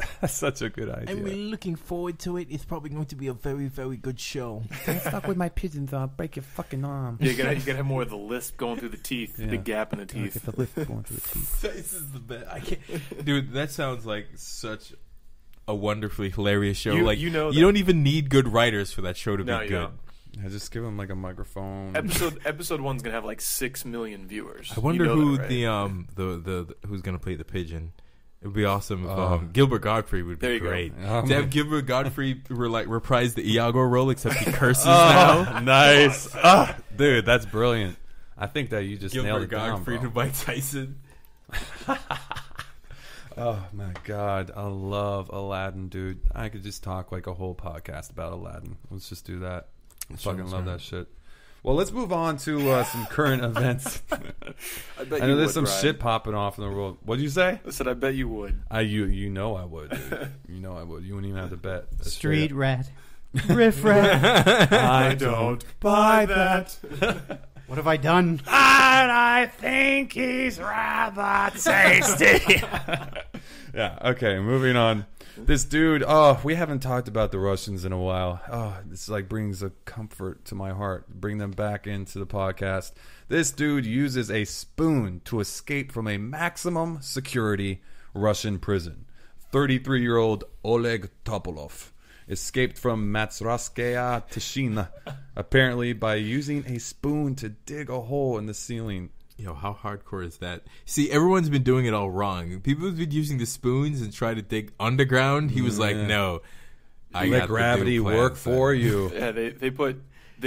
good idea. And we're looking forward to it. It's probably going to be a very, very good show. Don't fuck with my pigeons, I'll break your fucking arm. You gotta have more of the lisp going through the teeth, the Yeah. big gap in the teeth. Get the lift going through the teeth. This is the best. I can't, dude. That sounds like such a wonderfully hilarious show. You know that- don't even need good writers for that show to No, be you good. don't. Yeah, just give him like a microphone. Episode 1's gonna have like 6 million viewers. I wonder You know who that, right? the who's gonna play the pigeon. It would be awesome if Gilbert Godfrey would There be you go. great. Oh, To man. have Gilbert Godfrey reprise the Iago role, except he curses now. Nice. Dude, that's brilliant. I think that you just nailed Gilbert it down, Godfrey bro. to Mike Tyson. Oh my god, I love Aladdin, dude. I could just talk like a whole podcast about Aladdin. Let's just do that. I fucking love that shit. Well, let's move on to some current events. I bet I know you there's would, some Ryan. shit popping off in the world. What'd you say? I said I bet you would. You know I would. Dude. You know I would. You wouldn't even have to bet. That's Street straight rat. Riff raff. I don't buy that. What have I done? And I think he's rather tasty. Yeah, okay, moving on. This dude, we haven't talked about the Russians in a while. This like brings a comfort to my heart. Bring them back into the podcast. This dude uses a spoon to escape from a maximum security Russian prison. 33-year-old Oleg Topolov escaped from Matsuraskaya Tishina, apparently by using a spoon to dig a hole in the ceiling. Yo, how hardcore is that? See, everyone's been doing it all wrong. People have been using the spoons and try to dig underground. He was like, no. I Let got gravity the new plan, work for you. Yeah, they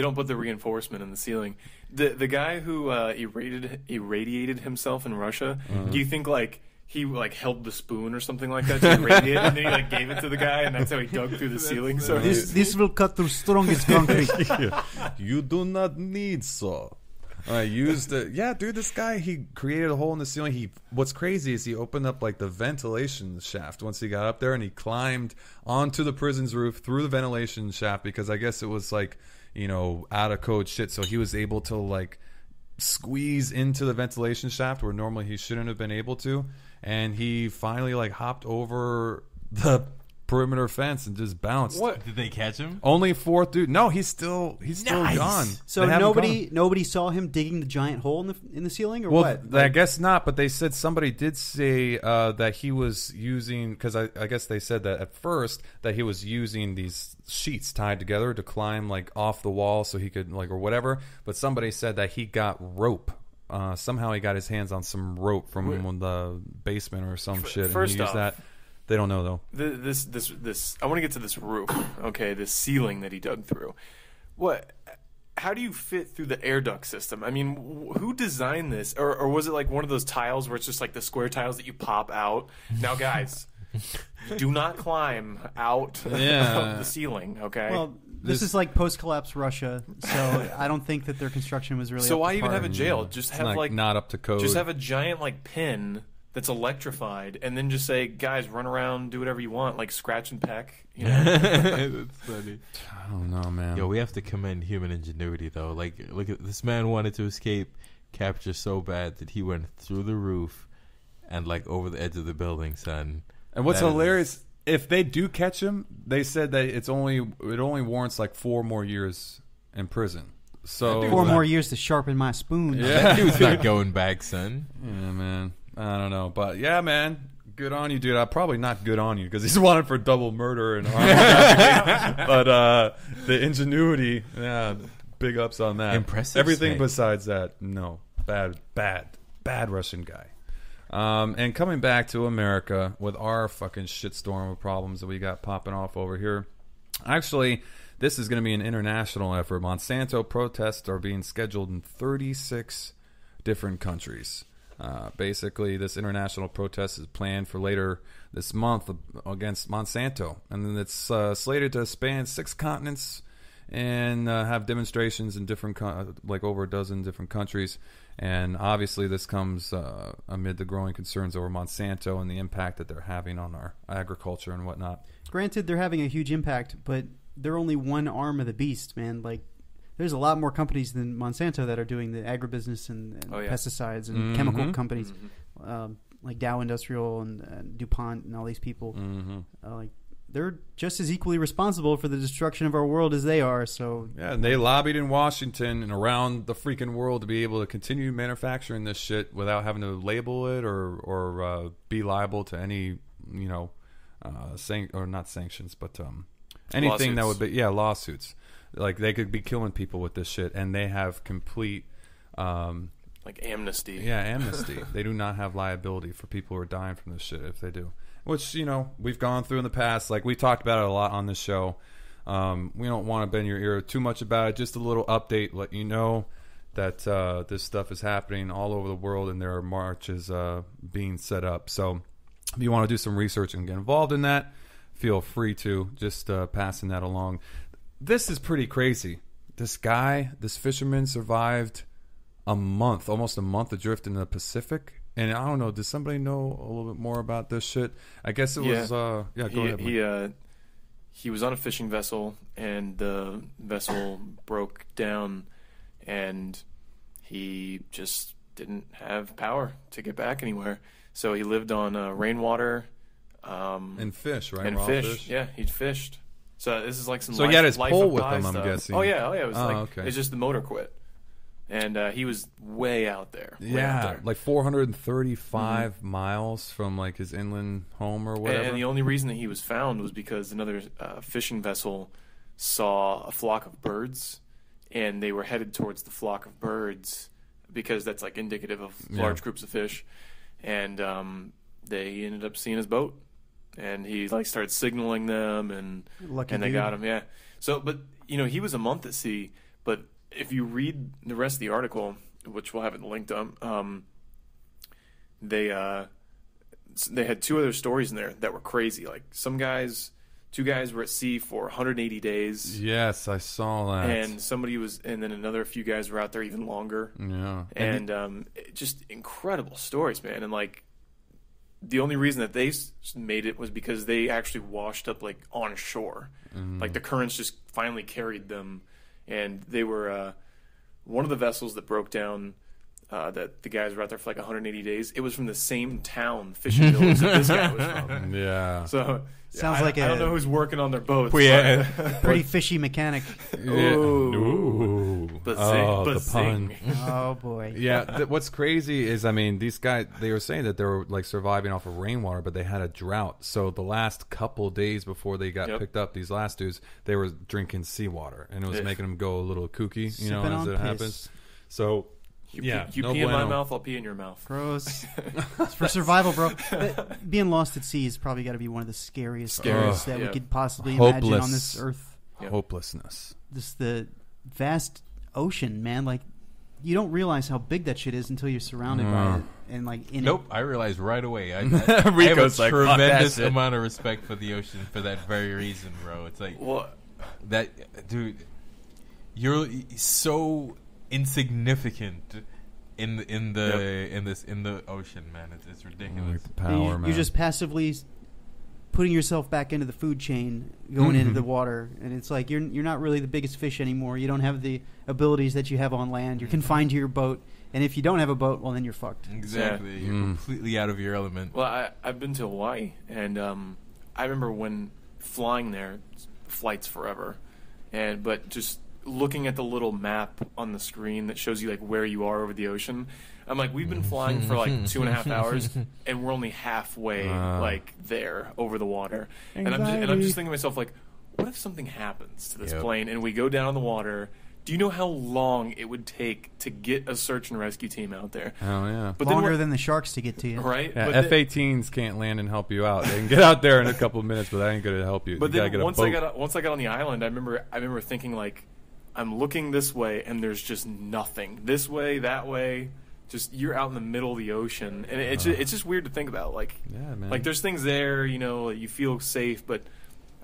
don't put the reinforcement in the ceiling. The guy who irradiated himself in Russia, do you think like he like held the spoon or something like that to irradiate, and then he like gave it to the guy, and that's how he dug through the ceiling? So This will cut through strongest concrete. You do not need so. I used it. Yeah, dude, this guy, he created a hole in the ceiling. What's crazy is he opened up like the ventilation shaft once he got up there, and he climbed onto the prison's roof through the ventilation shaft because I guess it was like, out of code shit. So he was able to like squeeze into the ventilation shaft where normally he shouldn't have been able to, and he finally like hopped over the perimeter fence and just bounced. What? Did they catch him? Only fourth dude. No, he's still gone. So nobody saw him digging the giant hole in the ceiling, or what? I guess not. But they said somebody did say that he was using, because I guess they said that at first that he was using these sheets tied together to climb like off the wall so he could like or whatever. But somebody said that he got rope. Somehow he got his hands on some rope from the basement or some shit. First and he used off, that. They don't know though. This I want to get to this roof. Okay, this ceiling that he dug through. What? How do you fit through the air duct system? I mean, who designed this? Or was it like one of those tiles where it's just like the square tiles that you pop out? Now, guys, do not climb out of the ceiling. Okay. Well, this is like post-collapse Russia, so I don't think that their construction was really. So up why to even par. have a jail? Just have like not up to code. Just have a giant like pin that's electrified, and then just say, guys, run around, do whatever you want, like scratch and peck. That's funny. I don't know, man. Yo, we have to commend human ingenuity, though. Like, look at this man wanted to escape capture so bad that he went through the roof and like over the edge of the building, son. And what's hilarious, if they do catch him, they said that it only warrants like 4 more years in prison. So 4 more years to sharpen my spoon. Yeah. That dude's not going back, son. Yeah, man. I don't know, but yeah, man. Good on you, dude. Probably not good on you because he's wanted for double murder and armed robbery. But the ingenuity, yeah, big ups on that. Impressive. Everything snake. besides that, no, bad Russian guy. And coming back to America with our fucking shitstorm of problems that we got popping off over here. Actually, this is going to be an international effort. Monsanto protests are being scheduled in 36 different countries. Basically, this international protest is planned for later this month against Monsanto. And then it's slated to span 6 continents and have demonstrations in different, like over a dozen different countries. And obviously this comes amid the growing concerns over Monsanto and the impact that they're having on our agriculture and whatnot. Granted, they're having a huge impact, but they're only one arm of the beast, man. Like, there's a lot more companies than Monsanto that are doing the agribusiness and pesticides and chemical companies, like Dow Industrial and DuPont and all these people. Like, they're just as equally responsible for the destruction of our world as they are. So yeah, and they lobbied in Washington and around the freaking world to be able to continue manufacturing this shit without having to label it or be liable to any, not sanctions, but anything that would be lawsuits. Like, they could be killing people with this shit, and they have complete like amnesty. Yeah, amnesty. They do not have liability for people who are dying from this shit if they do. Which, we've gone through in the past. Like, we talked about it a lot on this show. We don't want to bend your ear too much about it. Just a little update, let you know that this stuff is happening all over the world, and there are marches being set up. So if you want to do some research and get involved in that, feel free to. Just passing that along. This is pretty crazy. this fisherman survived almost a month adrift in the Pacific. And I don't know, does somebody know a little bit more about this shit? I guess it was, go ahead. He was on a fishing vessel, and the vessel broke down, and he just didn't have power to get back anywhere. So he lived on rainwater. And fish, right? And Raw fish. Yeah, he fished. So this is like some So life, he had his life pole of with Pi him, I'm stuff. guessing. Oh, yeah. It was okay. It's just the motor quit. And he was way out there. Like 435 miles from like his inland home or whatever. And the only reason that he was found was because another fishing vessel saw a flock of birds, and they were headed towards the flock of birds because that's like indicative of large groups of fish. And they ended up seeing his boat, and he like started signaling them, and they got him. Yeah. So, but he was a month at sea, but if you read the rest of the article, which we'll have it linked up, they had two other stories in there that were crazy. Like two guys were at sea for 180 days. Yes, I saw that. And then another few guys were out there even longer. Yeah. And just incredible stories, man. And like the only reason that they made it was because they actually washed up like on shore. Like the currents just finally carried them. And they were one of the vessels that broke down, that the guys were out there for like 180 days. It was from the same town, fishing village, that this guy was from. Yeah. So Sounds like I don't know who's working on their boats. Pretty fishy mechanic. Ooh. The pun. Oh boy. Yeah. What's crazy is, I mean, these guys, they were saying that they were like surviving off of rainwater, but they had a drought. So the last couple days before they got picked up, these last dudes, they were drinking seawater, and it was making them go a little kooky, as it happens. So you no pee in my bueno. mouth, I'll pee in your mouth. Gross. It's for survival, bro. But being lost at sea is probably got to be one of the scariest stories that we could possibly imagine on this earth. Hopelessness. Just the vast ocean, man. Like, you don't realize how big that shit is until you're surrounded by it. And like in I realized right away. I have a tremendous amount of respect for the ocean for that very reason, bro. It's like that, dude. You're so insignificant in the ocean, man. It's ridiculous. Power, man. You're just passively putting yourself back into the food chain, going into the water, and it's like you're not really the biggest fish anymore. You don't have the abilities that you have on land. You're confined to your boat, and if you don't have a boat, well, then you're fucked. Exactly. You're completely out of your element. Well, I've been to Hawaii, and I remember when flying there, flight's forever, but just looking at the little map on the screen that shows you like where you are over the ocean, I'm like, we've been flying for like 2.5 hours, and we're only halfway like there over the water. And I'm just thinking to myself, like, what if something happens to this plane and we go down on the water? Do you know how long it would take to get a search and rescue team out there? Oh yeah, but longer than the sharks to get to you, right? Yeah, F-18s can't land and help you out. They can get out there in a couple of minutes, but that ain't going to help you. But you then get once I got on the island, I remember thinking like, I'm looking this way and there's just nothing. This way, that way, just you're out in the middle of the ocean, and it's just weird to think about. Like, like there's things there, you feel safe, but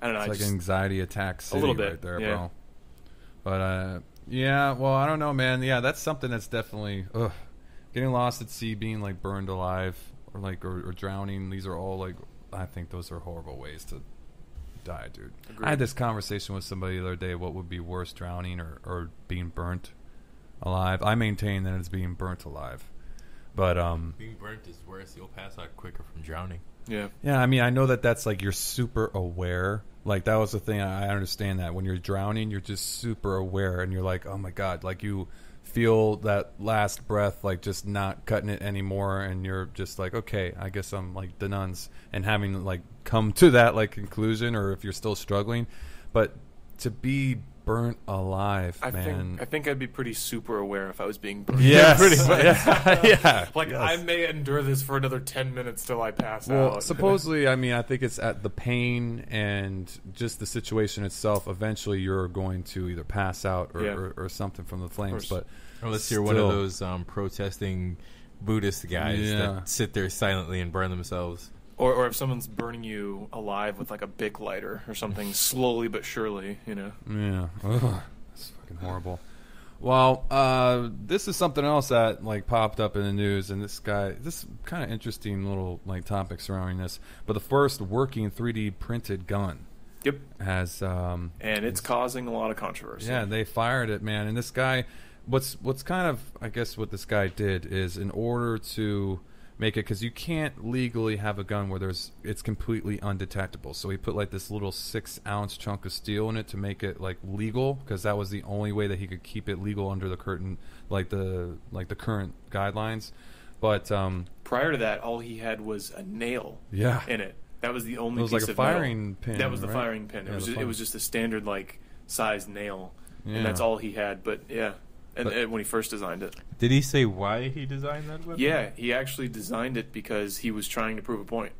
I don't know. It's like anxiety attack city a little bit right there, bro. But well, I don't know, man. Yeah, that's something that's definitely getting lost at sea, being like burned alive, or drowning. These are all like, I think those are horrible ways to die, dude. Agreed. I had this conversation with somebody the other day. What would be worse, drowning or being burnt alive? I maintain that it's being burnt alive, but being burnt is worse. You'll pass out quicker from drowning. Yeah. I mean, I know that's like you're super aware. Like that was the thing. I understand that when you're drowning, you're just super aware, and you're like, oh my god, like you feel that last breath, like just not cutting it anymore, and you're just like, okay, I guess I'm like the nuns, and having like come to that like conclusion, or if you're still struggling, but to be burnt alive, I think I'd be pretty super aware if I was being burnt. Yes. Pretty much. Yeah. Like I may endure this for another 10 minutes till I pass well, out. Supposedly, I mean, I think it's at the pain and just the situation itself. Eventually, you're going to either pass out or something from the flames. But unless you're one of those protesting Buddhist guys that sit there silently and burn themselves. Or if someone's burning you alive with like a Bic lighter or something, slowly but surely, Yeah. Ugh. It's fucking horrible. Well, this is something else that like popped up in the news, and this kind of interesting little like topic surrounding this. But the first working 3D printed gun, has and it's causing a lot of controversy. Yeah, they fired it, man. And this guy, what's kind of I guess what this guy did is in order to make it, because you can't legally have a gun where it's completely undetectable. So he put like this little 6-ounce chunk of steel in it to make it like legal, because that was the only way that he could keep it legal under the curtain, like the current guidelines. But prior to that, all he had was a nail in it. That was the only. It was piece like a of firing metal. pin. That was the right? firing pin. Yeah, It was just a standard like size nail, Yeah. and that's all he had. But yeah. And when he first designed it. Did he say why he designed that weapon? Yeah, he actually designed it because he was trying to prove a point.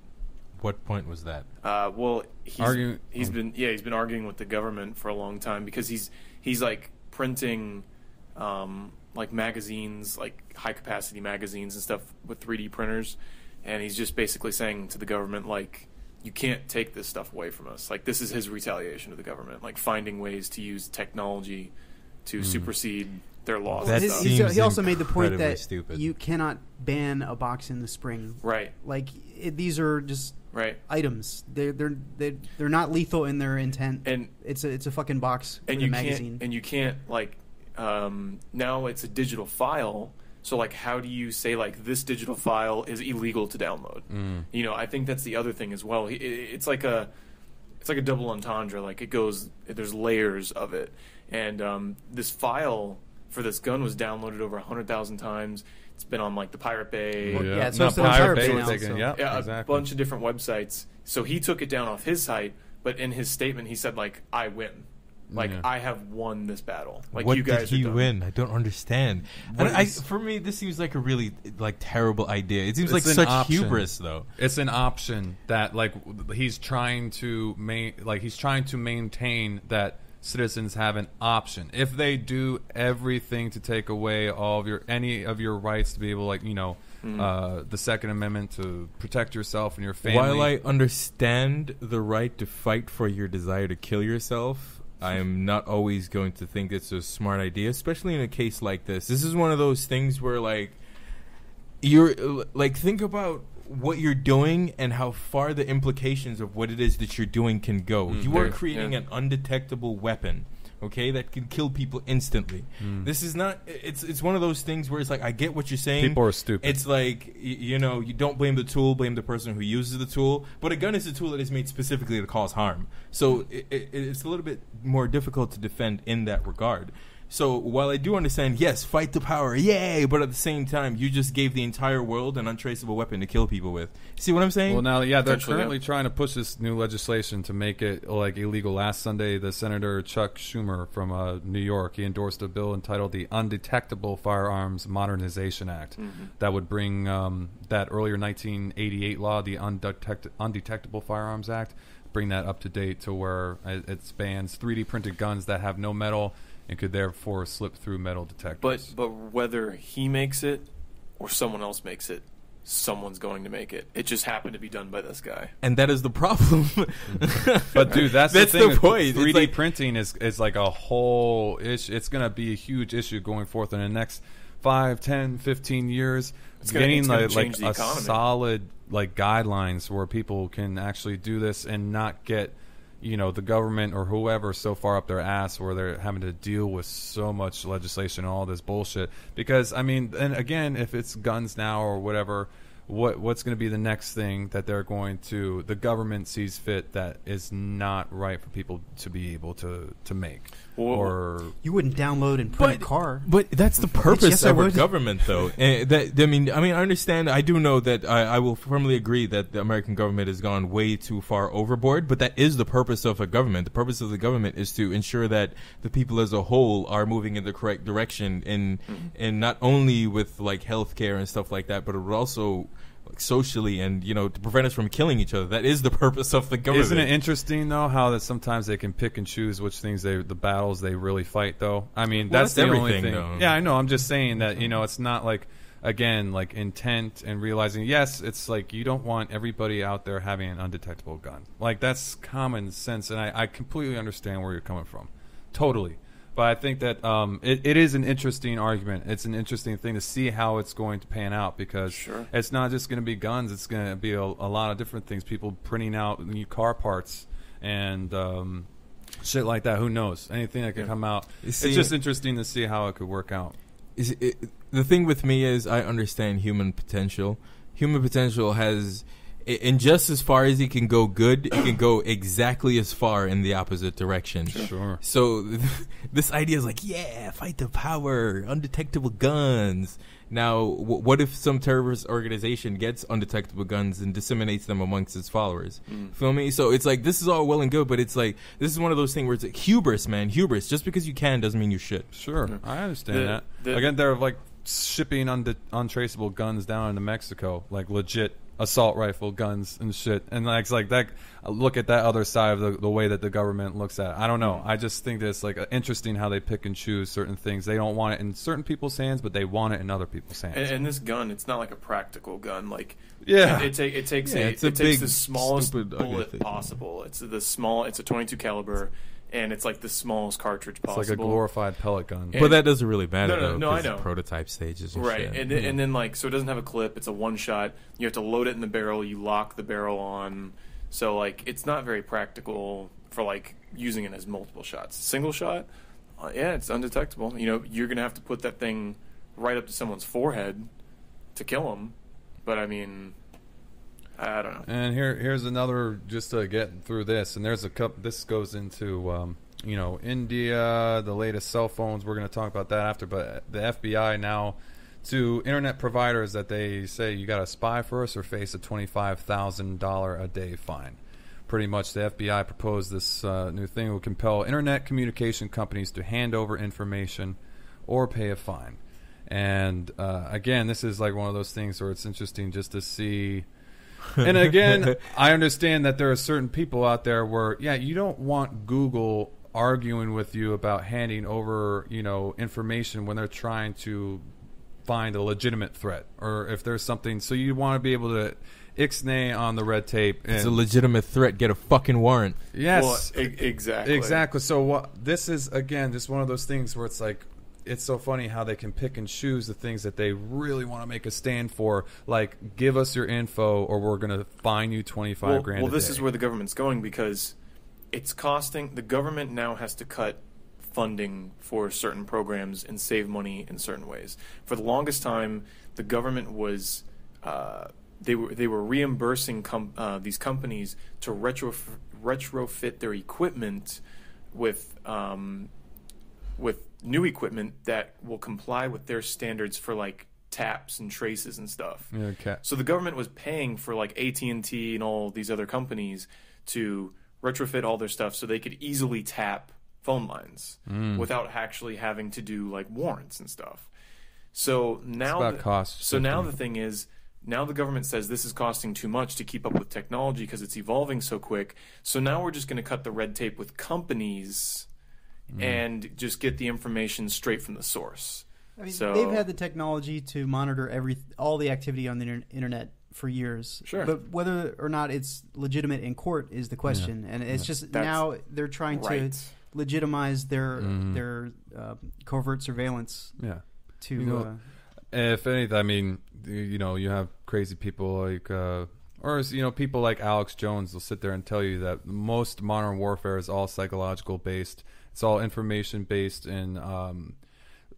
What point was that? Well, he's been arguing with the government for a long time because he's like printing like magazines, like high capacity magazines and stuff with 3D printers, and he's just basically saying to the government like, you can't take this stuff away from us. Like, this is his retaliation to the government, like finding ways to use technology to supersede their laws. That seems he also made the point that stupid. you cannot ban a box in the spring. Right. Like these are just items. They're not lethal in their intent. And it's a fucking box and in you a magazine. Can't, and you can't like now it's a digital file. So like, how do you say like this digital file is illegal to download? You know, I think that's the other thing as well. It's like a double entendre. Like there's layers of it. And this file for this gun was downloaded over 100,000 times. It's been on like the Pirate Bay. Yeah, it's on Pirate Bay now. Exactly. A bunch of different websites. So he took it down off his site, but in his statement he said like, I win. Like, I have won this battle. Like, what you guys did he are done. win? I don't understand. And for me, this seems like a really like terrible idea. It seems like such hubris, though. It's an option that like he's trying to maintain that citizens have an option. If they do everything to take away all of any of your rights to be able, like, you know, the Second Amendment to protect yourself and your family. While I understand the right to fight for your desire to kill yourself, I am not always going to think it's a smart idea, especially in a case like this. This is one of those things where, like, you're like, think about what you're doing and how far the implications of what it is that you're doing can go. You are creating an undetectable weapon, okay, that can kill people instantly. This is not. It's one of those things where it's like, I get what you're saying. People are stupid. It's like, you know, you don't blame the tool, blame the person who uses the tool. But a gun is a tool that is made specifically to cause harm. So it's a little bit more difficult to defend in that regard. So while I do understand, yes, fight the power, yay, but at the same time, you just gave the entire world an untraceable weapon to kill people with. See what I'm saying? Well, now, yeah, they're currently trying to push this new legislation to make it like illegal. Last Sunday, the Senator Chuck Schumer from New York, he endorsed a bill entitled the Undetectable Firearms Modernization Act that would bring that earlier 1988 law, the Undetectable Firearms Act, bring that up to date to where it bans 3D printed guns that have no metal and could therefore slip through metal detectors. But whether he makes it or someone else makes it, someone's going to make it. It just happened to be done by this guy. And that is the problem. But dude, that's the thing. The point. 3D printing is like a whole issue. It's going to be a huge issue going forth in the next 5, 10, 15 years. It's getting like a solid like guidelines where people can actually do this and not get, you know, the government or whoever so far up their ass where they're having to deal with so much legislation and all this bullshit. Because, I mean, and again, if it's guns now or whatever, what's going to be the next thing that they're going to, the government sees fit that is not right for people to be able to make? Or you wouldn't download and print a car. But that's the purpose Yes, I of a would. government, though. I mean, I understand. I do know that I will firmly agree that the American government has gone way too far overboard. But that is the purpose of a government. The purpose of the government is to ensure that the people as a whole are moving in the correct direction, and not only with like healthcare and stuff like that, but it would also like socially and, you know, to prevent us from killing each other. That is the purpose of the government. Isn't it interesting though how that sometimes they can pick and choose which things the battles they really fight though? I mean, that's the only thing. Though. Yeah, I know. I'm just saying that, you know, it's not like, again, like intent and realizing, yes, it's like you don't want everybody out there having an undetectable gun. Like, that's common sense, and I completely understand where you're coming from. Totally. But I think that it is an interesting argument. It's an interesting thing to see how it's going to pan out, because it's not just going to be guns. It's going to be a lot of different things. People printing out new car parts and shit like that. Who knows? Anything that could come out. It's just interesting to see how it could work out. The thing with me is I understand human potential. Human potential has... And just as far as it can go good, it can go exactly as far in the opposite direction. Sure. So this idea is like, yeah, fight the power, undetectable guns. Now, what if some terrorist organization gets undetectable guns and disseminates them amongst its followers? Feel me? So it's like, this is all well and good, but it's like, this is one of those things where it's like, hubris, man, hubris. Just because you can doesn't mean you should. Sure, I understand that. Again, they're like shipping untraceable guns down into Mexico, like legit assault rifle guns and shit, and like it's like that. Look at that other side of the way that the government looks at it. I don't know. I just think that it's like interesting how they pick and choose certain things. They don't want it in certain people's hands, but they want it in other people's hands. And this gun, it's not like a practical gun. Like it takes the smallest bullet possible. It's a 22 caliber. And it's like the smallest cartridge possible. It's like a glorified pellet gun. But that doesn't really matter, No, I know. Prototype stages and right. shit. And then like, so it doesn't have a clip. It's a one shot. You have to load it in the barrel. You lock the barrel on. So like, it's not very practical for like using it as multiple shots. Single shot, it's undetectable. You know, you're gonna have to put that thing right up to someone's forehead to kill them. But I mean, I don't know. And here's another, just to get through this, and there's a couple. This goes into India, the latest cell phones. We're going to talk about that after. But the FBI now, to internet providers that they say you got to spy for us or face a $25,000 a day fine. Pretty much, the FBI proposed this new thing will compel internet communication companies to hand over information or pay a fine. And again, this is like one of those things where it's interesting just to see. And again, I understand that there are certain people out there where, you don't want Google arguing with you about handing over, information when they're trying to find a legitimate threat, or if there's something. So you want to be able to ixnay on the red tape. It's a legitimate threat. Get a fucking warrant. Yes, well, exactly. So this is again just one of those things where it's like. It's so funny how they can pick and choose the things that they really want to make a stand for, like give us your info or we're going to fine you $25,000 grand. Well, this is where the government's going, because it's costing. The government now has to cut funding for certain programs and save money in certain ways. For the longest time, the government was they were reimbursing these companies to retrofit their equipment with new equipment that will comply with their standards for like taps and traces and stuff. Okay. So the government was paying for like AT&T and all these other companies to retrofit all their stuff so they could easily tap phone lines without actually having to do like warrants and stuff. So now the thing is, now the government says this is costing too much to keep up with technology because it's evolving so quick. So now we're just going to cut the red tape with companies and just get the information straight from the source. I mean, they've had the technology to monitor all the activity on the internet for years. Sure. But whether or not it's legitimate in court is the question. Yeah. And it's just now they're trying to legitimize their covert surveillance. Yeah. To if anything, I mean, you have crazy people like people like Alex Jones will sit there and tell you that most modern warfare is all psychological based. It's all information based, and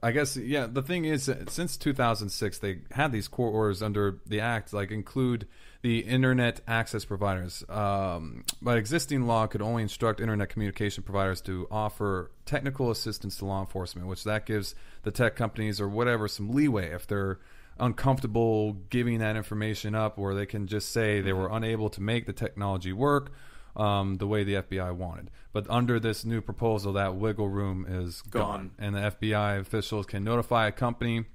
I guess the thing is, since 2006, they had these court orders under the act, like include the internet access providers. But existing law could only instruct internet communication providers to offer technical assistance to law enforcement, which that gives the tech companies or whatever some leeway if they're uncomfortable giving that information up, where they can just say they were unable to make the technology work the way the FBI wanted. But under this new proposal, that wiggle room is gone. And the FBI officials can notify a company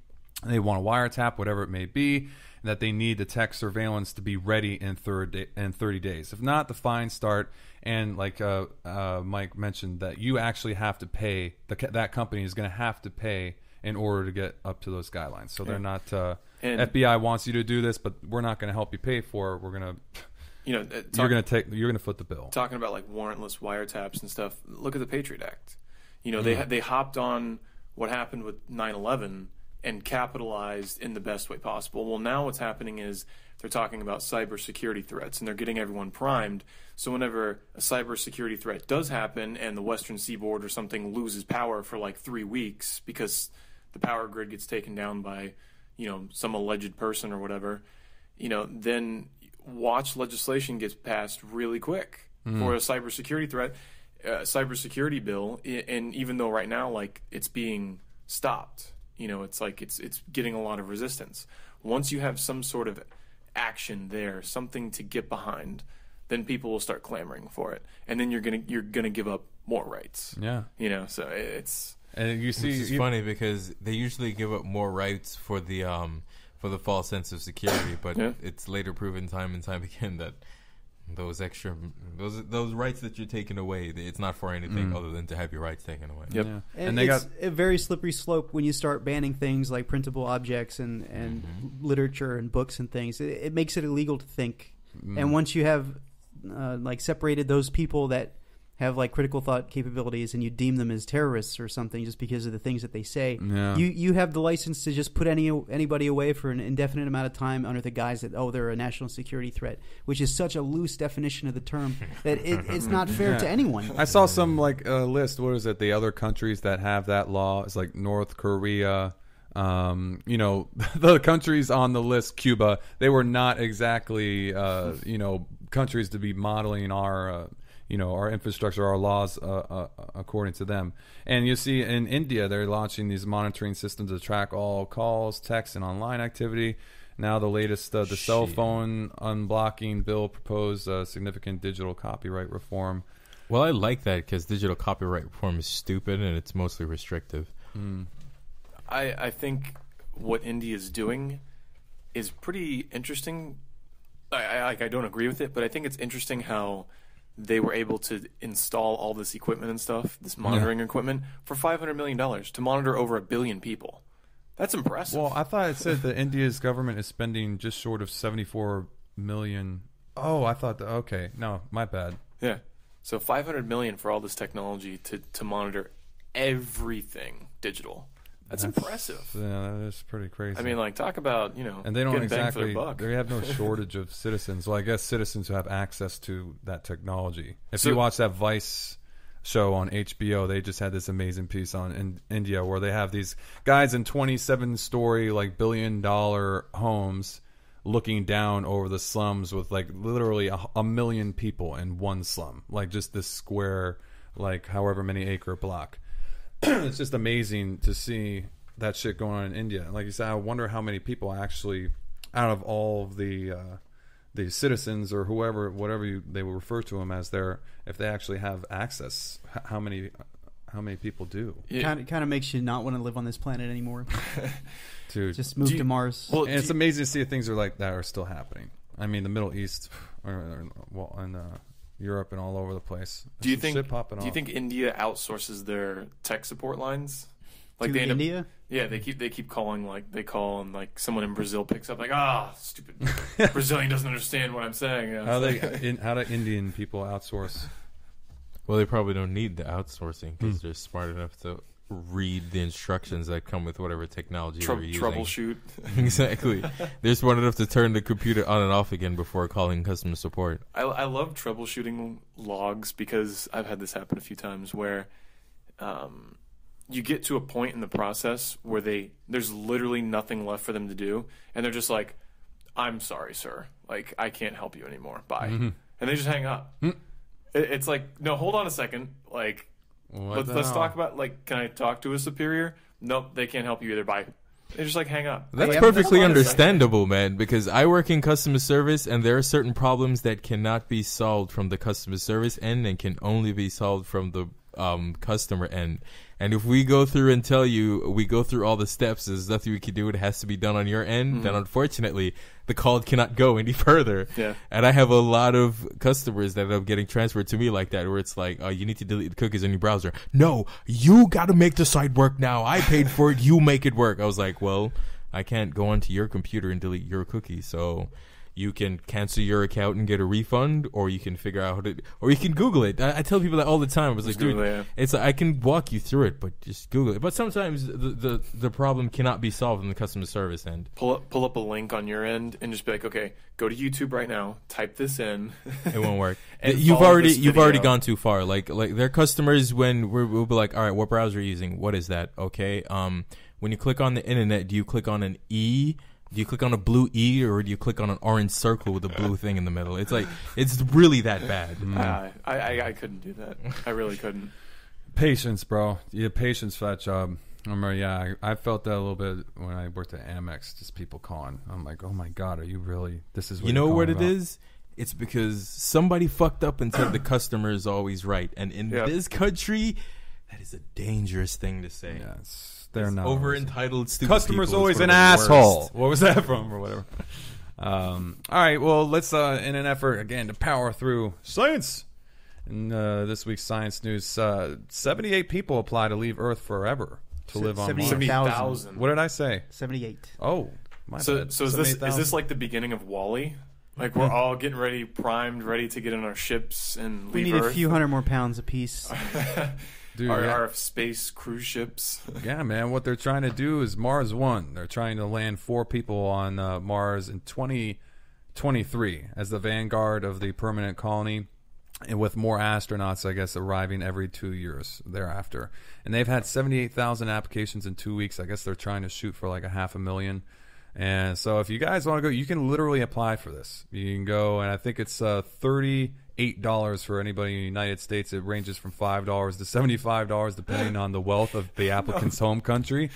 they want a wiretap, whatever it may be, that they need the tech surveillance to be ready in 30 days. If not, the fines start. And like Mike mentioned, that you actually have to pay, that company is going to have to pay in order to get up to those guidelines. So they're not, FBI wants you to do this, but we're not going to help you pay for it. We're going to... you're going to foot the bill. Talking about like warrantless wiretaps and stuff. Look at the Patriot Act. You know, they hopped on what happened with 9/11 and capitalized in the best way possible. Well, now what's happening is they're talking about cybersecurity threats, and they're getting everyone primed. So whenever a cybersecurity threat does happen and the Western Seaboard or something loses power for like 3 weeks because the power grid gets taken down by, you know, some alleged person or whatever, you know, then watch legislation gets passed really quick for a cybersecurity threat, cybersecurity bill. And even though right now, like, it's being stopped, you know, it's like it's getting a lot of resistance. Once you have some sort of action there, something to get behind, then people will start clamoring for it, and then you're gonna give up more rights. Yeah, you know, so it's and you see, it's funny because they usually give up more rights for the false sense of security, but it's later proven time and time again that those rights that you're taking away, it's not for anything other than to have your rights taken away. Yep. Yeah. And they got a very slippery slope when you start banning things like printable objects and literature and books and things. It makes it illegal to think. And once you have like separated those people that have like critical thought capabilities and you deem them as terrorists or something just because of the things that they say, you have the license to just put anybody away for an indefinite amount of time under the guise that, oh, they're a national security threat, which is such a loose definition of the term that it's not fair to anyone. I saw some like list. What is it? The other countries that have that law is like North Korea. You know, the countries on the list, Cuba, they were not exactly you know, countries to be modeling our you know, our infrastructure, our laws according to them. And you see in India, they're launching these monitoring systems to track all calls, texts, and online activity. Now the latest, the cell phone unblocking bill proposed significant digital copyright reform. Well, I like that because digital copyright reform is stupid and it's mostly restrictive. I think what India is doing is pretty interesting. I don't agree with it, but I think it's interesting how they were able to install all this equipment and stuff, this monitoring equipment, for $500 million to monitor over 1 billion people. That's impressive. Well, I thought it said that India's government is spending just short of 74 million. Oh, I thought okay. No, my bad. Yeah. So 500 million for all this technology to monitor everything digital. That's impressive. Yeah, that is pretty crazy. I mean, like, talk about, you know, and they don't exactly. Bang for their buck. They have no shortage of citizens. Well, I guess citizens who have access to that technology. If you watch that Vice show on HBO, they just had this amazing piece on in India where they have these guys in 27-story, like, billion-dollar homes looking down over the slums with like literally a million people in one slum, like just this square, like however many acre block. It's just amazing to see that shit going on in India. Like you said, I wonder how many people actually, out of all of the citizens or whoever, whatever they will refer to them as, if they actually have access, how many people do? It kind of makes you not want to live on this planet anymore. Dude, just move to Mars. Well, and it's amazing to see things are like that are still happening. I mean, the Middle East, and Europe, and all over the place. Do you think India outsources their tech support lines? Like to India? Yeah, they keep calling, like they call, and like someone in Brazil picks up, like, stupid Brazilian doesn't understand what I'm saying. You know, how do Indian people outsource? Well, they probably don't need the outsourcing because they're smart enough to read the instructions that come with whatever technology they're using. Troubleshoot. Exactly. They're smart enough to turn the computer on and off again before calling customer support. I love troubleshooting logs because I've had this happen a few times where you get to a point in the process where there's literally nothing left for them to do, and they're just like, I'm sorry, sir. Like, I can't help you anymore. Bye. And they just hang up. It's like, no, hold on a second. Like, let's talk about, like, can I talk to a superior? Nope, they can't help you either. Bye. They just, like, hang up. That's perfectly understandable, man, because I work in customer service, and there are certain problems that cannot be solved from the customer service end and can only be solved from the customer end. And if we go through and tell you we go through all the steps, there's nothing we can do, it has to be done on your end, then unfortunately the call cannot go any further. Yeah. And I have a lot of customers that end up getting transferred to me like that, where it's like, you need to delete the cookies on your browser. No, you got to make the site work now. I paid for it. You make it work. I was like, well, I can't go onto your computer and delete your cookies. So you can cancel your account and get a refund, or you can figure out how to, or you can Google it. I tell people that all the time. I was like, dude, it's like, I can walk you through it, but just Google it. But sometimes the problem cannot be solved on the customer service end. Pull up a link on your end and just be like, okay, go to YouTube right now, type this in. It won't work. And you've follow already this video. gone too far. Like their customers, when we'll be like, all right, what browser are you using? What is that? Okay. When you click on the internet, do you click on an E? Do you click on a blue E, or do you click on an orange circle with a blue thing in the middle? It's like, it's really that bad. I couldn't do that. I really couldn't. Patience, bro. You have patience for that job. I remember, I felt that a little bit when I worked at Amex. Just people calling. I'm like, oh my god, are you really? This is what you know what it about? is? It's because somebody fucked up and said the customer is always right, and in this country, that is a dangerous thing to say. Yes. They're not over entitled. Stupid customer's people always is one an of the asshole. worst. What was that from, or whatever? All right. Well, let's in an effort again to power through science. In this week's science news, 78 people apply to leave Earth forever to live on Mars. 70,000. What did I say? 78. Oh, my bad. So is this like the beginning of WALL-E? Like we're all getting ready, primed, ready to get in our ships and leave We need Earth? a few hundred more pounds apiece. Dude, our space cruise ships. Yeah, man. What they're trying to do is Mars 1. They're trying to land 4 people on Mars in 2023 as the vanguard of the permanent colony, and with more astronauts, I guess, arriving every 2 years thereafter. And they've had 78,000 applications in 2 weeks. I guess they're trying to shoot for like 500,000. And so if you guys want to go, you can literally apply for this. You can go, and I think it's $38 for anybody in the United States. It ranges from $5 to $75 depending on the wealth of the applicant's home country.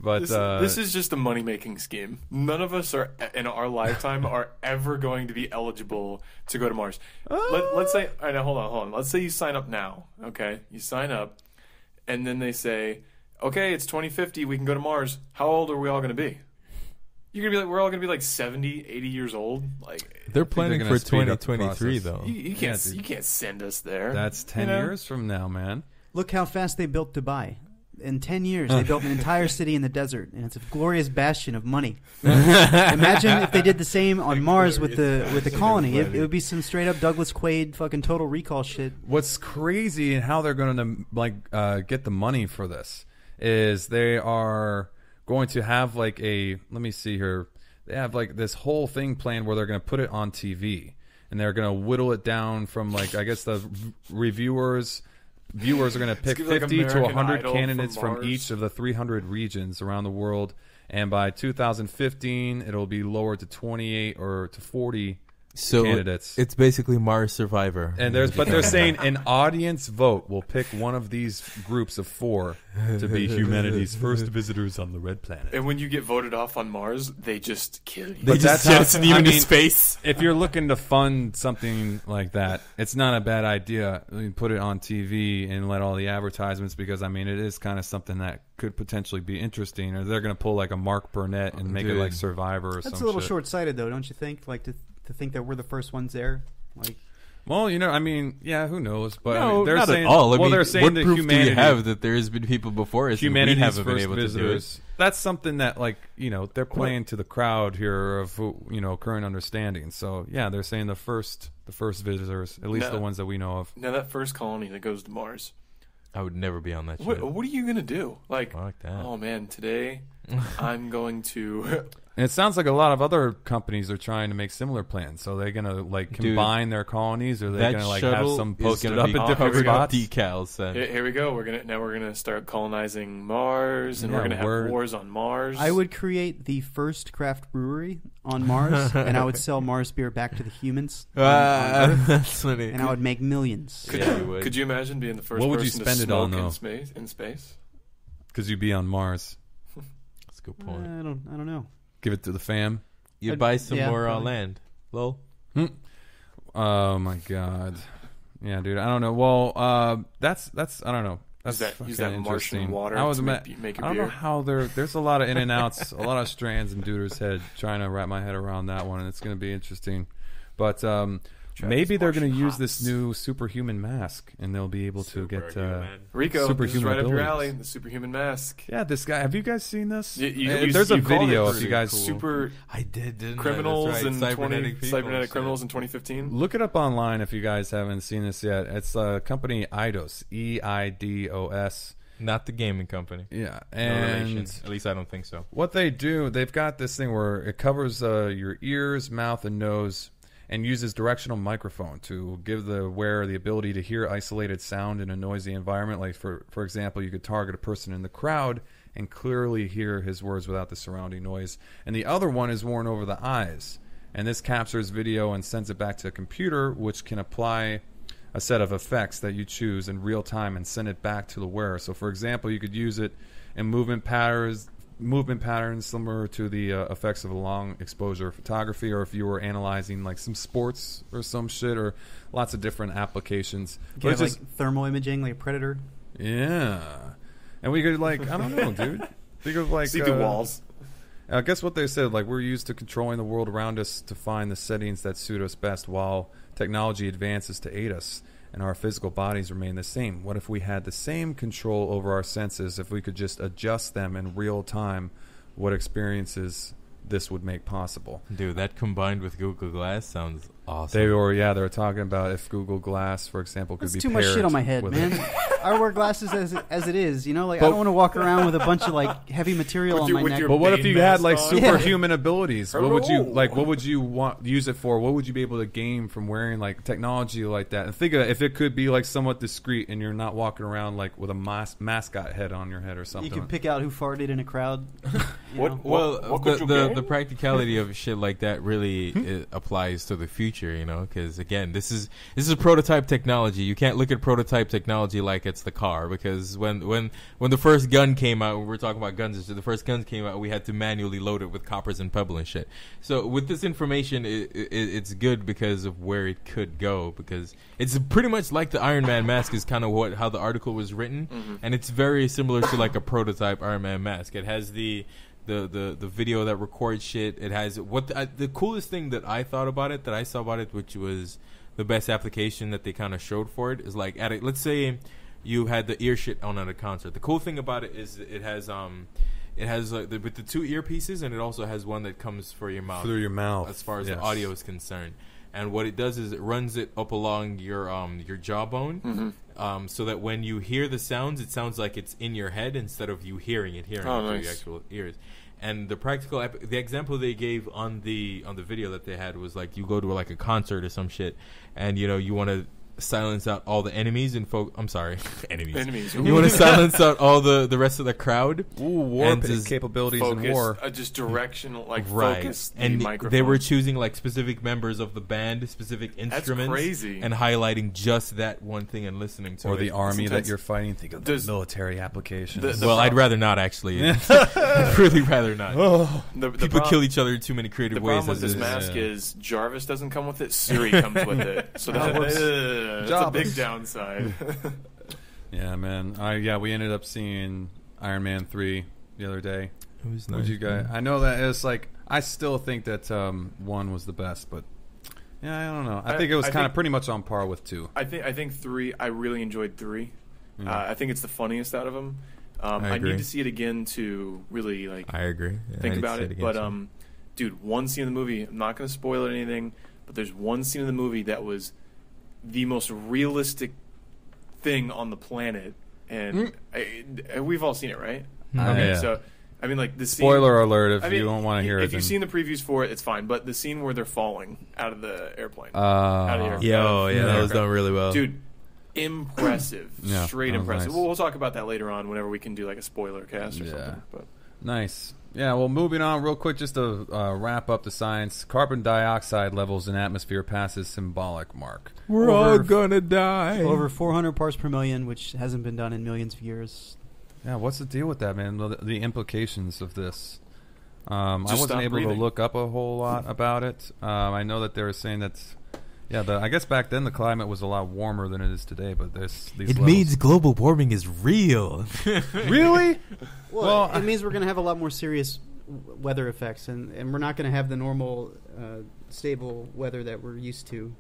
But this is just a money-making scheme. None of us are in our lifetime are ever going to be eligible to go to Mars. Let's say, all right, now hold on. Let's say you sign up now. Okay, you sign up, and then they say, okay, it's 2050. We can go to Mars. How old are we all going to be? You're gonna be like, we're all gonna be like 70, 80 years old. Like they're planning for 2023 though. You can't send us there. That's 10 years from now, man. Look how fast they built Dubai. In 10 years, they built an entire city in the desert, and it's a glorious bastion of money. Imagine if they did the same on Mars with the colony. It would be some straight up Douglas Quaid fucking Total Recall shit. What's crazy and how they're going to get the money for this is they are going to have like let me see here. They have like this whole thing planned where they're going to put it on TV, and they're going to whittle it down from like, I guess the viewers are going to pick 50 to 100 candidates from each of the 300 regions around the world, and by 2015 it'll be lowered to 28 or to 40 candidates. It's basically Mars Survivor. And they're saying an audience vote will pick one of these groups of 4 to be humanity's first visitors on the red planet. And when you get voted off on Mars, they just kill you. They just jettison you into space. If you're looking to fund something like that, it's not a bad idea. I mean, put it on TV and let all the advertisements, because I mean, it is kind of something that could potentially be interesting. Or they're going to pull like a Mark Burnett and make it like Survivor or something. That's a little short-sighted, though, don't you think? Like to think that we're the first ones there, like. Well, I mean, yeah, who knows? But no, I mean, they're not saying, at all. they're saying what that proof humanity, do you have that there's been people before us and we humanity's haven't been first able visitors. to do it? That's something that, like, they're playing to the crowd here of current understanding. So yeah, they're saying the first visitors, at least the ones that we know of. Now that first colony that goes to Mars, I would never be on that ship. What are you gonna do? Like, fuck that. Oh man, today I'm going to. And it sounds like a lot of other companies are trying to make similar plans. So they're gonna like combine their colonies, or they're gonna like have some posted up at different spots. Decals. Here we go. We're gonna start colonizing Mars, and we're gonna have wars on Mars. I would create the first craft brewery on Mars, and I would sell Mars beer back to the humans. On Earth, that's funny. And I would make millions. Could you imagine being the first what would person you spend to it smoke on, though? in space? Because you'd be on Mars. That's a good point. I don't know. Give it to the fam. You buy some more land. Lol. Oh my god. Yeah, dude. I don't know. Well, that's I don't know. That's use that Martian water to make a beer. I don't know how there's a lot of in and outs, a lot of strands in Duder's head, trying to wrap my head around that one, and it's going to be interesting. But Maybe they're going to use Hots. this new superhuman mask, and they'll be able to get Rico, this is superhuman right up your abilities. alley. The superhuman mask. Yeah, this guy. Have you guys seen this? There's a video if you guys super I didn't criminals That's right. and Cybernetic people and cybernetic shit. criminals in 2015. Look it up online if you guys haven't seen this yet. It's a company Eidos, EIDOS. Not the gaming company. Yeah, No and relation. At least I don't think so. what they do, they've got this thing where it covers your ears, mouth, and nose, and uses directional microphone to give the wearer the ability to hear isolated sound in a noisy environment. Like, for example, you could target a person in the crowd and clearly hear his words without the surrounding noise. And the other one is worn over the eyes. And this captures video and sends it back to a computer, which can apply a set of effects that you choose in real time and send it back to the wearer. So, for example, you could use it in movement patterns similar to the effects of a long exposure photography, or if you were analyzing like some sports or some shit, or lots of different applications. You But have, it's like thermal imaging, like a predator. yeah, and we could like I don't know, dude. Think of like See the walls. I guess what they said, like, we're used to controlling the world around us to find the settings that suit us best, while technology advances to aid us, and our physical bodies remain the same. What if we had the same control over our senses? If we could just adjust them in real time, what experiences this would make possible? Dude, that combined with Google Glass sounds awesome. They were talking about if Google Glass, for example, could That's be too much paired shit on my head, with man. it. I wear glasses as it is, you know. Like I don't want to walk around with a bunch of like heavy material on my neck. But what if you had like mask on. superhuman abilities? What would you Hello. like? What would you want use it for? What would you be able to gain from wearing like technology like that? And think of if it could be like somewhat discreet, and you're not walking around like with a mascot head on your head or something. You can pick out who farted in a crowd. What could you gain? The practicality of shit like that really applies to the future, you know, because again, this is a prototype technology. You can't look at prototype technology like it's the car, because when the first gun came out, when we're talking about guns, the first guns came out, we had to manually load it with coppers and pebble and shit. So with this information, it's good because of where it could go, because it's pretty much like the Iron Man mask is kind of how the article was written, and it's very similar to like a prototype Iron Man mask. It has the video that records shit. It has the coolest thing that I thought about it, that I saw about it, which was the best application that they kind of showed for it, is like let's say you had the ear shit on at a concert. The cool thing about it is it has with the two earpieces, and it also has one that comes for your mouth, through your mouth, as far as yes. the audio is concerned. And what it does is it runs it up along your jawbone, so that when you hear the sounds, it sounds like it's in your head instead of you hearing it through nice. your actual ears. And the example they gave on the video that they had was like, you go to like a concert or some shit, and you know you want to silence out all the enemies and enemies. You want to silence out all the rest of the crowd. Warp capabilities Focus, in war. Just directional, like Right. focus the And microphone. they were choosing like specific members of the band, specific instruments, crazy. and highlighting just that one thing and listening to Or it. the army that intense. you're fighting. Think of the military applications. Well, I'd rather not, actually. I'd really rather not. The People kill each other in too many creative The ways. problem with this mask is Jarvis doesn't come with it. Siri comes with it. So that's a big downside. Yeah, man. We ended up seeing Iron Man 3 the other day. It was Would nice. you guys? I know that it's like I still think that 1 was the best, but yeah, I don't know. I think it was kind of pretty much on par with 2. I think 3. I really enjoyed 3. I think it's the funniest out of them. I agree. need to see it again to really like. I agree. Yeah, think I need about to see it. again, But too. dude, one scene in the movie. I'm not going to spoil anything, but there's one scene in the movie that was the most realistic thing on the planet, and we've all seen it, right? Okay, yeah. so I mean, like the scene. Spoiler alert! If I mean, you don't want to hear it, if you've then- seen the previews for it, it's fine. But the scene where they're falling out of the airplane, out of the aircraft, that was done really well, dude. Impressive, Yeah, straight that was impressive. nice. We'll talk about that later on whenever we can do like a spoiler cast or something. But Nice. Yeah, well, moving on real quick, just to wrap up the science. Carbon dioxide levels in atmosphere passes symbolic mark. We're all gonna die. Over 400 parts per million, which hasn't been done in millions of years. Yeah, what's the deal with that, man? The implications of this. I Just wasn't stop able to breathing. look up a whole lot about it. I know that they were saying that, I guess back then the climate was a lot warmer than it is today, but there's these It levels. means global warming is real. Really? Well, it means we're going to have a lot more serious weather effects, and we're not going to have the normal stable weather that we're used to.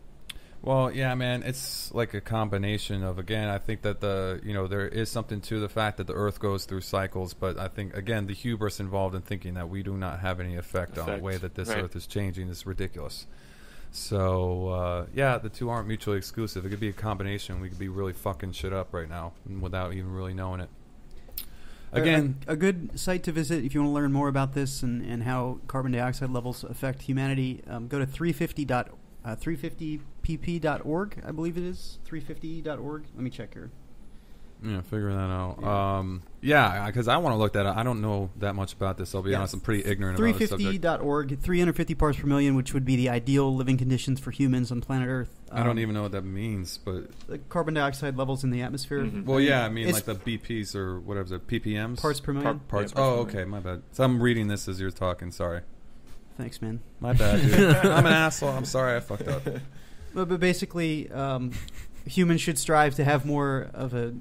Well, yeah, man, it's like a combination of, again, I think that there is something to the fact that the Earth goes through cycles, but I think, again, the hubris involved in thinking that we do not have any effect on the way that this Earth is changing is ridiculous. So, yeah, the two aren't mutually exclusive. It could be a combination. We could be really fucking shit up right now without even really knowing it. Again, a good site to visit if you want to learn more about this and how carbon dioxide levels affect humanity, go to 350pp.org, I believe it is. 350.org. Let me check here. Yeah, figure that out. Yeah, because I want to look that up. I don't know that much about this. I'll be honest. I'm pretty ignorant about this subject. 350.org, 350 parts per million, which would be the ideal living conditions for humans on planet Earth. I don't even know what that means, but... The carbon dioxide levels in the atmosphere. Mm-hmm. Well, yeah, I mean like the BPs or whatever, the ppms? Parts per million. Parts. Oh, okay, my bad. So I'm reading this as you're talking, sorry. Thanks, man. My bad, dude. I'm an asshole. I'm sorry I fucked up. But basically, humans should strive to have more of a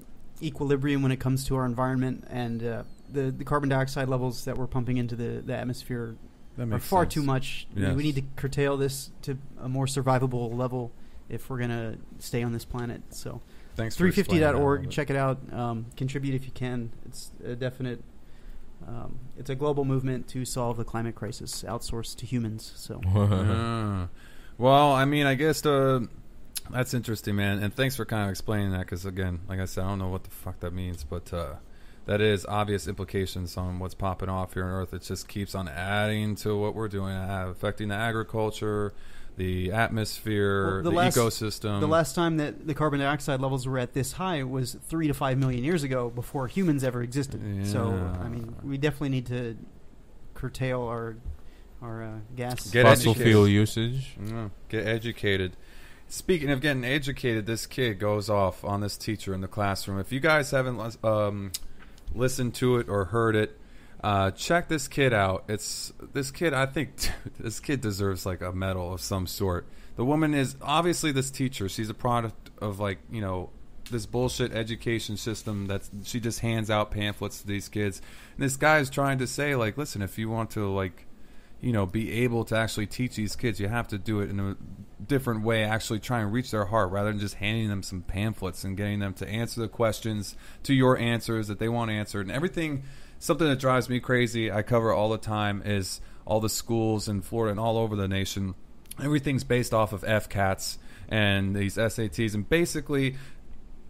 equilibrium when it comes to our environment, and the carbon dioxide levels that we're pumping into the atmosphere are far too much. Yes. We need to curtail this to a more survivable level if we're going to stay on this planet. So thanks. 350.org, check it out. Contribute if you can. It's a definite it's a global movement to solve the climate crisis, outsourced to humans. So well, I mean, I guess that's interesting, man, and thanks for kind of explaining that, because, again, like I said, I don't know what the fuck that means, but that is obvious implications on what's popping off here on Earth. It just keeps on adding to what we're doing, affecting the agriculture, the atmosphere, the ecosystem. The last time that the carbon dioxide levels were at this high was 3 to 5 million years ago, before humans ever existed. Yeah. So, I mean, we definitely need to curtail our gas. Fossil fuel usage. Get educated. Speaking of getting educated, this kid goes off on this teacher in the classroom. If you guys haven't listened to it or heard it, check this kid out. I think this kid deserves like a medal of some sort. The woman is obviously this teacher. She's a product of this bullshit education system that she just hands out pamphlets to these kids. And this guy is trying to say, like, listen, if you want to be able to actually teach these kids, you have to do it in a different way, actually try and reach their heart rather than just handing them some pamphlets and getting them to answer the questions to your answers that they want answered. And everything, something that drives me crazy, I cover all the time, is all the schools in Florida and all over the nation. Everything's based off of FCATs and these SATs, and basically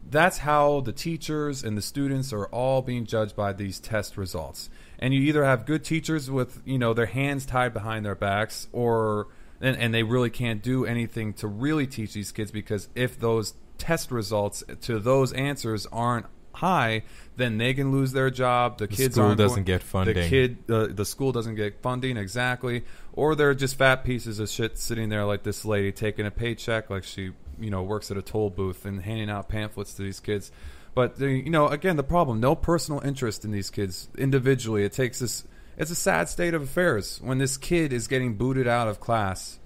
that's how the teachers and the students are all being judged, by these test results. And you either have good teachers with, their hands tied behind their backs, and they really can't do anything to really teach these kids, because if those test results to those answers aren't high, then they can lose their job. The school doesn't get funding. The school doesn't get funding, exactly. Or they're just fat pieces of shit sitting there like this lady taking a paycheck, like she works at a toll booth and handing out pamphlets to these kids. But again, the problem, no personal interest in these kids individually. It takes this. It's a sad state of affairs when this kid is getting booted out of class,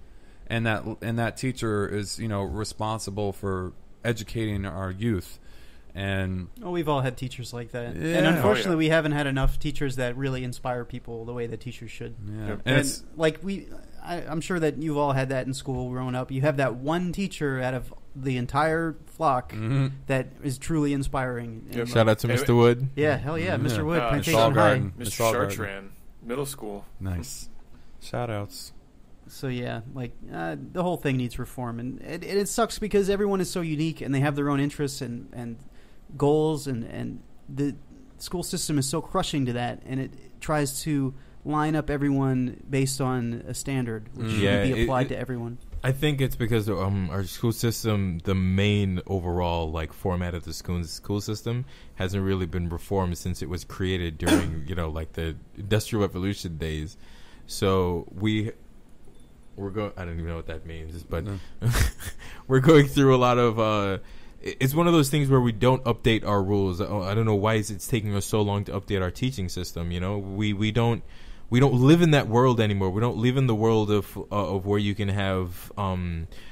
and that teacher is responsible for educating our youth. And we've all had teachers like that, and unfortunately, we haven't had enough teachers that really inspire people the way that teachers should. Yeah. And like I'm sure that you've all had that in school growing up. You have that one teacher out of the entire flock that is truly inspiring. Yep. Shout out to Mr. Wood. Yeah, hell yeah, Mr. Wood. Mr. Chartrand, middle school. Nice. Shout outs. So yeah, the whole thing needs reform, and it sucks because everyone is so unique and they have their own interests and goals, and the school system is so crushing to that, and it tries to line up everyone based on a standard which should be applied to everyone. I think it's because our school system, the main overall format of the school system, hasn't really been reformed since it was created during the Industrial Revolution days. So we're going. I don't even know what that means, but we're going through a lot of. It's one of those things where we don't update our rules. I don't know why it's taking us so long to update our teaching system. We don't live in that world anymore. We don't live in the world of where you can have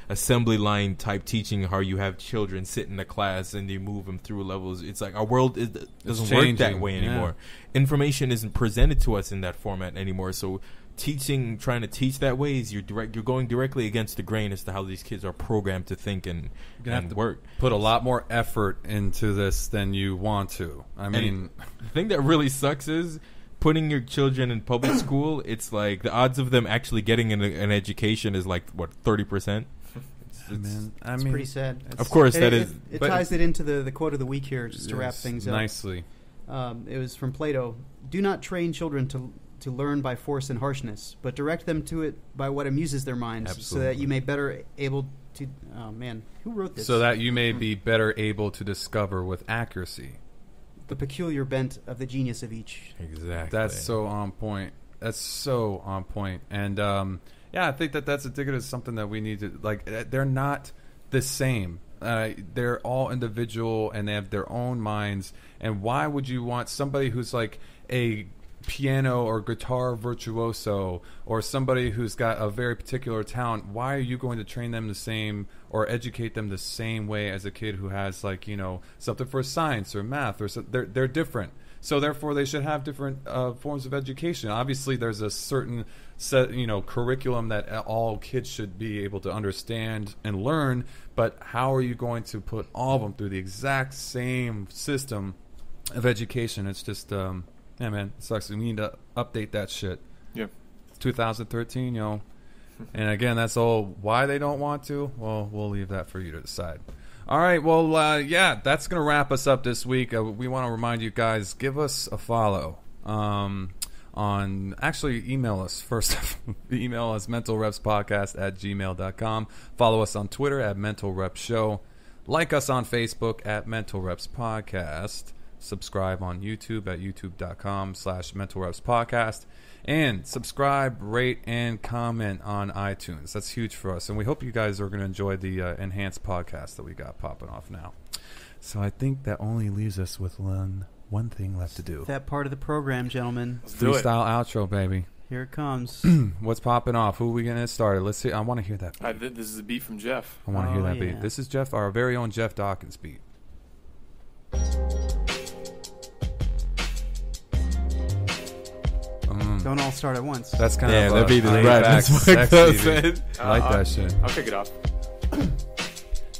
assembly line type teaching, how you have children sit in a class and you move them through levels. It's like our world doesn't work that way anymore. Information isn't presented to us in that format anymore. So trying to teach that way, is you're going directly against the grain as to how these kids are programmed to think and work. Put a lot more effort into this than you want to. I mean, the thing that really sucks is putting your children in public school. It's like the odds of them actually getting an education is like what, 30%. It's pretty sad. Of course, it ties it into the quote of the week here, just to wrap things up nicely. It was from Plato. Do not train children to learn by force and harshness, but direct them to it by what amuses their minds, so that you may better able to. Oh man, who wrote this? So that you may be better able to discover with accuracy the peculiar bent of the genius of each. Exactly. That's so on point. And yeah, I think that's indicative of something that we need to, like, they're not the same. They're all individual and they have their own minds. And why would you want somebody who's like a piano or guitar virtuoso or somebody who's got a very particular talent? Why are you going to train them the same or educate them the same way as a kid who has, like, you know, something for science or math or they're different. So therefore, they should have different forms of education. Obviously, there's a certain set, curriculum that all kids should be able to understand and learn. But how are you going to put all of them through the exact same system of education? It's just, yeah, man, it sucks. We need to update that shit. Yeah. 2013, And again, that's all why they don't want to. Well, we'll leave that for you to decide. All right, well, yeah, that's going to wrap us up this week. We want to remind you guys, give us a follow actually, email us first. Email us mentalrepspodcast@gmail.com. Follow us on Twitter @mentalrepshow. Like us on Facebook @mentalrepspodcast. Subscribe on YouTube youtube.com/mentalrepspodcast. And subscribe, rate, and comment on iTunes. That's huge for us. And we hope you guys are going to enjoy the enhanced podcast that we got popping off now. So I think that only leaves us with one thing left to do. That part of the program, gentlemen. Let's do it. Freestyle outro, baby. Here it comes. What's popping off? Who are we going to get started? Let's see. I want to hear that beat. This is a beat from Jeff. I want to hear that beat. This is Jeff, our very own Jeff Dawkins beat. Don't all start at once. That's kind of that beat is laid right. back, That's what sexy said. beat. I like that shit. I'll kick it off.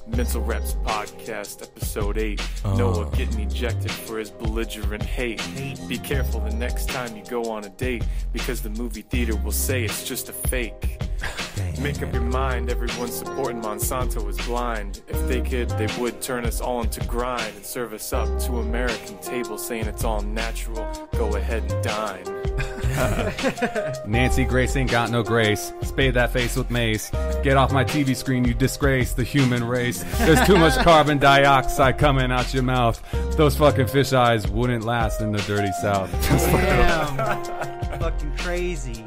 Mental Reps Podcast, Episode 8. Noah getting ejected for his belligerent hate. Be careful the next time you go on a date, because the movie theater will say it's just a fake. Make up your mind, everyone supporting Monsanto is blind. If they could, they would turn us all into grind and serve us up to American tables saying it's all natural. Go ahead and dine. Nancy Grace ain't got no grace. Spade that face with mace. Get off my TV screen, you disgrace the human race. There's too much carbon dioxide coming out your mouth. Those fucking fish eyes wouldn't last in the dirty South. Damn. Fucking crazy.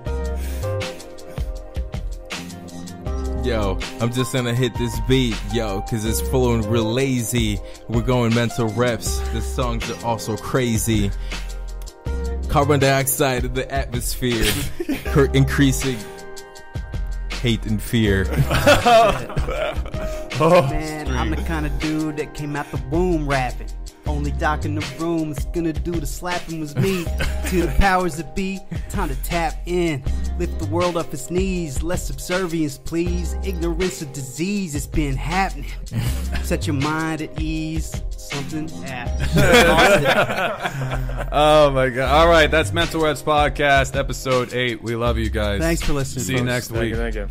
Yo, I'm just gonna hit this beat, cause it's flowing real lazy. We're going mental reps. The songs are also crazy. Carbon dioxide in the atmosphere, increasing hate and fear. Man, I'm the kind of dude that came out the womb rapping. Only doc in the room that's gonna do the slapping was me. To the powers that be, time to tap in. Lift the world off its knees. Less subservience, please. Ignorance of disease, it's been happening. Set your mind at ease. Something. Oh my god. All right, that's Mental Reps Podcast, Episode 8. We love you guys. Thanks for listening. See you next week. Thank you.